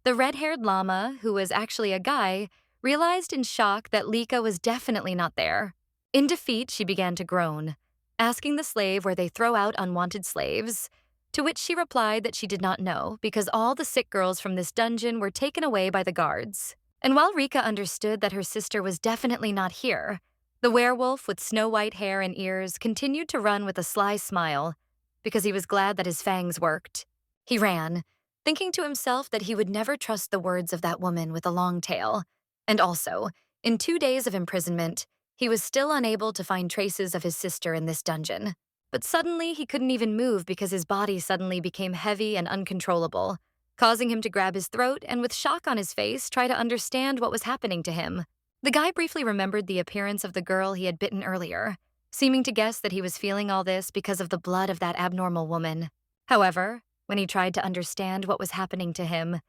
the red-haired llama, who was actually a guy, realized in shock that Lika was definitely not there. In defeat, she began to groan, asking the slave where they throw out unwanted slaves, to which she replied that she did not know because all the sick girls from this dungeon were taken away by the guards. And while Rika understood that her sister was definitely not here, the werewolf with snow-white hair and ears continued to run with a sly smile because he was glad that his fangs worked. He ran, thinking to himself that he would never trust the words of that woman with a long tail. And also, in 2 days of imprisonment, he was still unable to find traces of his sister in this dungeon. But suddenly, he couldn't even move because his body suddenly became heavy and uncontrollable, causing him to grab his throat and with shock on his face try to understand what was happening to him. The guy briefly remembered the appearance of the girl he had bitten earlier, seeming to guess that he was feeling all this because of the blood of that abnormal woman. However, when he tried to understand what was happening to him,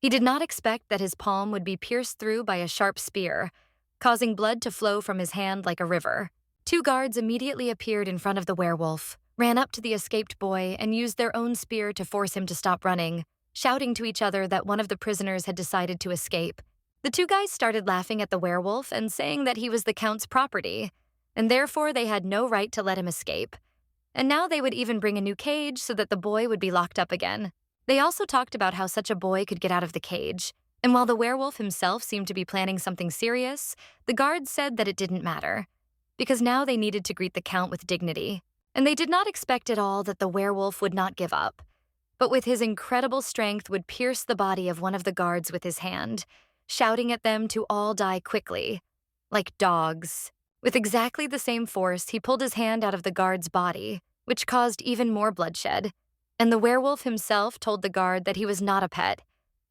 he did not expect that his palm would be pierced through by a sharp spear, causing blood to flow from his hand like a river. Two guards immediately appeared in front of the werewolf, ran up to the escaped boy, and used their own spear to force him to stop running, shouting to each other that one of the prisoners had decided to escape. The two guys started laughing at the werewolf and saying that he was the Count's property, and therefore they had no right to let him escape. And now they would even bring a new cage so that the boy would be locked up again. They also talked about how such a boy could get out of the cage, and while the werewolf himself seemed to be planning something serious, the guards said that it didn't matter, because now they needed to greet the Count with dignity. And they did not expect at all that the werewolf would not give up, but with his incredible strength would pierce the body of one of the guards with his hand, shouting at them to all die quickly, like dogs. With exactly the same force, he pulled his hand out of the guard's body, which caused even more bloodshed. And the werewolf himself told the guard that he was not a pet,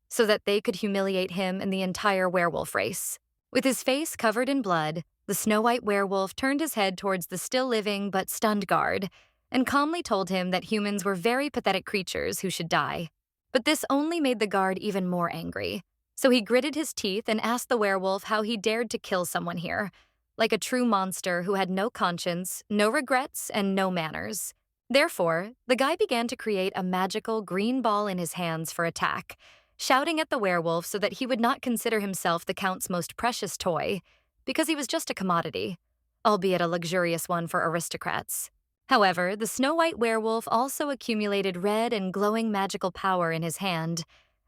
so that they could humiliate him and the entire werewolf race. With his face covered in blood, the snow-white werewolf turned his head towards the still-living but stunned guard and calmly told him that humans were very pathetic creatures who should die. But this only made the guard even more angry, so he gritted his teeth and asked the werewolf how he dared to kill someone here, like a true monster who had no conscience, no regrets, and no manners. Therefore, the guy began to create a magical green ball in his hands for attack, shouting at the werewolf so that he would not consider himself the Count's most precious toy, because he was just a commodity, albeit a luxurious one for aristocrats. However, the snow-white werewolf also accumulated red and glowing magical power in his hand,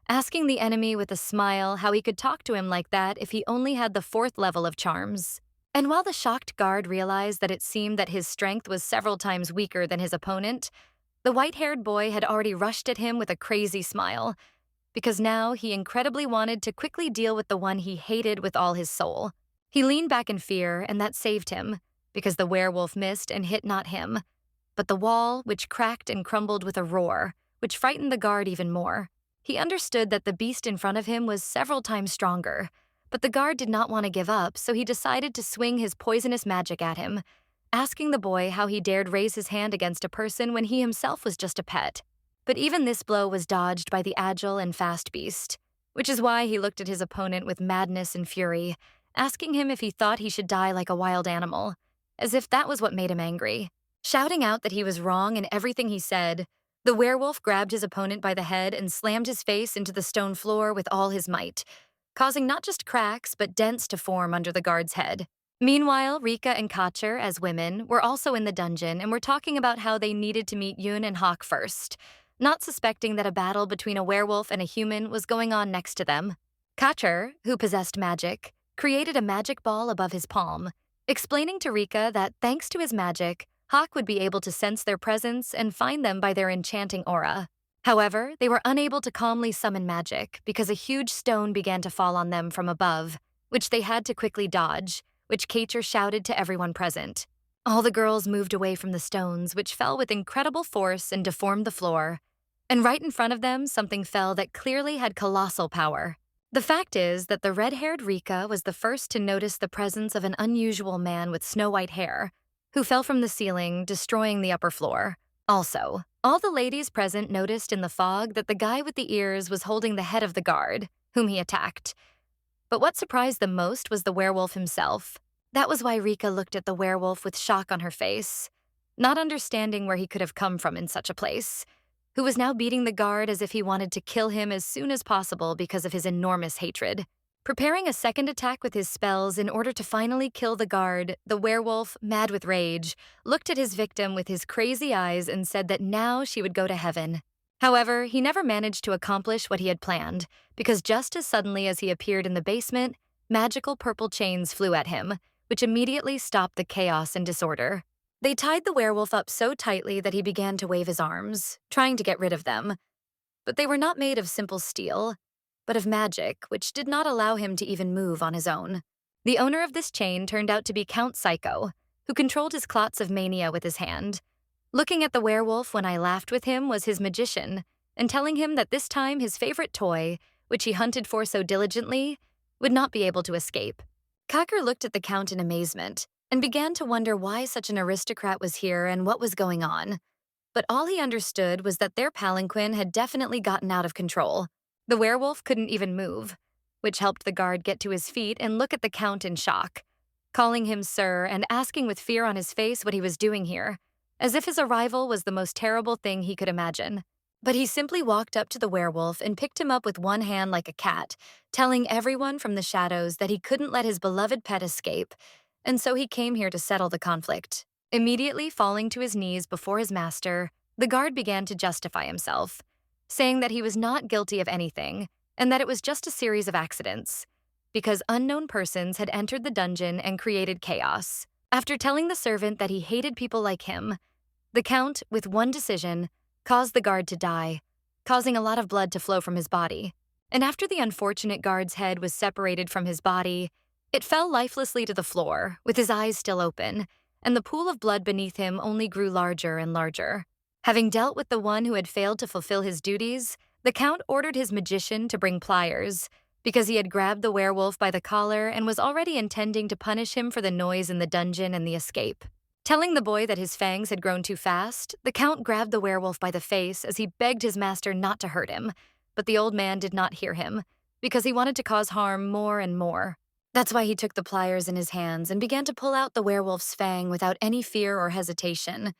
asking the enemy with a smile how he could talk to him like that if he only had the 4th level of charms. And while the shocked guard realized that it seemed that his strength was several times weaker than his opponent, the white-haired boy had already rushed at him with a crazy smile, because now he incredibly wanted to quickly deal with the one he hated with all his soul. He leaned back in fear, and that saved him, because the werewolf missed and hit not him, but the wall, which cracked and crumbled with a roar, which frightened the guard even more. He understood that the beast in front of him was several times stronger, but the guard did not want to give up, so he decided to swing his poisonous magic at him, asking the boy how he dared raise his hand against a person when he himself was just a pet. But even this blow was dodged by the agile and fast beast, which is why he looked at his opponent with madness and fury, asking him if he thought he should die like a wild animal, as if that was what made him angry. Shouting out that he was wrong in everything he said, the werewolf grabbed his opponent by the head and slammed his face into the stone floor with all his might, causing not just cracks but dents to form under the guard's head. Meanwhile, Rika and Kacher, as women, were also in the dungeon and were talking about how they needed to meet Yoon and Hawk first, not suspecting that a battle between a werewolf and a human was going on next to them. Kacher, who possessed magic, created a magic ball above his palm, explaining to Rika that thanks to his magic, Hawk would be able to sense their presence and find them by their enchanting aura. However, they were unable to calmly summon magic because a huge stone began to fall on them from above, which they had to quickly dodge, which Kacher shouted to everyone present. All the girls moved away from the stones, which fell with incredible force and deformed the floor. And right in front of them, something fell that clearly had colossal power. The fact is that the red-haired Rika was the first to notice the presence of an unusual man with snow-white hair, who fell from the ceiling, destroying the upper floor. Also, all the ladies present noticed in the fog that the guy with the ears was holding the head of the guard, whom he attacked. But what surprised them most was the werewolf himself. That was why Rika looked at the werewolf with shock on her face, not understanding where he could have come from in such a place, who was now beating the guard as if he wanted to kill him as soon as possible because of his enormous hatred. Preparing a second attack with his spells in order to finally kill the guard, the werewolf, mad with rage, looked at his victim with his crazy eyes and said that now she would go to heaven. However, he never managed to accomplish what he had planned, because just as suddenly as he appeared in the basement, magical purple chains flew at him, which immediately stopped the chaos and disorder. They tied the werewolf up so tightly that he began to wave his arms, trying to get rid of them. But they were not made of simple steel, but of magic, which did not allow him to even move on his own. The owner of this chain turned out to be Count Psycho, who controlled his clots of mania with his hand. Looking at the werewolf when I laughed with him was his magician, and telling him that this time his favorite toy, which he hunted for so diligently, would not be able to escape. Kacher looked at the Count in amazement, and began to wonder why such an aristocrat was here and what was going on. But all he understood was that their palanquin had definitely gotten out of control. The werewolf couldn't even move, which helped the guard get to his feet and look at the Count in shock, calling him sir and asking with fear on his face what he was doing here, as if his arrival was the most terrible thing he could imagine. But he simply walked up to the werewolf and picked him up with one hand like a cat, telling everyone from the shadows that he couldn't let his beloved pet escape, and so he came here to settle the conflict. Immediately falling to his knees before his master, the guard began to justify himself, saying that he was not guilty of anything and that it was just a series of accidents, because unknown persons had entered the dungeon and created chaos. After telling the servant that he hated people like him, the Count, with one decision, caused the guard to die, causing a lot of blood to flow from his body. And after the unfortunate guard's head was separated from his body, it fell lifelessly to the floor, with his eyes still open, and the pool of blood beneath him only grew larger and larger. Having dealt with the one who had failed to fulfill his duties, the Count ordered his magician to bring pliers, because he had grabbed the werewolf by the collar and was already intending to punish him for the noise in the dungeon and the escape. Telling the boy that his fangs had grown too fast, the Count grabbed the werewolf by the face as he begged his master not to hurt him, but the old man did not hear him, because he wanted to cause harm more and more. That's why he took the pliers in his hands and began to pull out the werewolf's fang without any fear or hesitation,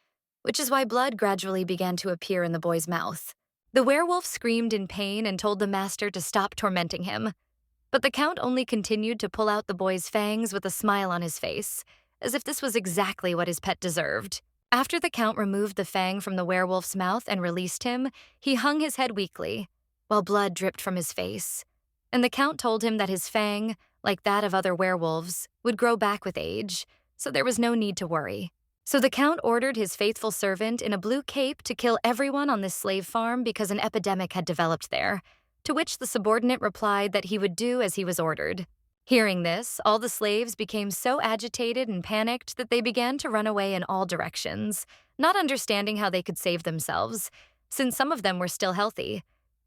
which is why blood gradually began to appear in the boy's mouth. The werewolf screamed in pain and told the master to stop tormenting him, but the Count only continued to pull out the boy's fangs with a smile on his face, as if this was exactly what his pet deserved. After the Count removed the fang from the werewolf's mouth and released him, he hung his head weakly, while blood dripped from his face. And the Count told him that his fang, like that of other werewolves, would grow back with age, so there was no need to worry. So the Count ordered his faithful servant in a blue cape to kill everyone on this slave farm because an epidemic had developed there, to which the subordinate replied that he would do as he was ordered. Hearing this, all the slaves became so agitated and panicked that they began to run away in all directions, not understanding how they could save themselves, since some of them were still healthy.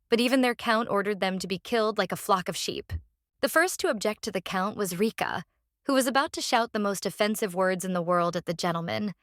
But even their Count ordered them to be killed like a flock of sheep. The first to object to the Count was Rika, who was about to shout the most offensive words in the world at the gentleman,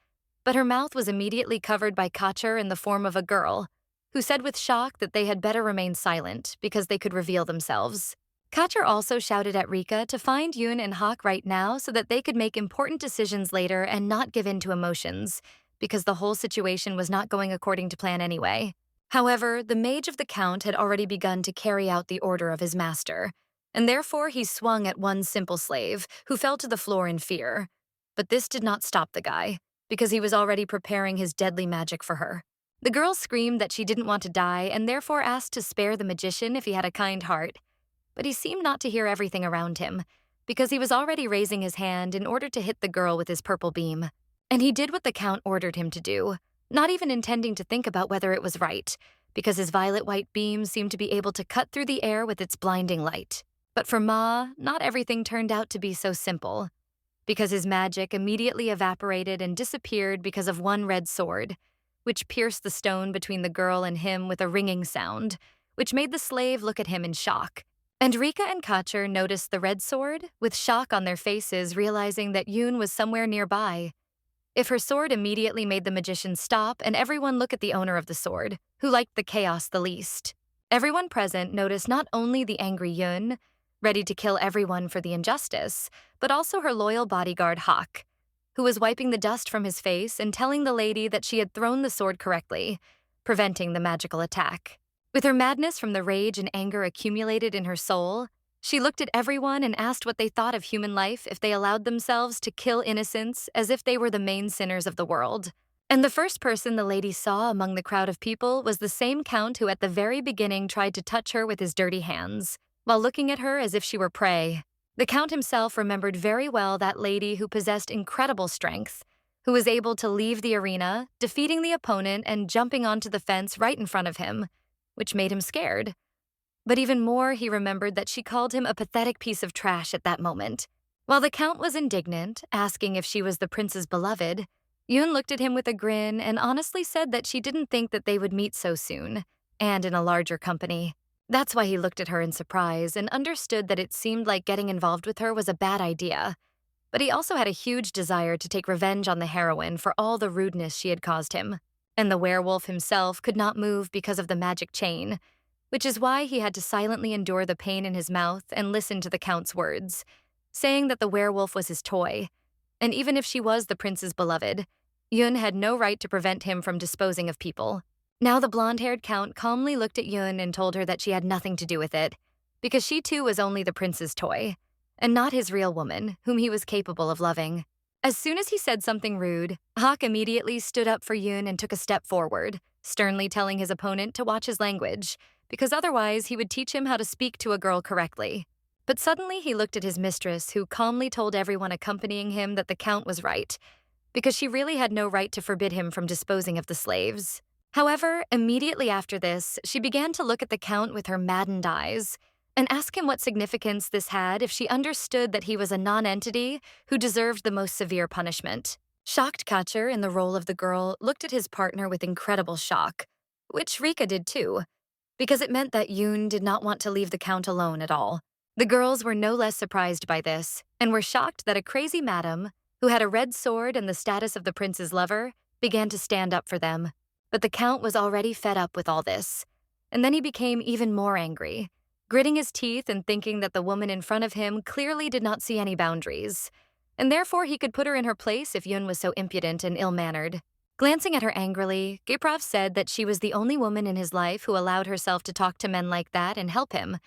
but her mouth was immediately covered by Kacher in the form of a girl, who said with shock that they had better remain silent because they could reveal themselves. Kacher also shouted at Rika to find Yoon and Hawk right now so that they could make important decisions later and not give in to emotions, because the whole situation was not going according to plan anyway. However, the mage of the Count had already begun to carry out the order of his master, and therefore he swung at one simple slave, who fell to the floor in fear. But this did not stop the guy, because he was already preparing his deadly magic for her. The girl screamed that she didn't want to die and therefore asked to spare the magician if he had a kind heart. But he seemed not to hear everything around him, because he was already raising his hand in order to hit the girl with his purple beam. And he did what the Count ordered him to do, not even intending to think about whether it was right, because his violet-white beam seemed to be able to cut through the air with its blinding light. But for Ma, not everything turned out to be so simple, because his magic immediately evaporated and disappeared because of one red sword, which pierced the stone between the girl and him with a ringing sound, which made the slave look at him in shock. And Rika and Kacher noticed the red sword, with shock on their faces, realizing that Yoon was somewhere nearby. If her sword immediately made the magician stop and everyone look at the owner of the sword, who liked the chaos the least. Everyone present noticed not only the angry Yoon, ready to kill everyone for the injustice, but also her loyal bodyguard Hawk, who was wiping the dust from his face and telling the lady that she had thrown the sword correctly, preventing the magical attack. With her madness from the rage and anger accumulated in her soul, she looked at everyone and asked what they thought of human life if they allowed themselves to kill innocents as if they were the main sinners of the world. And the first person the lady saw among the crowd of people was the same Count who at the very beginning tried to touch her with his dirty hands, while looking at her as if she were prey. The Count himself remembered very well that lady who possessed incredible strength, who was able to leave the arena, defeating the opponent and jumping onto the fence right in front of him, which made him scared. But even more, he remembered that she called him a pathetic piece of trash at that moment. While the Count was indignant, asking if she was the prince's beloved, Yoon looked at him with a grin and honestly said that she didn't think that they would meet so soon, and in a larger company. That's why he looked at her in surprise and understood that it seemed like getting involved with her was a bad idea. But he also had a huge desire to take revenge on the heroine for all the rudeness she had caused him. And the werewolf himself could not move because of the magic chain, which is why he had to silently endure the pain in his mouth and listen to the Count's words, saying that the werewolf was his toy. And even if she was the prince's beloved, Yoon had no right to prevent him from disposing of people. Now the blonde-haired Count calmly looked at Yoon and told her that she had nothing to do with it, because she too was only the prince's toy, and not his real woman, whom he was capable of loving. As soon as he said something rude, Hawk immediately stood up for Yoon and took a step forward, sternly telling his opponent to watch his language, because otherwise he would teach him how to speak to a girl correctly. But suddenly he looked at his mistress, who calmly told everyone accompanying him that the Count was right, because she really had no right to forbid him from disposing of the slaves. However, immediately after this, she began to look at the Count with her maddened eyes, and ask him what significance this had if she understood that he was a non-entity who deserved the most severe punishment. Shocked Kacher, in the role of the girl, looked at his partner with incredible shock, which Rika did too, because it meant that Yoon did not want to leave the Count alone at all. The girls were no less surprised by this, and were shocked that a crazy madam, who had a red sword and the status of the prince's lover, began to stand up for them. But the Count was already fed up with all this, and then he became even more angry, gritting his teeth and thinking that the woman in front of him clearly did not see any boundaries, and therefore he could put her in her place if Yoon was so impudent and ill-mannered. Glancing at her angrily, Giprov said that she was the only woman in his life who allowed herself to talk to men like that and help him.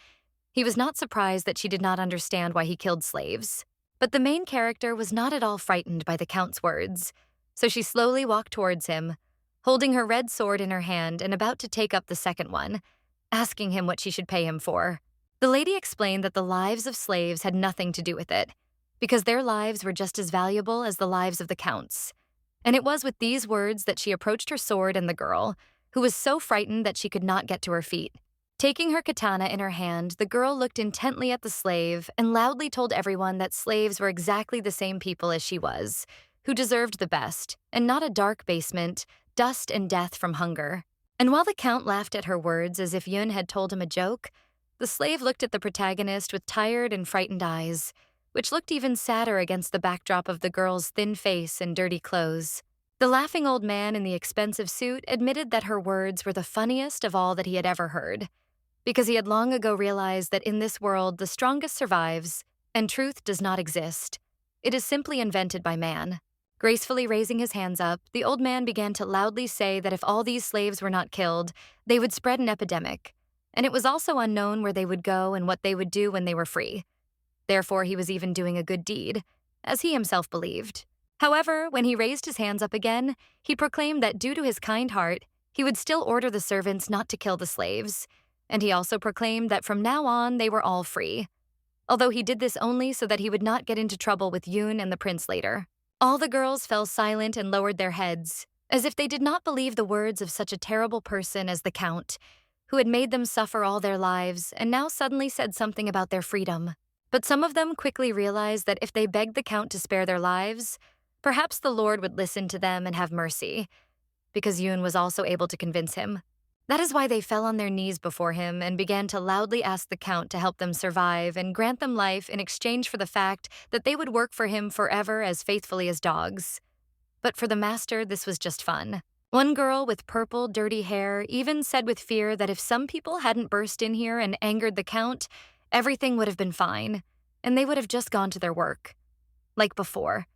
He was not surprised that she did not understand why he killed slaves. But the main character was not at all frightened by the Count's words, so she slowly walked towards him, holding her red sword in her hand and about to take up the second one, asking him what she should pay him for. The lady explained that the lives of slaves had nothing to do with it, because their lives were just as valuable as the lives of the Counts. And it was with these words that she approached her sword and the girl, who was so frightened that she could not get to her feet. Taking her katana in her hand, the girl looked intently at the slave and loudly told everyone that slaves were exactly the same people as she was, who deserved the best, and not a dark basement, dust and death from hunger. And while the Count laughed at her words as if Yoon had told him a joke, the slave looked at the protagonist with tired and frightened eyes, which looked even sadder against the backdrop of the girl's thin face and dirty clothes. The laughing old man in the expensive suit admitted that her words were the funniest of all that he had ever heard, because he had long ago realized that in this world the strongest survives, and truth does not exist. It is simply invented by man. Gracefully raising his hands up, the old man began to loudly say that if all these slaves were not killed, they would spread an epidemic, and it was also unknown where they would go and what they would do when they were free. Therefore, he was even doing a good deed, as he himself believed. However, when he raised his hands up again, he proclaimed that due to his kind heart, he would still order the servants not to kill the slaves, and he also proclaimed that from now on they were all free, although he did this only so that he would not get into trouble with Yoon and the prince later. All the girls fell silent and lowered their heads, as if they did not believe the words of such a terrible person as the Count, who had made them suffer all their lives and now suddenly said something about their freedom. But some of them quickly realized that if they begged the Count to spare their lives, perhaps the Lord would listen to them and have mercy, because Yoon was also able to convince him. That is why they fell on their knees before him and began to loudly ask the Count to help them survive and grant them life in exchange for the fact that they would work for him forever as faithfully as dogs. But for the master, this was just fun. One girl with purple, dirty hair even said with fear that if some people hadn't burst in here and angered the Count, everything would have been fine, and they would have just gone to their work. Like before,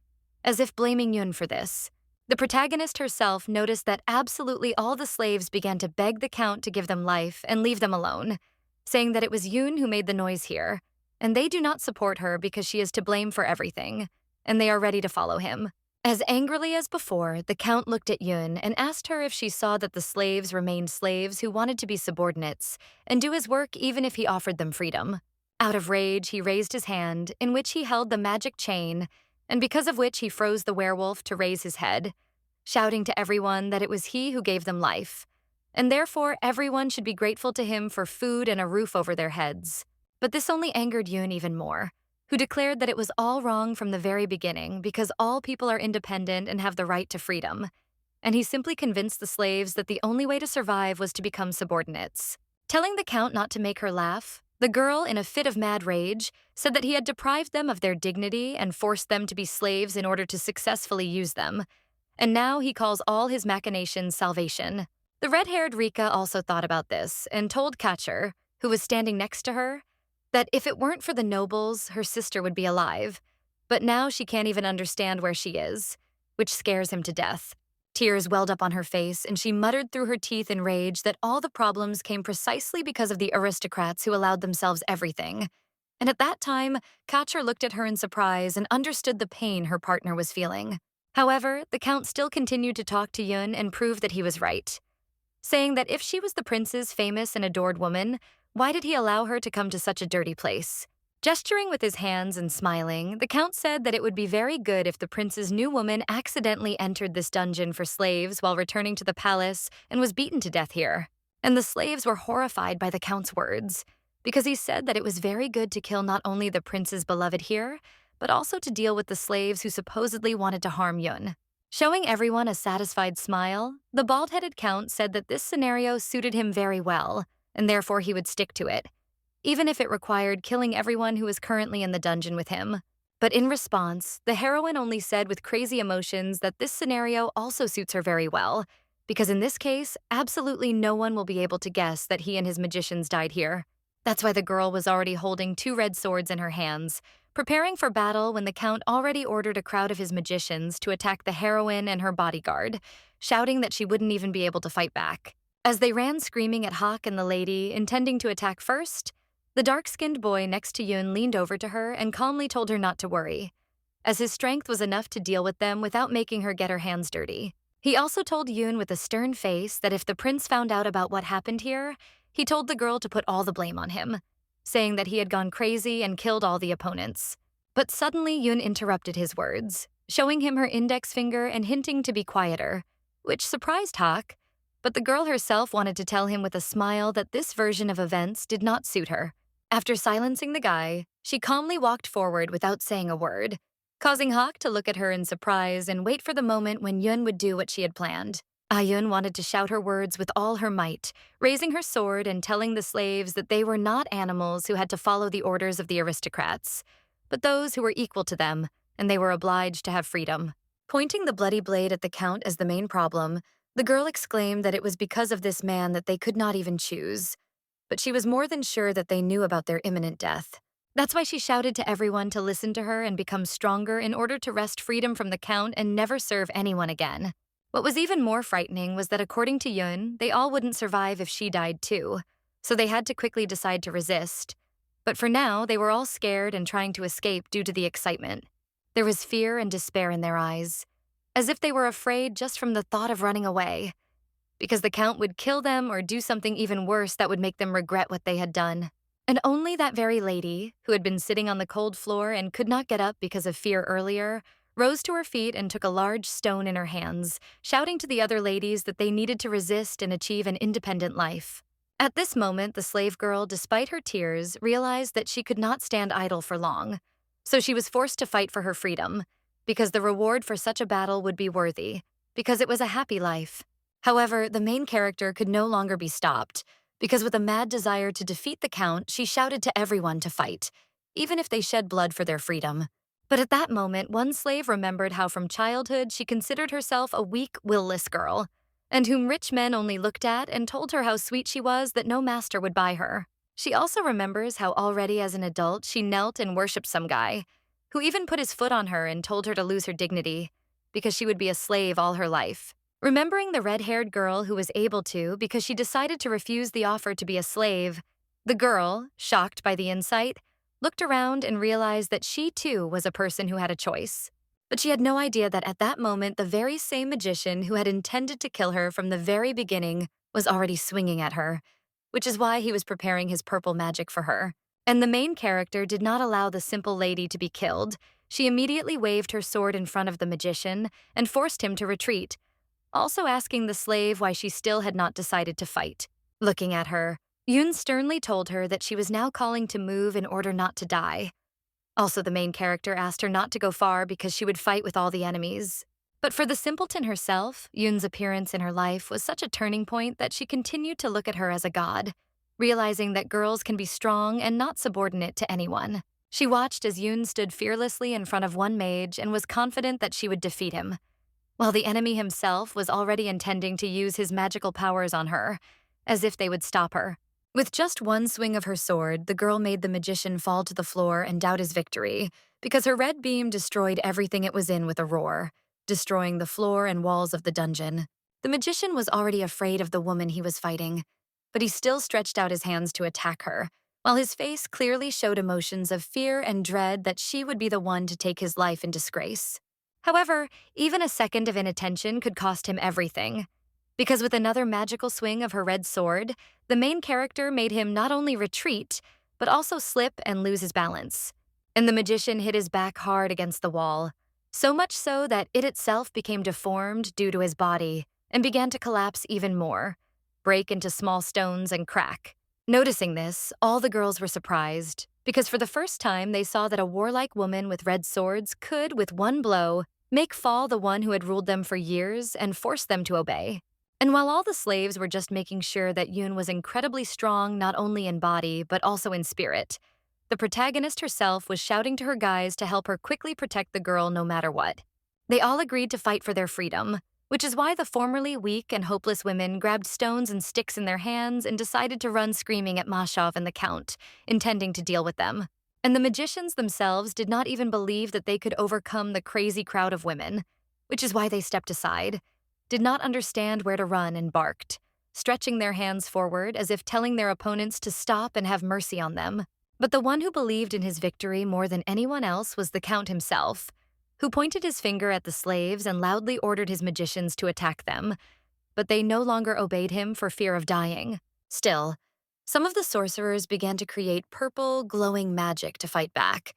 as if blaming Yoon for this. The protagonist herself noticed that absolutely all the slaves began to beg the Count to give them life and leave them alone, saying that it was Yoon who made the noise here, and they do not support her because she is to blame for everything, and they are ready to follow him. As angrily as before, the Count looked at Yoon and asked her if she saw that the slaves remained slaves who wanted to be subordinates and do his work even if he offered them freedom. Out of rage, he raised his hand, in which he held the magic chain, and because of which he froze the werewolf to raise his head, shouting to everyone that it was he who gave them life, and therefore everyone should be grateful to him for food and a roof over their heads. But this only angered Yoon even more, who declared that it was all wrong from the very beginning because all people are independent and have the right to freedom, and he simply convinced the slaves that the only way to survive was to become subordinates. Telling the Count not to make her laugh, the girl, in a fit of mad rage, said that he had deprived them of their dignity and forced them to be slaves in order to successfully use them, and now he calls all his machinations salvation. The red-haired Rika also thought about this and told Kacher, who was standing next to her, that if it weren't for the nobles, her sister would be alive, but now she can't even understand where she is, which scares him to death. Tears welled up on her face, and she muttered through her teeth in rage that all the problems came precisely because of the aristocrats who allowed themselves everything. And at that time, Kacher looked at her in surprise and understood the pain her partner was feeling. However, the Count still continued to talk to Yoon and prove that he was right, saying that if she was the prince's famous and adored woman, why did he allow her to come to such a dirty place? Gesturing with his hands and smiling, the Count said that it would be very good if the prince's new woman accidentally entered this dungeon for slaves while returning to the palace and was beaten to death here. And the slaves were horrified by the Count's words, because he said that it was very good to kill not only the prince's beloved here, but also to deal with the slaves who supposedly wanted to harm Yoon. Showing everyone a satisfied smile, the bald-headed Count said that this scenario suited him very well, and therefore he would stick to it, even if it required killing everyone who is currently in the dungeon with him. But in response, the heroine only said with crazy emotions that this scenario also suits her very well, because in this case, absolutely no one will be able to guess that he and his magicians died here. That's why the girl was already holding 2 red swords in her hands, preparing for battle when the Count already ordered a crowd of his magicians to attack the heroine and her bodyguard, shouting that she wouldn't even be able to fight back. As they ran screaming at Hawk and the lady, intending to attack first, the dark-skinned boy next to Yoon leaned over to her and calmly told her not to worry, as his strength was enough to deal with them without making her get her hands dirty. He also told Yoon with a stern face that if the prince found out about what happened here, he told the girl to put all the blame on him, saying that he had gone crazy and killed all the opponents. But suddenly Yoon interrupted his words, showing him her index finger and hinting to be quieter, which surprised Hawk, but the girl herself wanted to tell him with a smile that this version of events did not suit her. After silencing the guy, she calmly walked forward without saying a word, causing Hawk to look at her in surprise and wait for the moment when Yoon would do what she had planned. Yoon wanted to shout her words with all her might, raising her sword and telling the slaves that they were not animals who had to follow the orders of the aristocrats, but those who were equal to them, and they were obliged to have freedom. Pointing the bloody blade at the Count as the main problem, the girl exclaimed that it was because of this man that they could not even choose. But she was more than sure that they knew about their imminent death. That's why she shouted to everyone to listen to her and become stronger in order to wrest freedom from the Count and never serve anyone again. What was even more frightening was that according to Yoon, they all wouldn't survive if she died too. so they had to quickly decide to resist. But for now, they were all scared and trying to escape due to the excitement. There was fear and despair in their eyes, as if they were afraid just from the thought of running away, because the Count would kill them or do something even worse that would make them regret what they had done. And only that very lady, who had been sitting on the cold floor and could not get up because of fear earlier, rose to her feet and took a large stone in her hands, shouting to the other ladies that they needed to resist and achieve an independent life. At this moment, the slave girl, despite her tears, realized that she could not stand idle for long. So she was forced to fight for her freedom, because the reward for such a battle would be worthy, because it was a happy life. However, the main character could no longer be stopped, because with a mad desire to defeat the Count, she shouted to everyone to fight, even if they shed blood for their freedom. But at that moment, one slave remembered how from childhood she considered herself a weak, will-less girl, and whom rich men only looked at and told her how sweet she was that no master would buy her. She also remembers how already as an adult she knelt and worshipped some guy, who even put his foot on her and told her to lose her dignity, because she would be a slave all her life. Remembering the red-haired girl who was able to because she decided to refuse the offer to be a slave, the girl, shocked by the insight, looked around and realized that she too was a person who had a choice. But she had no idea that at that moment the very same magician who had intended to kill her from the very beginning was already swinging at her, which is why he was preparing his purple magic for her. And the main character did not allow the simple lady to be killed. She immediately waved her sword in front of the magician and forced him to retreat, also asking the slave why she still had not decided to fight. Looking at her, Yoon sternly told her that she was now calling to move in order not to die. Also, the main character asked her not to go far because she would fight with all the enemies. But for the simpleton herself, Yoon's appearance in her life was such a turning point that she continued to look at her as a god, realizing that girls can be strong and not subordinate to anyone. She watched as Yoon stood fearlessly in front of one mage and was confident that she would defeat him, while the enemy himself was already intending to use his magical powers on her, as if they would stop her. With just one swing of her sword, the girl made the magician fall to the floor and doubt his victory, because her red beam destroyed everything it was in with a roar, destroying the floor and walls of the dungeon. The magician was already afraid of the woman he was fighting, but he still stretched out his hands to attack her, while his face clearly showed emotions of fear and dread that she would be the one to take his life in disgrace. However, even a second of inattention could cost him everything, because with another magical swing of her red sword, the main character made him not only retreat, but also slip and lose his balance. And the magician hit his back hard against the wall, so much so that it itself became deformed due to his body and began to collapse even more, break into small stones and crack. Noticing this, all the girls were surprised, because for the first time they saw that a warlike woman with red swords could, with one blow, make fall the one who had ruled them for years and force them to obey. And while all the slaves were just making sure that Yoon was incredibly strong not only in body but also in spirit, the protagonist herself was shouting to her guys to help her quickly protect the girl no matter what. They all agreed to fight for their freedom, which is why the formerly weak and hopeless women grabbed stones and sticks in their hands and decided to run screaming at Mashov and the Count, intending to deal with them. And the magicians themselves did not even believe that they could overcome the crazy crowd of women, which is why they stepped aside, did not understand where to run, and barked, stretching their hands forward as if telling their opponents to stop and have mercy on them. But the one who believed in his victory more than anyone else was the Count himself, who pointed his finger at the slaves and loudly ordered his magicians to attack them, but they no longer obeyed him for fear of dying. Still, some of the sorcerers began to create purple, glowing magic to fight back.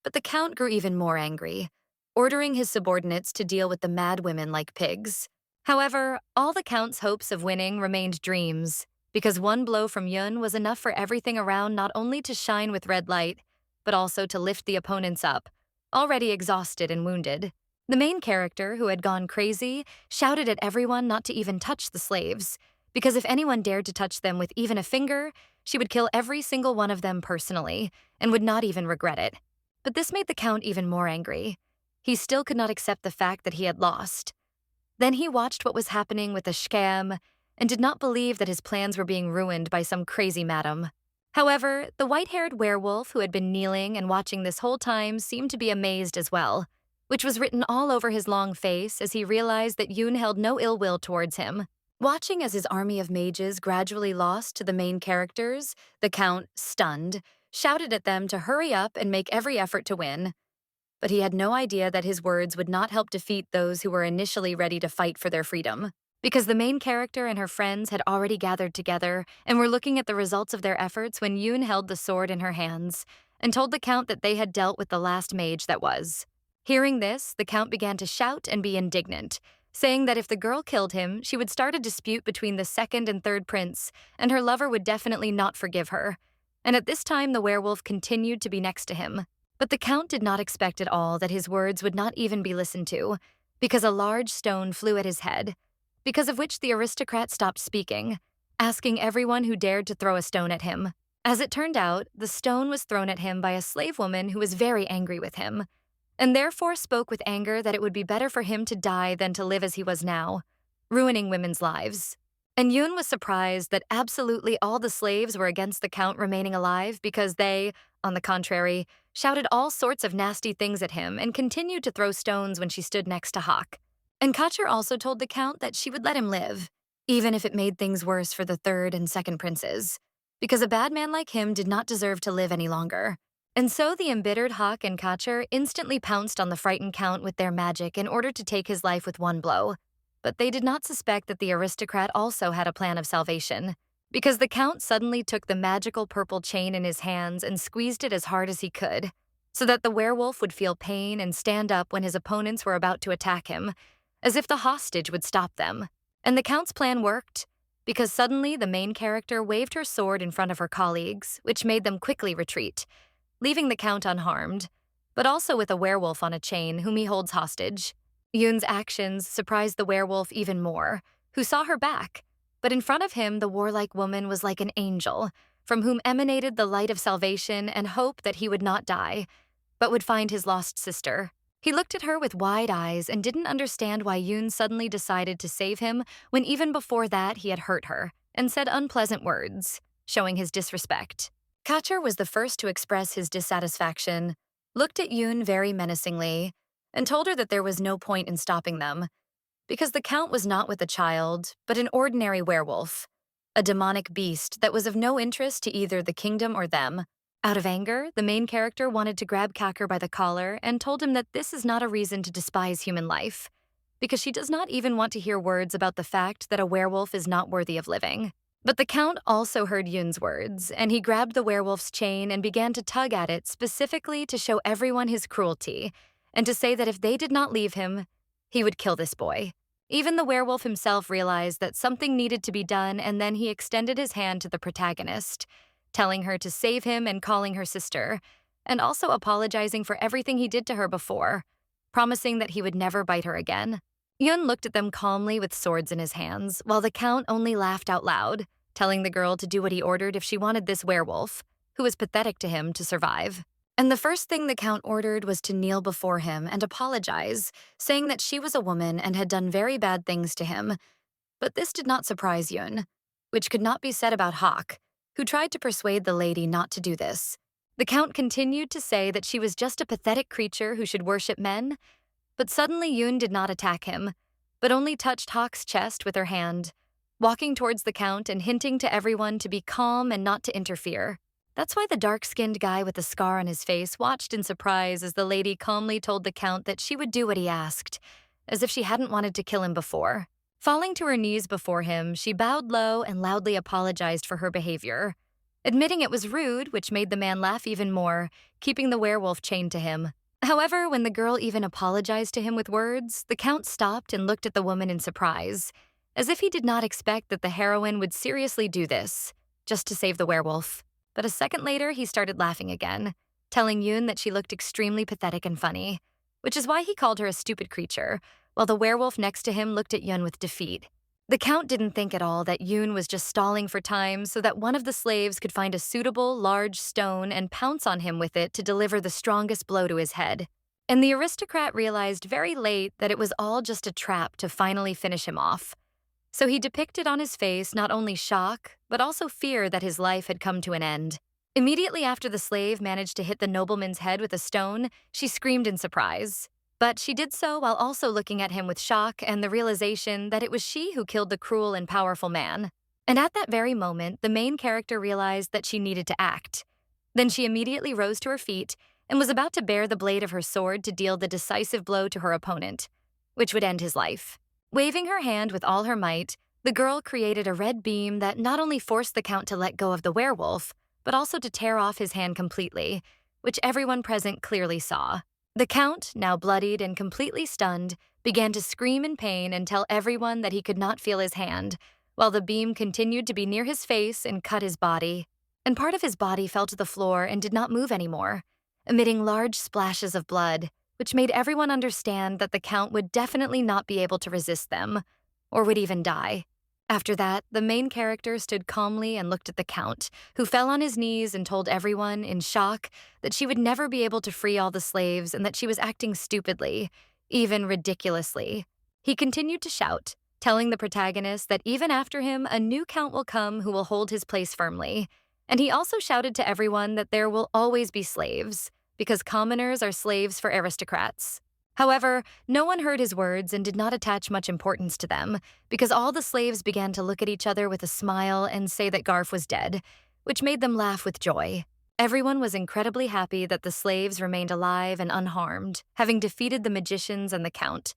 But the Count grew even more angry, ordering his subordinates to deal with the mad women like pigs. However, all the Count's hopes of winning remained dreams, because one blow from Yun was enough for everything around not only to shine with red light, but also to lift the opponents up, already exhausted and wounded. The main character, who had gone crazy, shouted at everyone not to even touch the slaves, because if anyone dared to touch them with even a finger, she would kill every single one of them personally, and would not even regret it. But this made the Count even more angry. He still could not accept the fact that he had lost. Then he watched what was happening with the scam and did not believe that his plans were being ruined by some crazy madam. However, the white-haired werewolf who had been kneeling and watching this whole time seemed to be amazed as well, which was written all over his long face as he realized that Yoon held no ill will towards him. Watching as his army of mages gradually lost to the main characters, the Count, stunned, shouted at them to hurry up and make every effort to win. But he had no idea that his words would not help defeat those who were initially ready to fight for their freedom. Because the main character and her friends had already gathered together and were looking at the results of their efforts when Yoon held the sword in her hands and told the Count that they had dealt with the last mage that was. Hearing this, the Count began to shout and be indignant, saying that if the girl killed him, she would start a dispute between the second and third prince, and her lover would definitely not forgive her. And at this time, the werewolf continued to be next to him. But the Count did not expect at all that his words would not even be listened to, because a large stone flew at his head, because of which the aristocrat stopped speaking, asking everyone who dared to throw a stone at him. As it turned out, the stone was thrown at him by a slave woman who was very angry with him, and therefore spoke with anger that it would be better for him to die than to live as he was now, ruining women's lives. And Yoon was surprised that absolutely all the slaves were against the Count remaining alive because they, on the contrary, shouted all sorts of nasty things at him and continued to throw stones when she stood next to Hawk. And Kutcher also told the Count that she would let him live, even if it made things worse for the third and second princes, because a bad man like him did not deserve to live any longer. And so the embittered Hawk and Kutcher instantly pounced on the frightened Count with their magic in order to take his life with one blow. But they did not suspect that the aristocrat also had a plan of salvation, because the Count suddenly took the magical purple chain in his hands and squeezed it as hard as he could, so that the werewolf would feel pain and stand up when his opponents were about to attack him, as if the hostage would stop them. And the Count's plan worked, because suddenly the main character waved her sword in front of her colleagues, which made them quickly retreat, leaving the Count unharmed, but also with a werewolf on a chain whom he holds hostage. Yoon's actions surprised the werewolf even more, who saw her back, but in front of him the warlike woman was like an angel, from whom emanated the light of salvation and hope that he would not die, but would find his lost sister. He looked at her with wide eyes and didn't understand why Yoon suddenly decided to save him when even before that he had hurt her and said unpleasant words, showing his disrespect. Kutcher was the first to express his dissatisfaction, looked at Yoon very menacingly, and told her that there was no point in stopping them, because the Count was not with a child, but an ordinary werewolf, a demonic beast that was of no interest to either the kingdom or them. Out of anger, the main character wanted to grab Kutcher by the collar and told him that this is not a reason to despise human life, because she does not even want to hear words about the fact that a werewolf is not worthy of living. But the Count also heard Yoon's words, and he grabbed the werewolf's chain and began to tug at it specifically to show everyone his cruelty, and to say that if they did not leave him, he would kill this boy. Even the werewolf himself realized that something needed to be done, and then he extended his hand to the protagonist, telling her to save him and calling her sister, and also apologizing for everything he did to her before, promising that he would never bite her again. Yoon looked at them calmly with swords in his hands, while the Count only laughed out loud, telling the girl to do what he ordered if she wanted this werewolf, who was pathetic to him, to survive. And the first thing the Count ordered was to kneel before him and apologize, saying that she was a woman and had done very bad things to him. But this did not surprise Yoon, which could not be said about Hawk, who tried to persuade the lady not to do this. The Count continued to say that she was just a pathetic creature who should worship men, but suddenly Yoon did not attack him, but only touched Hawk's chest with her hand, walking towards the Count and hinting to everyone to be calm and not to interfere. That's why the dark-skinned guy with the scar on his face watched in surprise as the lady calmly told the Count that she would do what he asked, as if she hadn't wanted to kill him before. Falling to her knees before him, she bowed low and loudly apologized for her behavior, admitting it was rude, which made the man laugh even more, keeping the werewolf chained to him. However, when the girl even apologized to him with words, the Count stopped and looked at the woman in surprise, as if he did not expect that the heroine would seriously do this, just to save the werewolf. But a second later, he started laughing again, telling Yoon that she looked extremely pathetic and funny, which is why he called her a stupid creature, while the werewolf next to him looked at Yoon with defeat. The Count didn't think at all that Yoon was just stalling for time so that one of the slaves could find a suitable, large stone and pounce on him with it to deliver the strongest blow to his head. And the aristocrat realized very late that it was all just a trap to finally finish him off. So he depicted on his face not only shock, but also fear that his life had come to an end. Immediately after the slave managed to hit the nobleman's head with a stone, she screamed in surprise. But she did so while also looking at him with shock and the realization that it was she who killed the cruel and powerful man. And at that very moment, the main character realized that she needed to act. Then she immediately rose to her feet and was about to bare the blade of her sword to deal the decisive blow to her opponent, which would end his life. Waving her hand with all her might, the girl created a red beam that not only forced the Count to let go of the werewolf, but also to tear off his hand completely, which everyone present clearly saw. The Count, now bloodied and completely stunned, began to scream in pain and tell everyone that he could not feel his hand, while the beam continued to be near his face and cut his body. And part of his body fell to the floor and did not move anymore, emitting large splashes of blood, which made everyone understand that the Count would definitely not be able to resist them, or would even die. After that, the main character stood calmly and looked at the Count, who fell on his knees and told everyone, in shock, that she would never be able to free all the slaves and that she was acting stupidly, even ridiculously. He continued to shout, telling the protagonist that even after him, a new Count will come who will hold his place firmly. And he also shouted to everyone that there will always be slaves, because commoners are slaves for aristocrats. However, no one heard his words and did not attach much importance to them, because all the slaves began to look at each other with a smile and say that Garf was dead, which made them laugh with joy. Everyone was incredibly happy that the slaves remained alive and unharmed, having defeated the magicians and the Count.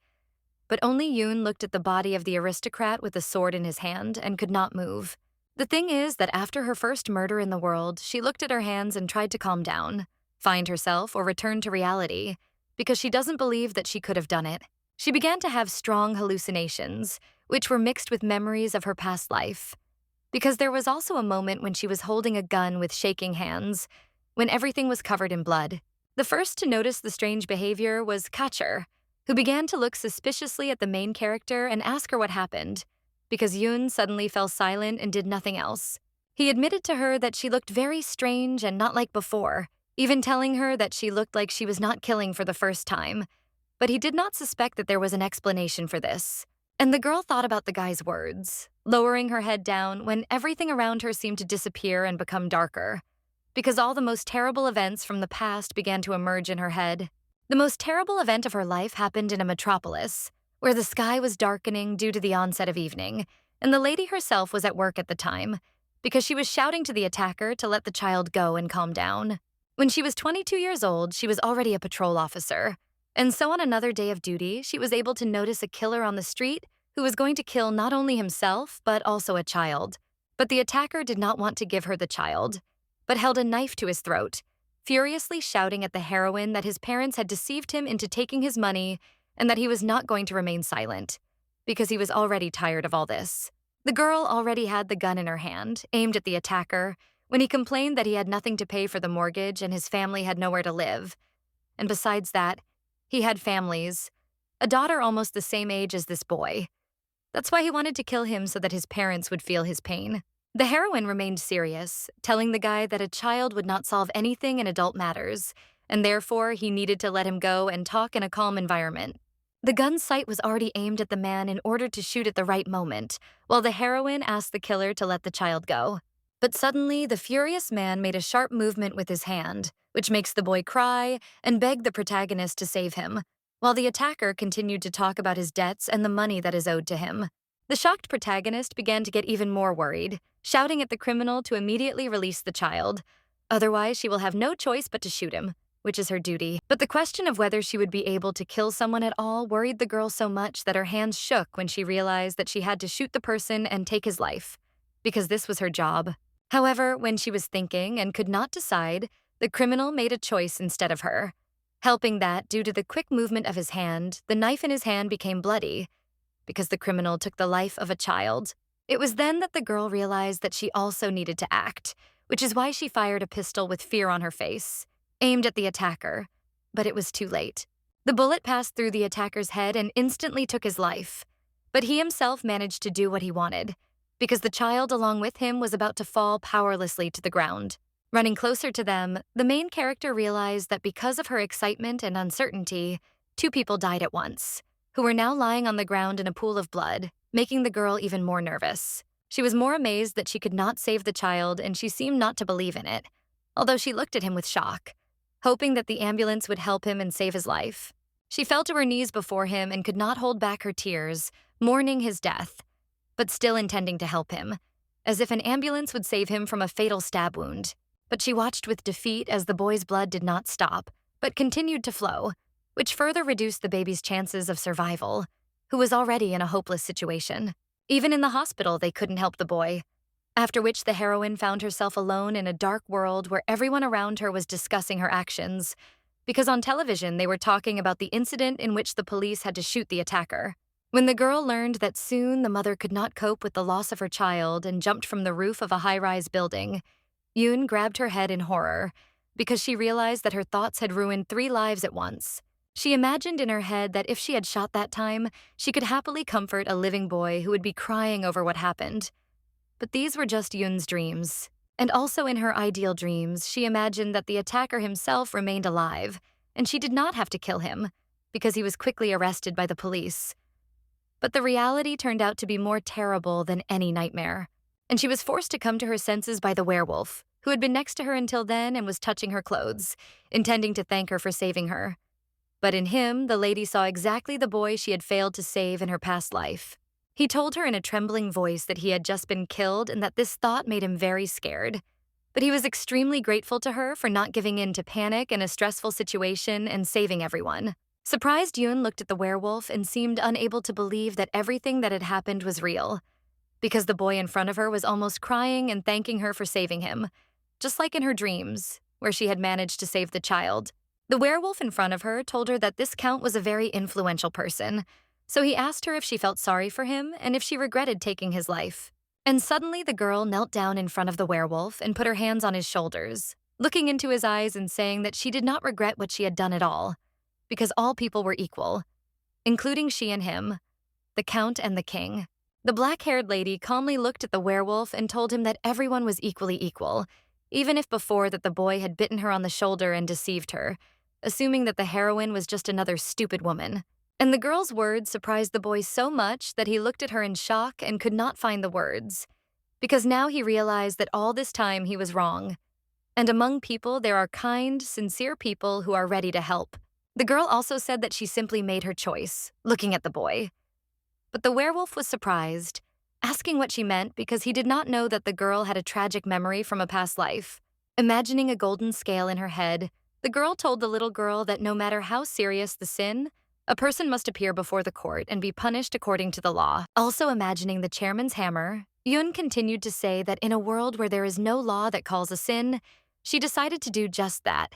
But only Yoon looked at the body of the aristocrat with a sword in his hand and could not move. The thing is that after her first murder in the world, she looked at her hands and tried to calm down, find herself, or return to reality, because she doesn't believe that she could have done it. She began to have strong hallucinations, which were mixed with memories of her past life. Because there was also a moment when she was holding a gun with shaking hands, when everything was covered in blood. The first to notice the strange behavior was Kacher, who began to look suspiciously at the main character and ask her what happened, because Yoon suddenly fell silent and did nothing else. He admitted to her that she looked very strange and not like before, even telling her that she looked like she was not killing for the first time. But he did not suspect that there was an explanation for this. And the girl thought about the guy's words, lowering her head down when everything around her seemed to disappear and become darker, because all the most terrible events from the past began to emerge in her head. The most terrible event of her life happened in a metropolis, where the sky was darkening due to the onset of evening, and the lady herself was at work at the time, because she was shouting to the attacker to let the child go and calm down. When she was 22 years old, she was already a patrol officer. And so on another day of duty, she was able to notice a killer on the street who was going to kill not only himself, but also a child. But the attacker did not want to give her the child, but held a knife to his throat, furiously shouting at the heroine that his parents had deceived him into taking his money and that he was not going to remain silent, because he was already tired of all this. The girl already had the gun in her hand, aimed at the attacker, when he complained that he had nothing to pay for the mortgage and his family had nowhere to live. And besides that, he had families, a daughter almost the same age as this boy. That's why he wanted to kill him so that his parents would feel his pain. The heroine remained serious, telling the guy that a child would not solve anything in adult matters, and therefore he needed to let him go and talk in a calm environment. The gun's sight was already aimed at the man in order to shoot at the right moment, while the heroine asked the killer to let the child go. But suddenly, the furious man made a sharp movement with his hand, which makes the boy cry and beg the protagonist to save him, while the attacker continued to talk about his debts and the money that is owed to him. The shocked protagonist began to get even more worried, shouting at the criminal to immediately release the child. Otherwise, she will have no choice but to shoot him, which is her duty. But the question of whether she would be able to kill someone at all worried the girl so much that her hands shook when she realized that she had to shoot the person and take his life, because this was her job. However, when she was thinking and could not decide, the criminal made a choice instead of her, helping that, due to the quick movement of his hand, the knife in his hand became bloody, because the criminal took the life of a child. It was then that the girl realized that she also needed to act, which is why she fired a pistol with fear on her face, aimed at the attacker, but it was too late. The bullet passed through the attacker's head and instantly took his life, but he himself managed to do what he wanted, because the child along with him was about to fall powerlessly to the ground. Running closer to them, the main character realized that because of her excitement and uncertainty, 2 people died at once, who were now lying on the ground in a pool of blood, making the girl even more nervous. She was more amazed that she could not save the child, and she seemed not to believe in it, although she looked at him with shock, hoping that the ambulance would help him and save his life. She fell to her knees before him and could not hold back her tears, mourning his death, but still intending to help him, as if an ambulance would save him from a fatal stab wound. But she watched with defeat as the boy's blood did not stop, but continued to flow, which further reduced the baby's chances of survival, who was already in a hopeless situation. Even in the hospital, they couldn't help the boy, after which the heroine found herself alone in a dark world where everyone around her was discussing her actions, because on television they were talking about the incident in which the police had to shoot the attacker. When the girl learned that soon the mother could not cope with the loss of her child and jumped from the roof of a high-rise building, Yoon grabbed her head in horror because she realized that her thoughts had ruined 3 lives at once. She imagined in her head that if she had shot that time, she could happily comfort a living boy who would be crying over what happened. But these were just Yoon's dreams. And also in her ideal dreams, she imagined that the attacker himself remained alive, and she did not have to kill him, because he was quickly arrested by the police. But the reality turned out to be more terrible than any nightmare, and she was forced to come to her senses by the werewolf, who had been next to her until then and was touching her clothes, intending to thank her for saving her. But in him, the lady saw exactly the boy she had failed to save in her past life. He told her in a trembling voice that he had just been killed and that this thought made him very scared. But he was extremely grateful to her for not giving in to panic in a stressful situation and saving everyone. Surprised, Yoon looked at the werewolf and seemed unable to believe that everything that had happened was real, because the boy in front of her was almost crying and thanking her for saving him, just like in her dreams, where she had managed to save the child. The werewolf in front of her told her that this count was a very influential person, so he asked her if she felt sorry for him and if she regretted taking his life. And suddenly the girl knelt down in front of the werewolf and put her hands on his shoulders, looking into his eyes and saying that she did not regret what she had done at all, because all people were equal, including she and him, the count and the king. The black-haired lady calmly looked at the werewolf and told him that everyone was equally equal, even if before that the boy had bitten her on the shoulder and deceived her, assuming that the heroine was just another stupid woman. And the girl's words surprised the boy so much that he looked at her in shock and could not find the words, because now he realized that all this time he was wrong. And among people, there are kind, sincere people who are ready to help. The girl also said that she simply made her choice, looking at the boy. But the werewolf was surprised, asking what she meant because he did not know that the girl had a tragic memory from a past life. Imagining a golden scale in her head, the girl told the little girl that no matter how serious the sin, a person must appear before the court and be punished according to the law. Also imagining the chairman's hammer, Yoon continued to say that in a world where there is no law that calls a sin, she decided to do just that,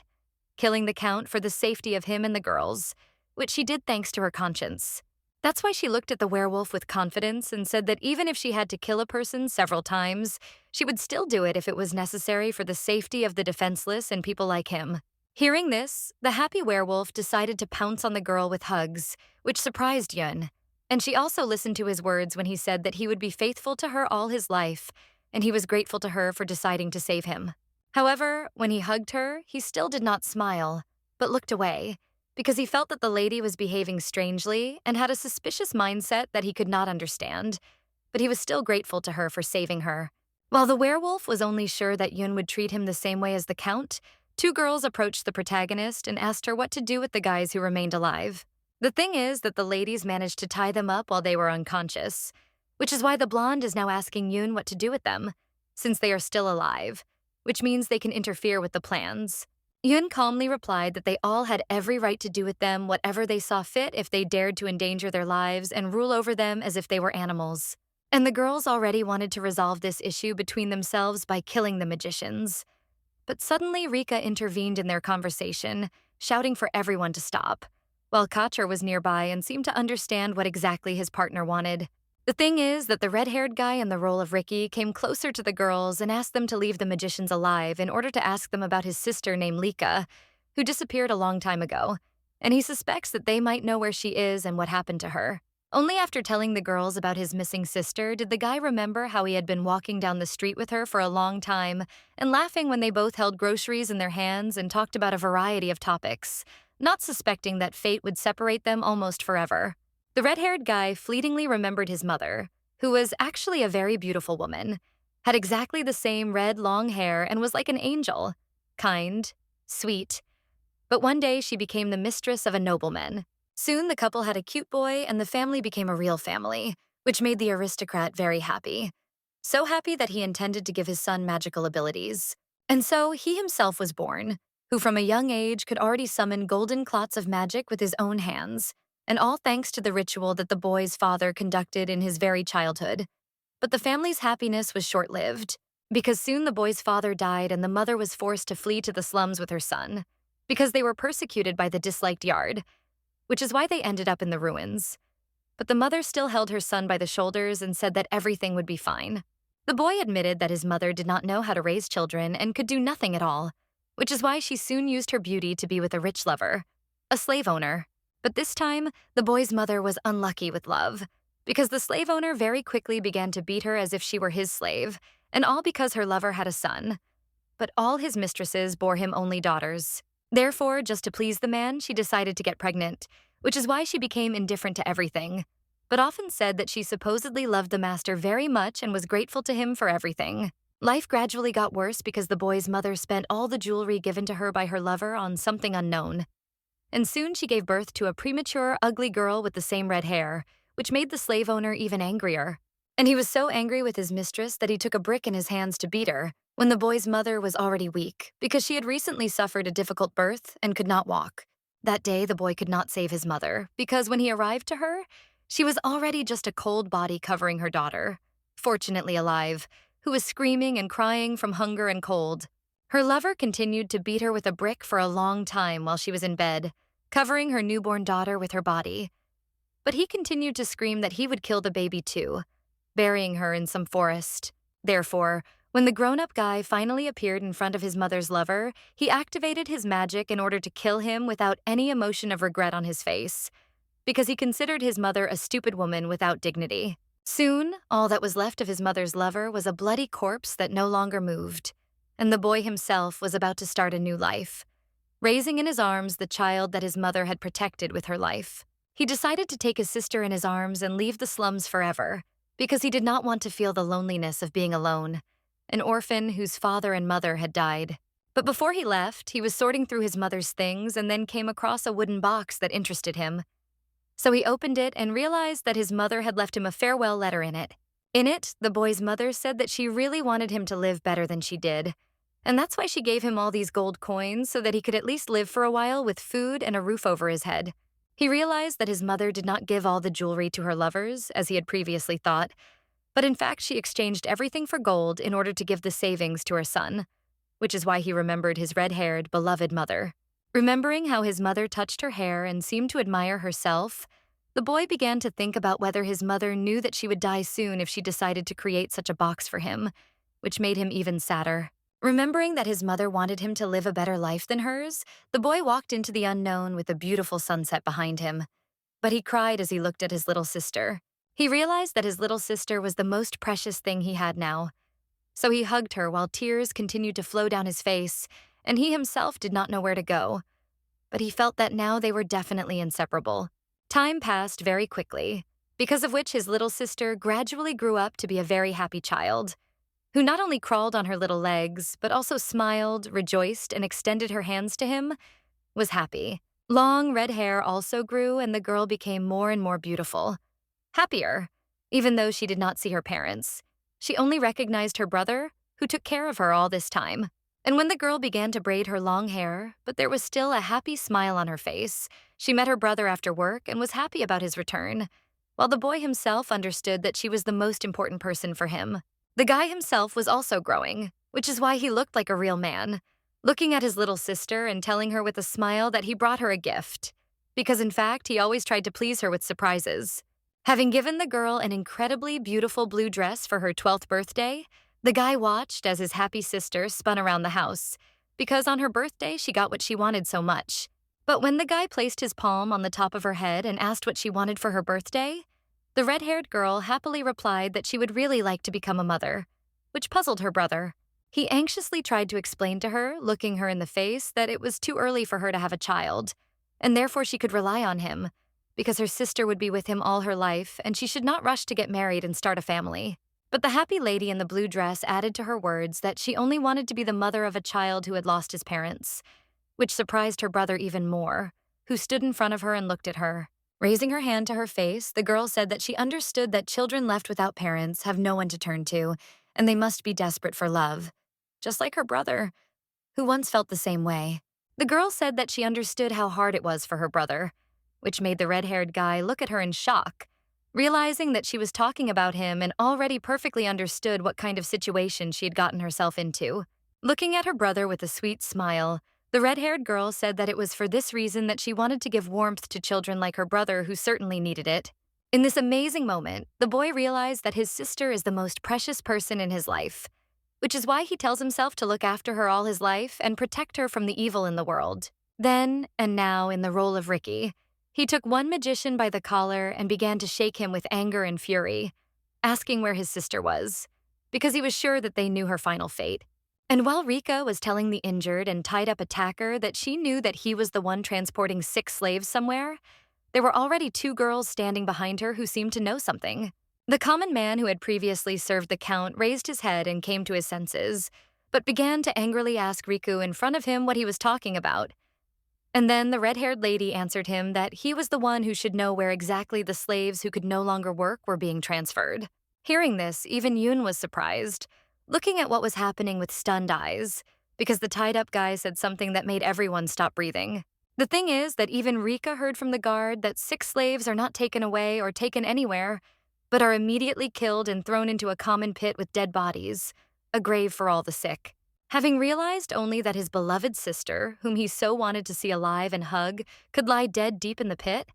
killing the count for the safety of him and the girls, which she did thanks to her conscience. That's why she looked at the werewolf with confidence and said that even if she had to kill a person several times, she would still do it if it was necessary for the safety of the defenseless and people like him. Hearing this, the happy werewolf decided to pounce on the girl with hugs, which surprised Yun. And she also listened to his words when he said that he would be faithful to her all his life, and he was grateful to her for deciding to save him. However, when he hugged her, he still did not smile, but looked away, because he felt that the lady was behaving strangely and had a suspicious mindset that he could not understand, but he was still grateful to her for saving her. While the werewolf was only sure that Yun would treat him the same way as the count, 2 girls approached the protagonist and asked her what to do with the guys who remained alive. The thing is that the ladies managed to tie them up while they were unconscious, which is why the blonde is now asking Yoon what to do with them, since they are still alive, which means they can interfere with the plans. Yoon calmly replied that they all had every right to do with them whatever they saw fit if they dared to endanger their lives and rule over them as if they were animals. And the girls already wanted to resolve this issue between themselves by killing the magicians. But suddenly Rika intervened in their conversation, shouting for everyone to stop, while Kachur was nearby and seemed to understand what exactly his partner wanted. The thing is that the red-haired guy in the role of Ricky came closer to the girls and asked them to leave the magicians alive in order to ask them about his sister named Lika, who disappeared a long time ago, and he suspects that they might know where she is and what happened to her. Only after telling the girls about his missing sister did the guy remember how he had been walking down the street with her for a long time and laughing when they both held groceries in their hands and talked about a variety of topics, not suspecting that fate would separate them almost forever. The red-haired guy fleetingly remembered his mother, who was actually a very beautiful woman, had exactly the same red long hair and was like an angel, kind, sweet. But one day she became the mistress of a nobleman, Soon the couple had a cute boy and the family became a real family, which made the aristocrat very happy. So happy that he intended to give his son magical abilities. And so he himself was born, who from a young age could already summon golden clots of magic with his own hands, and all thanks to the ritual that the boy's father conducted in his very childhood. But the family's happiness was short-lived, because soon the boy's father died and the mother was forced to flee to the slums with her son, because they were persecuted by the disliked yard, which is why they ended up in the ruins. But the mother still held her son by the shoulders and said that everything would be fine. The boy admitted that his mother did not know how to raise children and could do nothing at all, which is why she soon used her beauty to be with a rich lover, a slave owner. But this time, the boy's mother was unlucky with love, because the slave owner very quickly began to beat her as if she were his slave, and all because her lover had a son. But all his mistresses bore him only daughters. Therefore, just to please the man, she decided to get pregnant, which is why she became indifferent to everything, but often said that she supposedly loved the master very much and was grateful to him for everything. Life gradually got worse because the boy's mother spent all the jewelry given to her by her lover on something unknown. And soon she gave birth to a premature, ugly girl with the same red hair, which made the slave owner even angrier. And he was so angry with his mistress that he took a brick in his hands to beat her, when the boy's mother was already weak because she had recently suffered a difficult birth and could not walk. That day, the boy could not save his mother because when he arrived to her, she was already just a cold body covering her daughter, fortunately alive, who was screaming and crying from hunger and cold. Her lover continued to beat her with a brick for a long time while she was in bed, covering her newborn daughter with her body. But he continued to scream that he would kill the baby too, burying her in some forest. Therefore, when the grown-up guy finally appeared in front of his mother's lover, he activated his magic in order to kill him without any emotion of regret on his face, because he considered his mother a stupid woman without dignity. Soon, all that was left of his mother's lover was a bloody corpse that no longer moved, and the boy himself was about to start a new life, raising in his arms the child that his mother had protected with her life. He decided to take his sister in his arms and leave the slums forever, because he did not want to feel the loneliness of being alone, an orphan whose father and mother had died. But before he left, he was sorting through his mother's things and then came across a wooden box that interested him. So he opened it and realized that his mother had left him a farewell letter in it. In it, the boy's mother said that she really wanted him to live better than she did, and that's why she gave him all these gold coins so that he could at least live for a while with food and a roof over his head. He realized that his mother did not give all the jewelry to her lovers, as he had previously thought, but in fact she exchanged everything for gold in order to give the savings to her son, which is why he remembered his red-haired, beloved mother. Remembering how his mother touched her hair and seemed to admire herself, the boy began to think about whether his mother knew that she would die soon if she decided to create such a box for him, which made him even sadder. Remembering that his mother wanted him to live a better life than hers, the boy walked into the unknown with a beautiful sunset behind him. But he cried as he looked at his little sister. He realized that his little sister was the most precious thing he had now. So he hugged her while tears continued to flow down his face, and he himself did not know where to go. But he felt that now they were definitely inseparable. Time passed very quickly, because of which his little sister gradually grew up to be a very happy child, who not only crawled on her little legs, but also smiled, rejoiced, and extended her hands to him, was happy. Long red hair also grew, and the girl became more and more beautiful. Happier, even though she did not see her parents. She only recognized her brother, who took care of her all this time. And when the girl began to braid her long hair, but there was still a happy smile on her face, she met her brother after work and was happy about his return, while the boy himself understood that she was the most important person for him. The guy himself was also growing, which is why he looked like a real man, looking at his little sister and telling her with a smile that he brought her a gift, because in fact he always tried to please her with surprises. Having given the girl an incredibly beautiful blue dress for her 12th birthday, the guy watched as his happy sister spun around the house, because on her birthday she got what she wanted so much. But when the guy placed his palm on the top of her head and asked what she wanted for her birthday, the red-haired girl happily replied that she would really like to become a mother, which puzzled her brother. He anxiously tried to explain to her, looking her in the face, that it was too early for her to have a child, and therefore she could rely on him, because her sister would be with him all her life and she should not rush to get married and start a family. But the happy lady in the blue dress added to her words that she only wanted to be the mother of a child who had lost his parents, which surprised her brother even more, who stood in front of her and looked at her. Raising her hand to her face, the girl said that she understood that children left without parents have no one to turn to, and they must be desperate for love, just like her brother, who once felt the same way. The girl said that she understood how hard it was for her brother, which made the red-haired guy look at her in shock, realizing that she was talking about him and already perfectly understood what kind of situation she had gotten herself into. Looking at her brother with a sweet smile, the red-haired girl said that it was for this reason that she wanted to give warmth to children like her brother who certainly needed it. In this amazing moment, the boy realized that his sister is the most precious person in his life, which is why he tells himself to look after her all his life and protect her from the evil in the world. Then, and now in the role of Ricky, he took one magician by the collar and began to shake him with anger and fury, asking where his sister was, because he was sure that they knew her final fate. And while Rika was telling the injured and tied-up attacker that she knew that he was the one transporting 6 slaves somewhere, there were already 2 girls standing behind her who seemed to know something. The common man who had previously served the count raised his head and came to his senses, but began to angrily ask Riku in front of him what he was talking about. And then the red-haired lady answered him that he was the one who should know where exactly the slaves who could no longer work were being transferred. Hearing this, even Yoon was surprised, looking at what was happening with stunned eyes, because the tied-up guy said something that made everyone stop breathing. The thing is that even Rika heard from the guard that 6 slaves are not taken away or taken anywhere, but are immediately killed and thrown into a common pit with dead bodies, a grave for all the sick. Having realized only that his beloved sister, whom he so wanted to see alive and hug, could lie dead deep in the pit,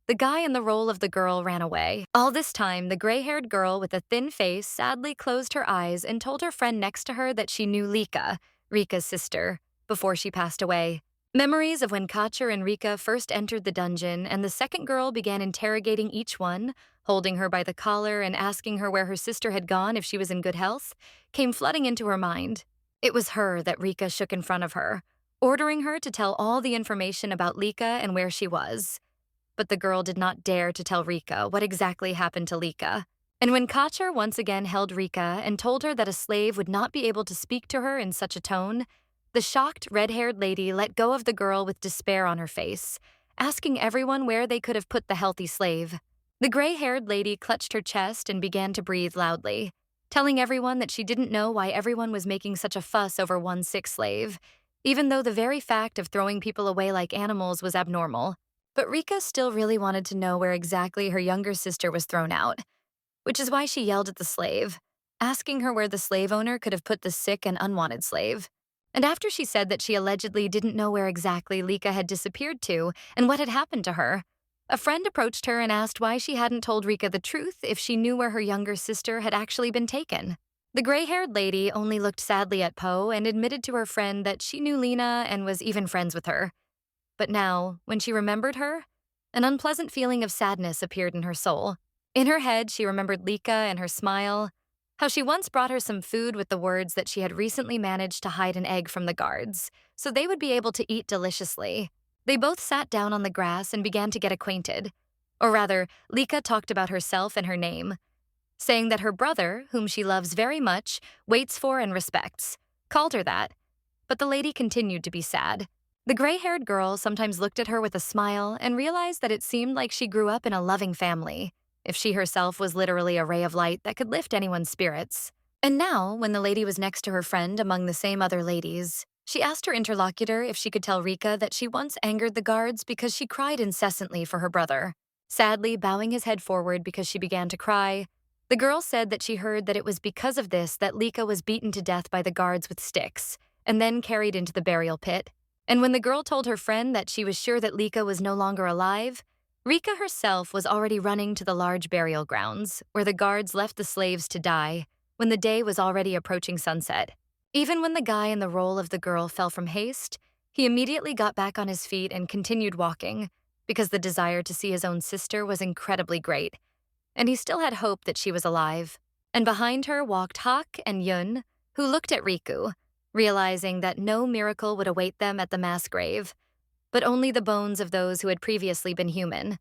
the guy in the role of the girl ran away. All this time, the gray-haired girl with a thin face sadly closed her eyes and told her friend next to her that she knew Lika, Rika's sister, before she passed away. Memories of when Kacher and Rika first entered the dungeon and the second girl began interrogating each one, holding her by the collar and asking her where her sister had gone if she was in good health, came flooding into her mind. It was her that Rika shook in front of her, ordering her to tell all the information about Lika and where she was. But the girl did not dare to tell Rika what exactly happened to Lika. And when Kacher once again held Rika and told her that a slave would not be able to speak to her in such a tone, the shocked red-haired lady let go of the girl with despair on her face, asking everyone where they could have put the healthy slave. The gray-haired lady clutched her chest and began to breathe loudly, telling everyone that she didn't know why everyone was making such a fuss over one sick slave, even though the very fact of throwing people away like animals was abnormal. But Rika still really wanted to know where exactly her younger sister was thrown out, which is why she yelled at the slave, asking her where the slave owner could have put the sick and unwanted slave. And after she said that she allegedly didn't know where exactly Lika had disappeared to and what had happened to her, a friend approached her and asked why she hadn't told Rika the truth if she knew where her younger sister had actually been taken. The gray-haired lady only looked sadly at Poe and admitted to her friend that she knew Lena and was even friends with her. But now, when she remembered her, an unpleasant feeling of sadness appeared in her soul. In her head, she remembered Lika and her smile, how she once brought her some food with the words that she had recently managed to hide an egg from the guards, so they would be able to eat deliciously. They both sat down on the grass and began to get acquainted. Or rather, Lika talked about herself and her name, saying that her brother, whom she loves very much, waits for and respects, called her that. But the lady continued to be sad. The gray-haired girl sometimes looked at her with a smile and realized that it seemed like she grew up in a loving family, if she herself was literally a ray of light that could lift anyone's spirits. And now, when the lady was next to her friend among the same other ladies, she asked her interlocutor if she could tell Rika that she once angered the guards because she cried incessantly for her brother. Sadly bowing his head forward because she began to cry, the girl said that she heard that it was because of this that Lika was beaten to death by the guards with sticks, and then carried into the burial pit. And when the girl told her friend that she was sure that Lika was no longer alive, Rika herself was already running to the large burial grounds, where the guards left the slaves to die, when the day was already approaching sunset. Even when the guy in the role of the girl fell from haste, he immediately got back on his feet and continued walking, because the desire to see his own sister was incredibly great, and he still had hope that she was alive. And behind her walked Hak and Yun, who looked at Riku, realizing that no miracle would await them at the mass grave, but only the bones of those who had previously been human.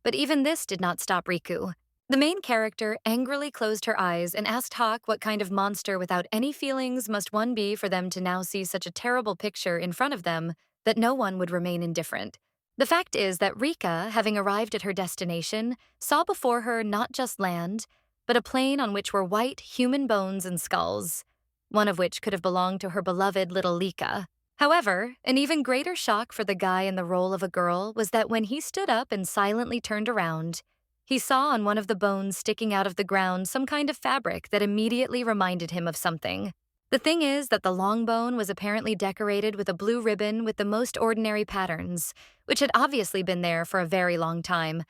But even this did not stop Riku. The main character angrily closed her eyes and asked Hak what kind of monster without any feelings must one be for them to now see such a terrible picture in front of them that no one would remain indifferent. The fact is that Rika, having arrived at her destination, saw before her not just land, but a plain on which were white human bones and skulls, one of which could have belonged to her beloved little Lika. However, an even greater shock for the guy in the role of a girl was that when he stood up and silently turned around, he saw on one of the bones sticking out of the ground some kind of fabric that immediately reminded him of something. The thing is that the long bone was apparently decorated with a blue ribbon with the most ordinary patterns, which had obviously been there for a very long time,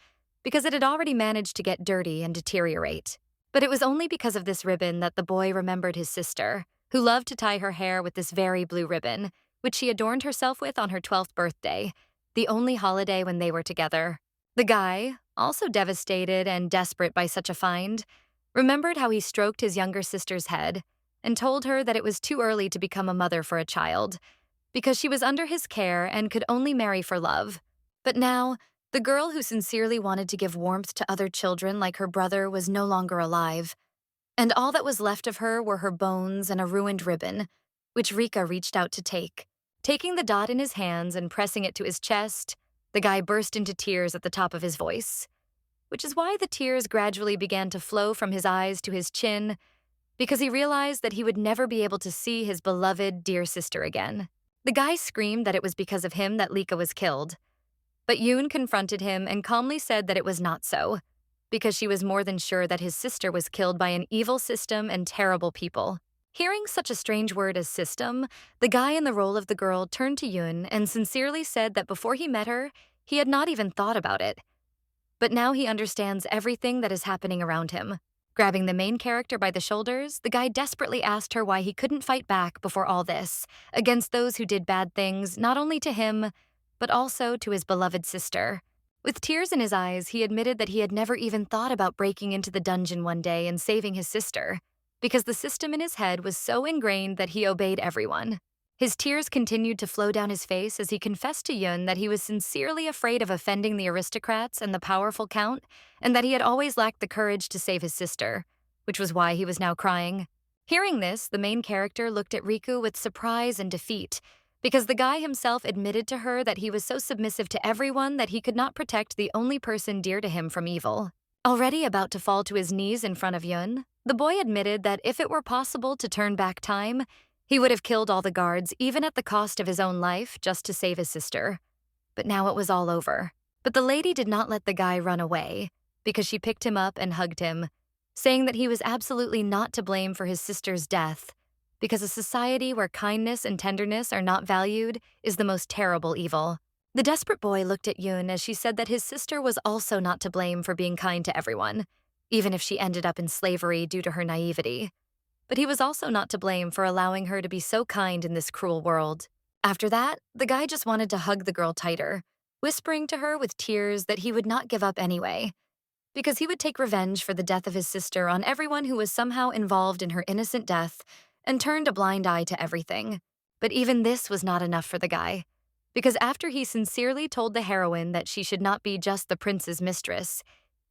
because it had already managed to get dirty and deteriorate. But it was only because of this ribbon that the boy remembered his sister, who loved to tie her hair with this very blue ribbon, which she adorned herself with on her 12th birthday, the only holiday when they were together. The guy, also devastated and desperate by such a find, remembered how he stroked his younger sister's head and told her that it was too early to become a mother for a child, because she was under his care and could only marry for love. But now, the girl who sincerely wanted to give warmth to other children like her brother was no longer alive, and all that was left of her were her bones and a ruined ribbon, which Rika reached out to take. Taking the dot in his hands and pressing it to his chest, the guy burst into tears at the top of his voice, which is why the tears gradually began to flow from his eyes to his chin, because he realized that he would never be able to see his beloved, dear sister again. The guy screamed that it was because of him that Lika was killed, but Yoon confronted him and calmly said that it was not so, because she was more than sure that his sister was killed by an evil system and terrible people. Hearing such a strange word as system, the guy in the role of the girl turned to Yoon and sincerely said that before he met her, he had not even thought about it. But now he understands everything that is happening around him. Grabbing the main character by the shoulders, the guy desperately asked her why he couldn't fight back before all this, against those who did bad things not only to him, but also to his beloved sister. With tears in his eyes, he admitted that he had never even thought about breaking into the dungeon one day and saving his sister, because the system in his head was so ingrained that he obeyed everyone. His tears continued to flow down his face as he confessed to Yun that he was sincerely afraid of offending the aristocrats and the powerful count, and that he had always lacked the courage to save his sister, which was why he was now crying. Hearing this, the main character looked at Riku with surprise and defeat, because the guy himself admitted to her that he was so submissive to everyone that he could not protect the only person dear to him from evil. Already about to fall to his knees in front of Yun, the boy admitted that if it were possible to turn back time, he would have killed all the guards, even at the cost of his own life, just to save his sister. But now it was all over. But the lady did not let the guy run away, because she picked him up and hugged him, saying that he was absolutely not to blame for his sister's death, because a society where kindness and tenderness are not valued is the most terrible evil. The desperate boy looked at Yoon as she said that his sister was also not to blame for being kind to everyone, even if she ended up in slavery due to her naivety. But he was also not to blame for allowing her to be so kind in this cruel world. After that, the guy just wanted to hug the girl tighter, whispering to her with tears that he would not give up anyway, because he would take revenge for the death of his sister on everyone who was somehow involved in her innocent death and turned a blind eye to everything. But even this was not enough for the guy, because after he sincerely told the heroine that she should not be just the prince's mistress,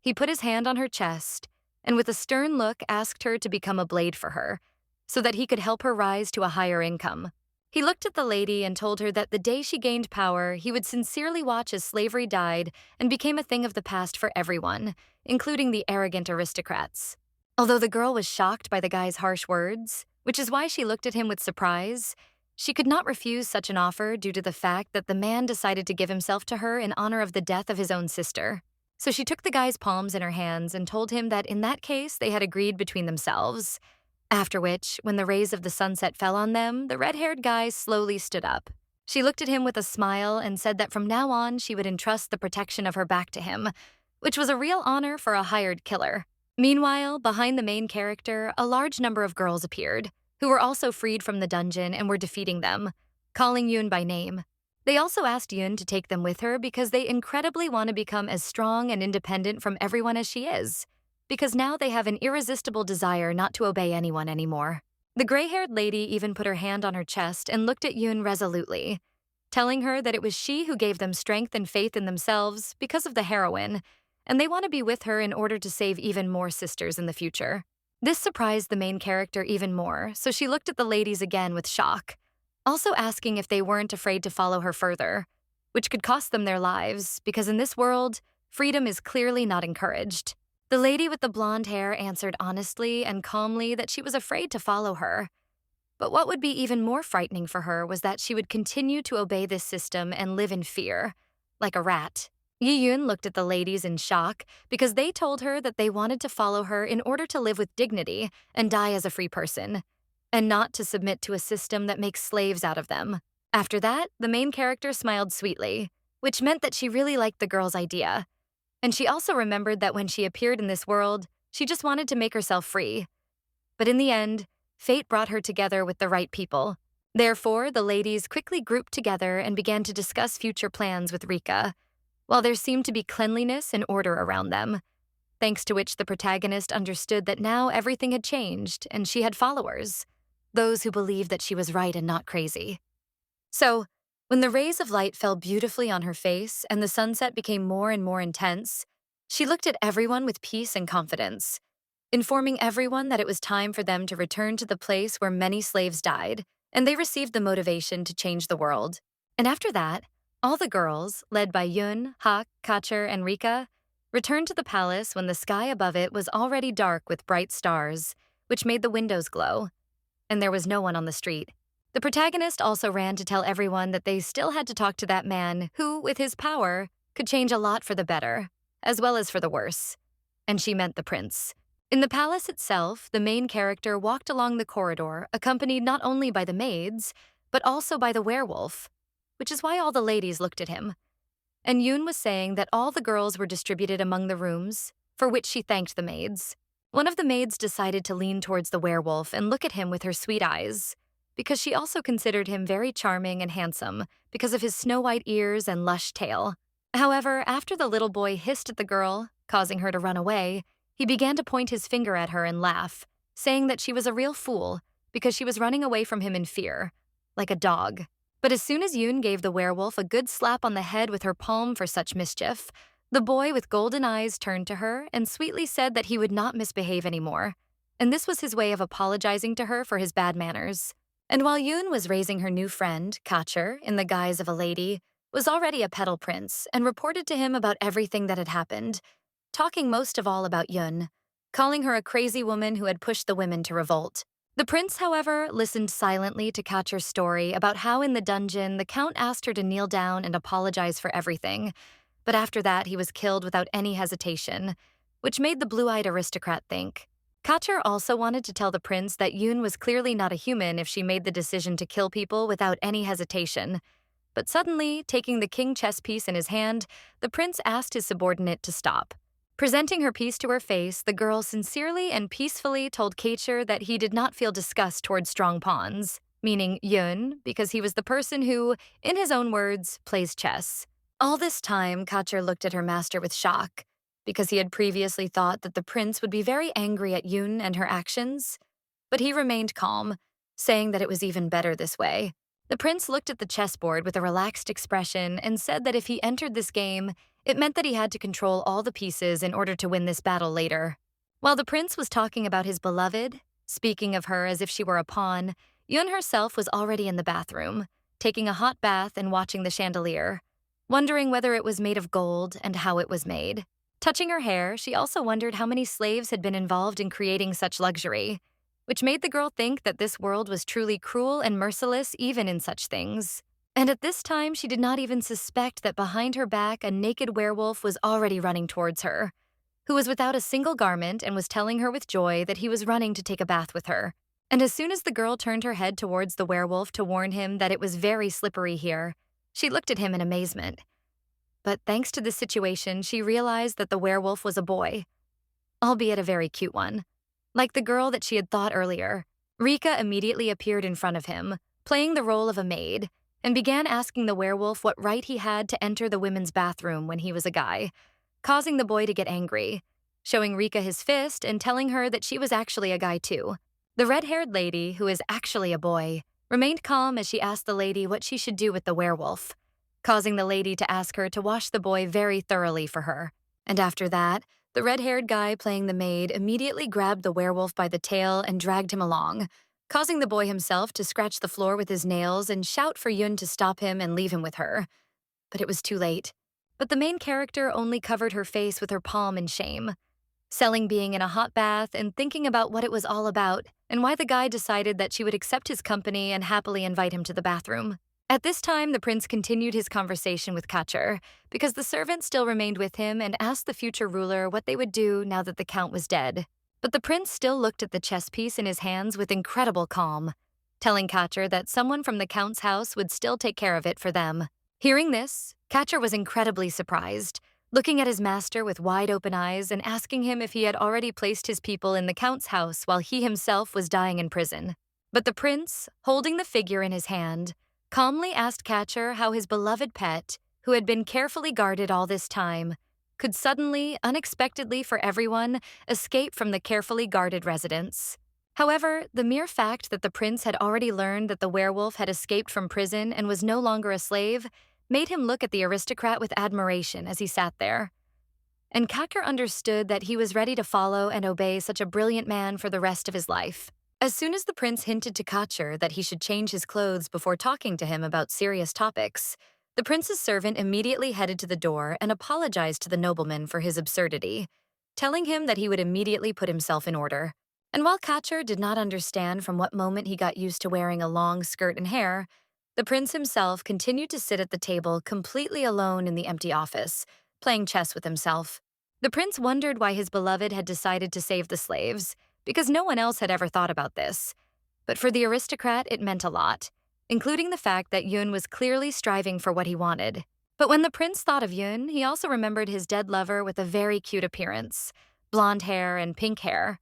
he put his hand on her chest and with a stern look asked her to become a blade for her, so that he could help her rise to a higher income. He looked at the lady and told her that the day she gained power, he would sincerely watch as slavery died and became a thing of the past for everyone, including the arrogant aristocrats. Although the girl was shocked by the guy's harsh words, which is why she looked at him with surprise, she could not refuse such an offer due to the fact that the man decided to give himself to her in honor of the death of his own sister. So she took the guy's palms in her hands and told him that in that case they had agreed between themselves. After which, when the rays of the sunset fell on them, the red-haired guy slowly stood up. She looked at him with a smile and said that from now on she would entrust the protection of her back to him, which was a real honor for a hired killer. Meanwhile, behind the main character, a large number of girls appeared, who were also freed from the dungeon and were defeating them, calling Yoon by name. They also asked Yoon to take them with her because they incredibly want to become as strong and independent from everyone as she is, because now they have an irresistible desire not to obey anyone anymore. The gray-haired lady even put her hand on her chest and looked at Yoon resolutely, telling her that it was she who gave them strength and faith in themselves because of the heroine, and they want to be with her in order to save even more sisters in the future. This surprised the main character even more, so she looked at the ladies again with shock, also asking if they weren't afraid to follow her further, which could cost them their lives because in this world, freedom is clearly not encouraged. The lady with the blonde hair answered honestly and calmly that she was afraid to follow her. But what would be even more frightening for her was that she would continue to obey this system and live in fear, like a rat. Yi Yun looked at the ladies in shock because they told her that they wanted to follow her in order to live with dignity and die as a free person, and not to submit to a system that makes slaves out of them. After that, the main character smiled sweetly, which meant that she really liked the girl's idea. And she also remembered that when she appeared in this world, she just wanted to make herself free. But in the end, fate brought her together with the right people. Therefore, the ladies quickly grouped together and began to discuss future plans with Rika, while there seemed to be cleanliness and order around them, thanks to which the protagonist understood that now everything had changed and she had followers, those who believed that she was right and not crazy. So, when the rays of light fell beautifully on her face and the sunset became more and more intense, she looked at everyone with peace and confidence, informing everyone that it was time for them to return to the place where many slaves died, and they received the motivation to change the world. And after that, all the girls, led by Yun, Hak, Kacher, and Rika, returned to the palace when the sky above it was already dark with bright stars, which made the windows glow, and there was no one on the street. The protagonist also ran to tell everyone that they still had to talk to that man who, with his power, could change a lot for the better, as well as for the worse. And she meant the prince. In the palace itself, the main character walked along the corridor, accompanied not only by the maids, but also by the werewolf, which is why all the ladies looked at him. And Yoon was saying that all the girls were distributed among the rooms, for which she thanked the maids. One of the maids decided to lean towards the werewolf and look at him with her sweet eyes, because she also considered him very charming and handsome because of his snow-white ears and lush tail. However, after the little boy hissed at the girl, causing her to run away, he began to point his finger at her and laugh, saying that she was a real fool because she was running away from him in fear, like a dog. But as soon as Yoon gave the werewolf a good slap on the head with her palm for such mischief, the boy with golden eyes turned to her and sweetly said that he would not misbehave anymore, and this was his way of apologizing to her for his bad manners. And while Yoon was raising her new friend, Kacher, in the guise of a lady, was already a petal prince and reported to him about everything that had happened, talking most of all about Yoon, calling her a crazy woman who had pushed the women to revolt. The prince, however, listened silently to Kacher's story about how in the dungeon the count asked her to kneel down and apologize for everything, but after that he was killed without any hesitation, which made the blue-eyed aristocrat think. Kacher also wanted to tell the prince that Yoon was clearly not a human if she made the decision to kill people without any hesitation. But suddenly, taking the king chess piece in his hand, the prince asked his subordinate to stop. Presenting her piece to her face, the girl sincerely and peacefully told Kacher that he did not feel disgust towards strong pawns, meaning Yoon, because he was the person who, in his own words, plays chess. All this time, Kacher looked at her master with shock, because he had previously thought that the prince would be very angry at Yoon and her actions. But he remained calm, saying that it was even better this way. The prince looked at the chessboard with a relaxed expression and said that if he entered this game, it meant that he had to control all the pieces in order to win this battle later. While the prince was talking about his beloved, speaking of her as if she were a pawn, Yoon herself was already in the bathroom, taking a hot bath and watching the chandelier, wondering whether it was made of gold and how it was made. Touching her hair, she also wondered how many slaves had been involved in creating such luxury, which made the girl think that this world was truly cruel and merciless even in such things. And at this time, she did not even suspect that behind her back a naked werewolf was already running towards her, who was without a single garment and was telling her with joy that he was running to take a bath with her. And as soon as the girl turned her head towards the werewolf to warn him that it was very slippery here, she looked at him in amazement. But thanks to this situation, she realized that the werewolf was a boy, albeit a very cute one. Like the girl that she had thought earlier, Rika immediately appeared in front of him, playing the role of a maid, and began asking the werewolf what right he had to enter the women's bathroom when he was a guy, causing the boy to get angry, showing Rika his fist and telling her that she was actually a guy too. The red-haired lady, who is actually a boy, remained calm as she asked the lady what she should do with the werewolf, causing the lady to ask her to wash the boy very thoroughly for her. And after that, the red-haired guy playing the maid immediately grabbed the werewolf by the tail and dragged him along, causing the boy himself to scratch the floor with his nails and shout for Yoon to stop him and leave him with her. but it was too late. But the main character only covered her face with her palm in shame, selling being in a hot bath and thinking about what it was all about and why the guy decided that she would accept his company and happily invite him to the bathroom. At this time, the prince continued his conversation with Kacher because the servant still remained with him and asked the future ruler what they would do now that the count was dead. But the prince still looked at the chess piece in his hands with incredible calm, telling Kacher that someone from the count's house would still take care of it for them. Hearing this, Kacher was incredibly surprised, looking at his master with wide-open eyes and asking him if he had already placed his people in the count's house while he himself was dying in prison. But the prince, holding the figure in his hand, calmly asked Kacher how his beloved pet, who had been carefully guarded all this time, could suddenly, unexpectedly for everyone, escape from the carefully guarded residence. However, the mere fact that the prince had already learned that the werewolf had escaped from prison and was no longer a slave made him look at the aristocrat with admiration as he sat there. And Kacher understood that he was ready to follow and obey such a brilliant man for the rest of his life. As soon as the prince hinted to Kacher that he should change his clothes before talking to him about serious topics, the prince's servant immediately headed to the door and apologized to the nobleman for his absurdity, telling him that he would immediately put himself in order. And while Kacher did not understand from what moment he got used to wearing a long skirt and hair, the prince himself continued to sit at the table completely alone in the empty office, playing chess with himself. The prince wondered why his beloved had decided to save the slaves, because no one else had ever thought about this. But for the aristocrat, it meant a lot, including the fact that Yun was clearly striving for what he wanted. But when the prince thought of Yun, he also remembered his dead lover with a very cute appearance, blonde hair and pink hair.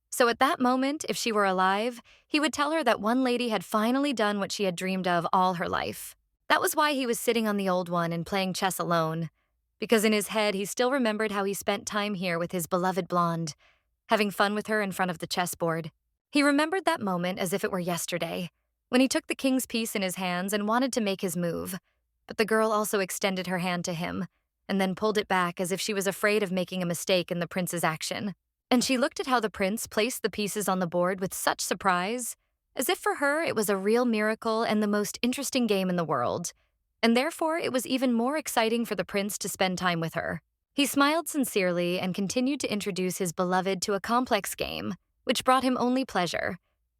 So at that moment, if she were alive, he would tell her that one lady had finally done what she had dreamed of all her life. That was why he was sitting on the old one and playing chess alone, because in his head he still remembered how he spent time here with his beloved blonde, having fun with her in front of the chessboard. He remembered that moment as if it were yesterday, when he took the king's piece in his hands and wanted to make his move, but the girl also extended her hand to him, and then pulled it back as if she was afraid of making a mistake in the prince's action. And she looked at how the prince placed the pieces on the board with such surprise, as if for her it was a real miracle and the most interesting game in the world, and therefore it was even more exciting for the prince to spend time with her. He smiled sincerely and continued to introduce his beloved to a complex game, which brought him only pleasure,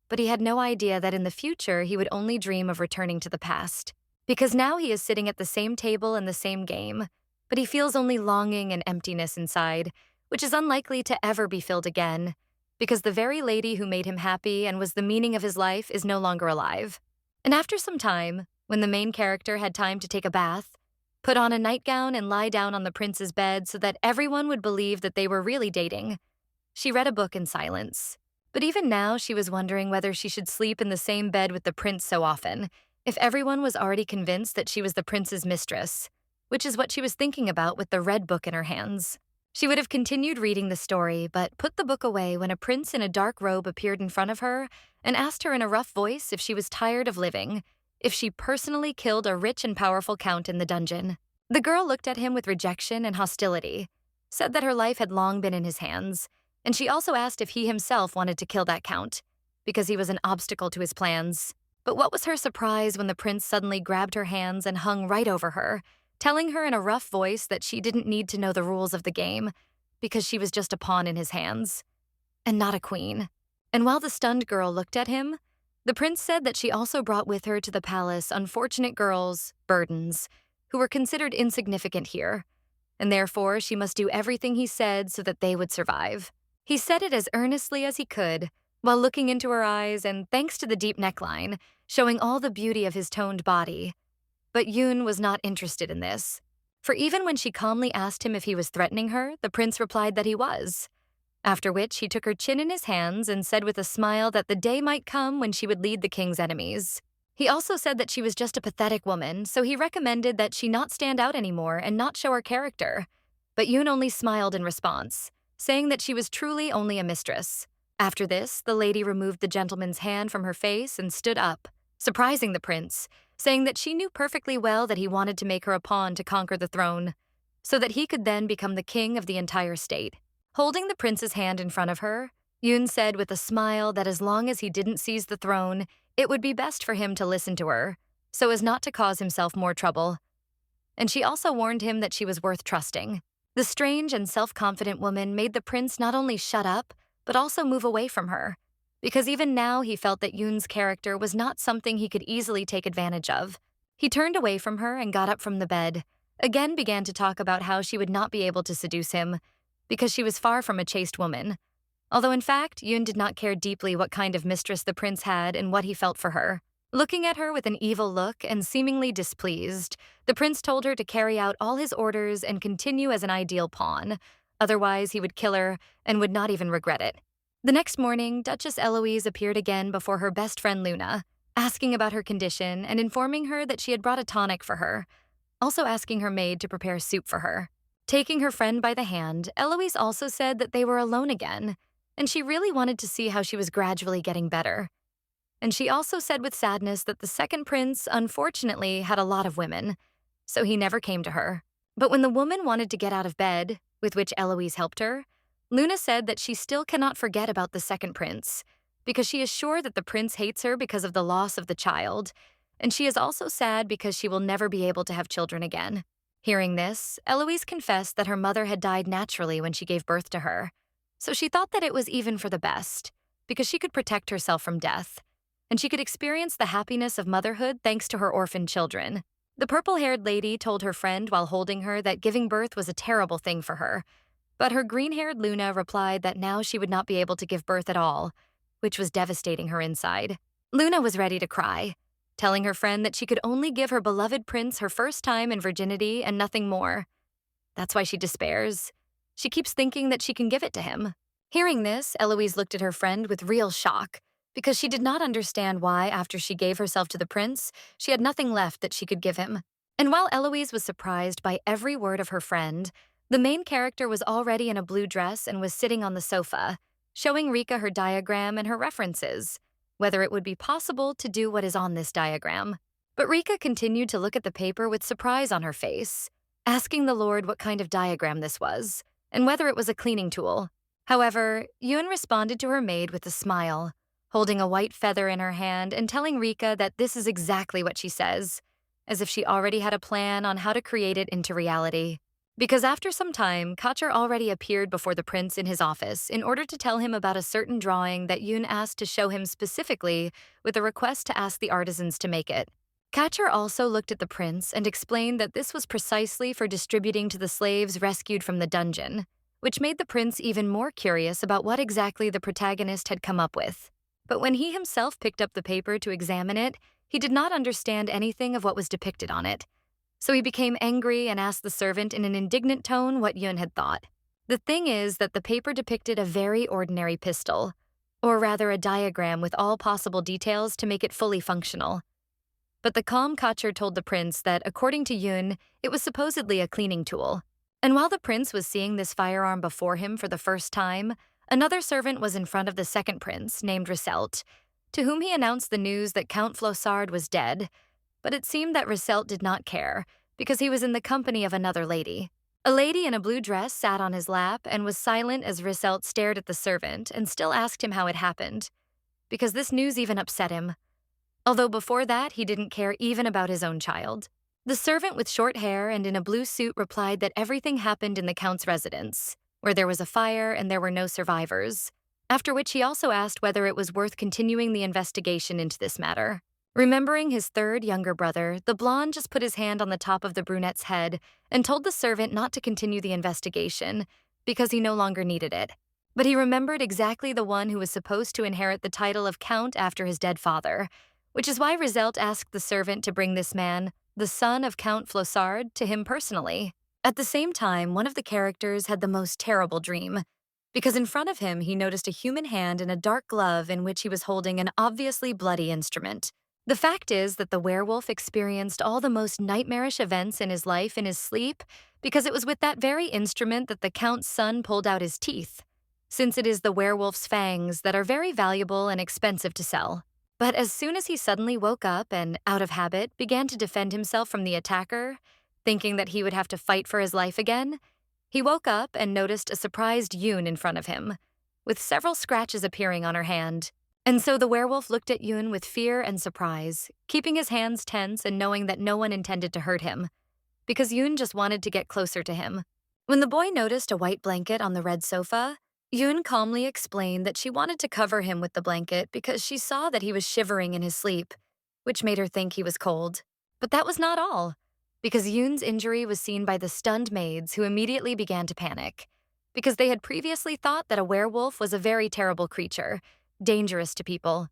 but he had no idea that in the future he would only dream of returning to the past, because now he is sitting at the same table in the same game, but he feels only longing and emptiness inside, which is unlikely to ever be filled again, because the very lady who made him happy and was the meaning of his life is no longer alive. And after some time, when the main character had time to take a bath, put on a nightgown and lie down on the prince's bed so that everyone would believe that they were really dating, she read a book in silence. But even now, she was wondering whether she should sleep in the same bed with the prince so often, if everyone was already convinced that she was the prince's mistress, which is what she was thinking about with the red book in her hands. She would have continued reading the story, but put the book away when a prince in a dark robe appeared in front of her and asked her in a rough voice if she was tired of living, if she personally killed a rich and powerful count in the dungeon. The girl looked at him with rejection and hostility, said that her life had long been in his hands, and she also asked if he himself wanted to kill that count, because he was an obstacle to his plans. But what was her surprise when the prince suddenly grabbed her hands and hung right over her, telling her in a rough voice that she didn't need to know the rules of the game, because she was just a pawn in his hands, and not a queen. And while the stunned girl looked at him, the prince said that she also brought with her to the palace unfortunate girls, burdens, who were considered insignificant here, and therefore she must do everything he said so that they would survive. He said it as earnestly as he could, while looking into her eyes and thanks to the deep neckline, showing all the beauty of his toned body. But Yun was not interested in this, for even when she calmly asked him if he was threatening her, the prince replied that he was, after which he took her chin in his hands and said with a smile that the day might come when she would lead the king's enemies. He also said that she was just a pathetic woman, so he recommended that she not stand out anymore and not show her character, but Yun only smiled in response, saying that she was truly only a mistress. After this, the lady removed the gentleman's hand from her face and stood up, surprising the prince, saying that she knew perfectly well that he wanted to make her a pawn to conquer the throne, so that he could then become the king of the entire state. Holding the prince's hand in front of her, Yun said with a smile that as long as he didn't seize the throne, it would be best for him to listen to her, so as not to cause himself more trouble. and she also warned him that she was worth trusting. The strange and self-confident woman made the prince not only shut up, but also move away from her, because even now he felt that Yoon's character was not something he could easily take advantage of. He turned away from her and got up from the bed, again began to talk about how she would not be able to seduce him, because she was far from a chaste woman. Although in fact, Yoon did not care deeply what kind of mistress the prince had and what he felt for her. Looking at her with an evil look and seemingly displeased, the prince told her to carry out all his orders and continue as an ideal pawn. Otherwise, he would kill her and would not even regret it. The next morning, Duchess Eloise appeared again before her best friend Luna, asking about her condition and informing her that she had brought a tonic for her, also asking her maid to prepare soup for her. Taking her friend by the hand, Eloise also said that they were alone again, and she really wanted to see how she was gradually getting better. And she also said with sadness that the second prince, unfortunately, had a lot of women, so he never came to her. But when the woman wanted to get out of bed, with which Eloise helped her, Luna said that she still cannot forget about the second prince, because she is sure that the prince hates her because of the loss of the child, and she is also sad because she will never be able to have children again. Hearing this, Eloise confessed that her mother had died naturally when she gave birth to her, so she thought that it was even for the best, because she could protect herself from death, and she could experience the happiness of motherhood thanks to her orphaned children. The purple-haired lady told her friend while holding her that giving birth was a terrible thing for her, but her green-haired Luna replied that now she would not be able to give birth at all, which was devastating her inside. Luna was ready to cry, telling her friend that she could only give her beloved prince her first time in virginity and nothing more. That's why she despairs. She keeps thinking that she can give it to him. Hearing this, Eloise looked at her friend with real shock, because she did not understand why, after she gave herself to the prince, she had nothing left that she could give him. And while Eloise was surprised by every word of her friend, the main character was already in a blue dress and was sitting on the sofa, showing Rika her diagram and her references, whether it would be possible to do what is on this diagram. But Rika continued to look at the paper with surprise on her face, asking the Lord what kind of diagram this was, and whether it was a cleaning tool. However, Yoon responded to her maid with a smile, holding a white feather in her hand and telling Rika that this is exactly what she says, as if she already had a plan on how to create it into reality. Because after some time, Kachar already appeared before the prince in his office in order to tell him about a certain drawing that Yoon asked to show him specifically with a request to ask the artisans to make it. Kachar also looked at the prince and explained that this was precisely for distributing to the slaves rescued from the dungeon, which made the prince even more curious about what exactly the protagonist had come up with. But when he himself picked up the paper to examine it, he did not understand anything of what was depicted on it. So he became angry and asked the servant in an indignant tone what Yoon had thought. The thing is that the paper depicted a very ordinary pistol, or rather a diagram with all possible details to make it fully functional. But the calm Kachar told the prince that, according to Yoon, it was supposedly a cleaning tool. And while the prince was seeing this firearm before him for the first time, another servant was in front of the second prince, named Risselt, to whom he announced the news that Count Flossard was dead, but it seemed that Risselt did not care, because he was in the company of another lady. A lady in a blue dress sat on his lap and was silent as Risselt stared at the servant and still asked him how it happened, because this news even upset him. Although before that, he didn't care even about his own child. The servant with short hair and in a blue suit replied that everything happened in the Count's residence, where there was a fire and there were no survivors, after which he also asked whether it was worth continuing the investigation into this matter. Remembering his third younger brother, the blonde just put his hand on the top of the brunette's head and told the servant not to continue the investigation because he no longer needed it. But he remembered exactly the one who was supposed to inherit the title of Count after his dead father, which is why Risselt asked the servant to bring this man, the son of Count Flossard, to him personally. At the same time, one of the characters had the most terrible dream, because in front of him he noticed a human hand in a dark glove in which he was holding an obviously bloody instrument. The fact is that the werewolf experienced all the most nightmarish events in his life in his sleep because it was with that very instrument that the Count's son pulled out his teeth, since it is the werewolf's fangs that are very valuable and expensive to sell. But as soon as he suddenly woke up and, out of habit, began to defend himself from the attacker, thinking that he would have to fight for his life again, he woke up and noticed a surprised Yoon in front of him, with several scratches appearing on her hand. And so the werewolf looked at Yoon with fear and surprise, keeping his hands tense and knowing that no one intended to hurt him. because Yoon just wanted to get closer to him. When the boy noticed a white blanket on the red sofa, Yoon calmly explained that she wanted to cover him with the blanket because she saw that he was shivering in his sleep, which made her think he was cold. But that was not all, because Yoon's injury was seen by the stunned maids who immediately began to panic, because they had previously thought that a werewolf was a very terrible creature, dangerous to people,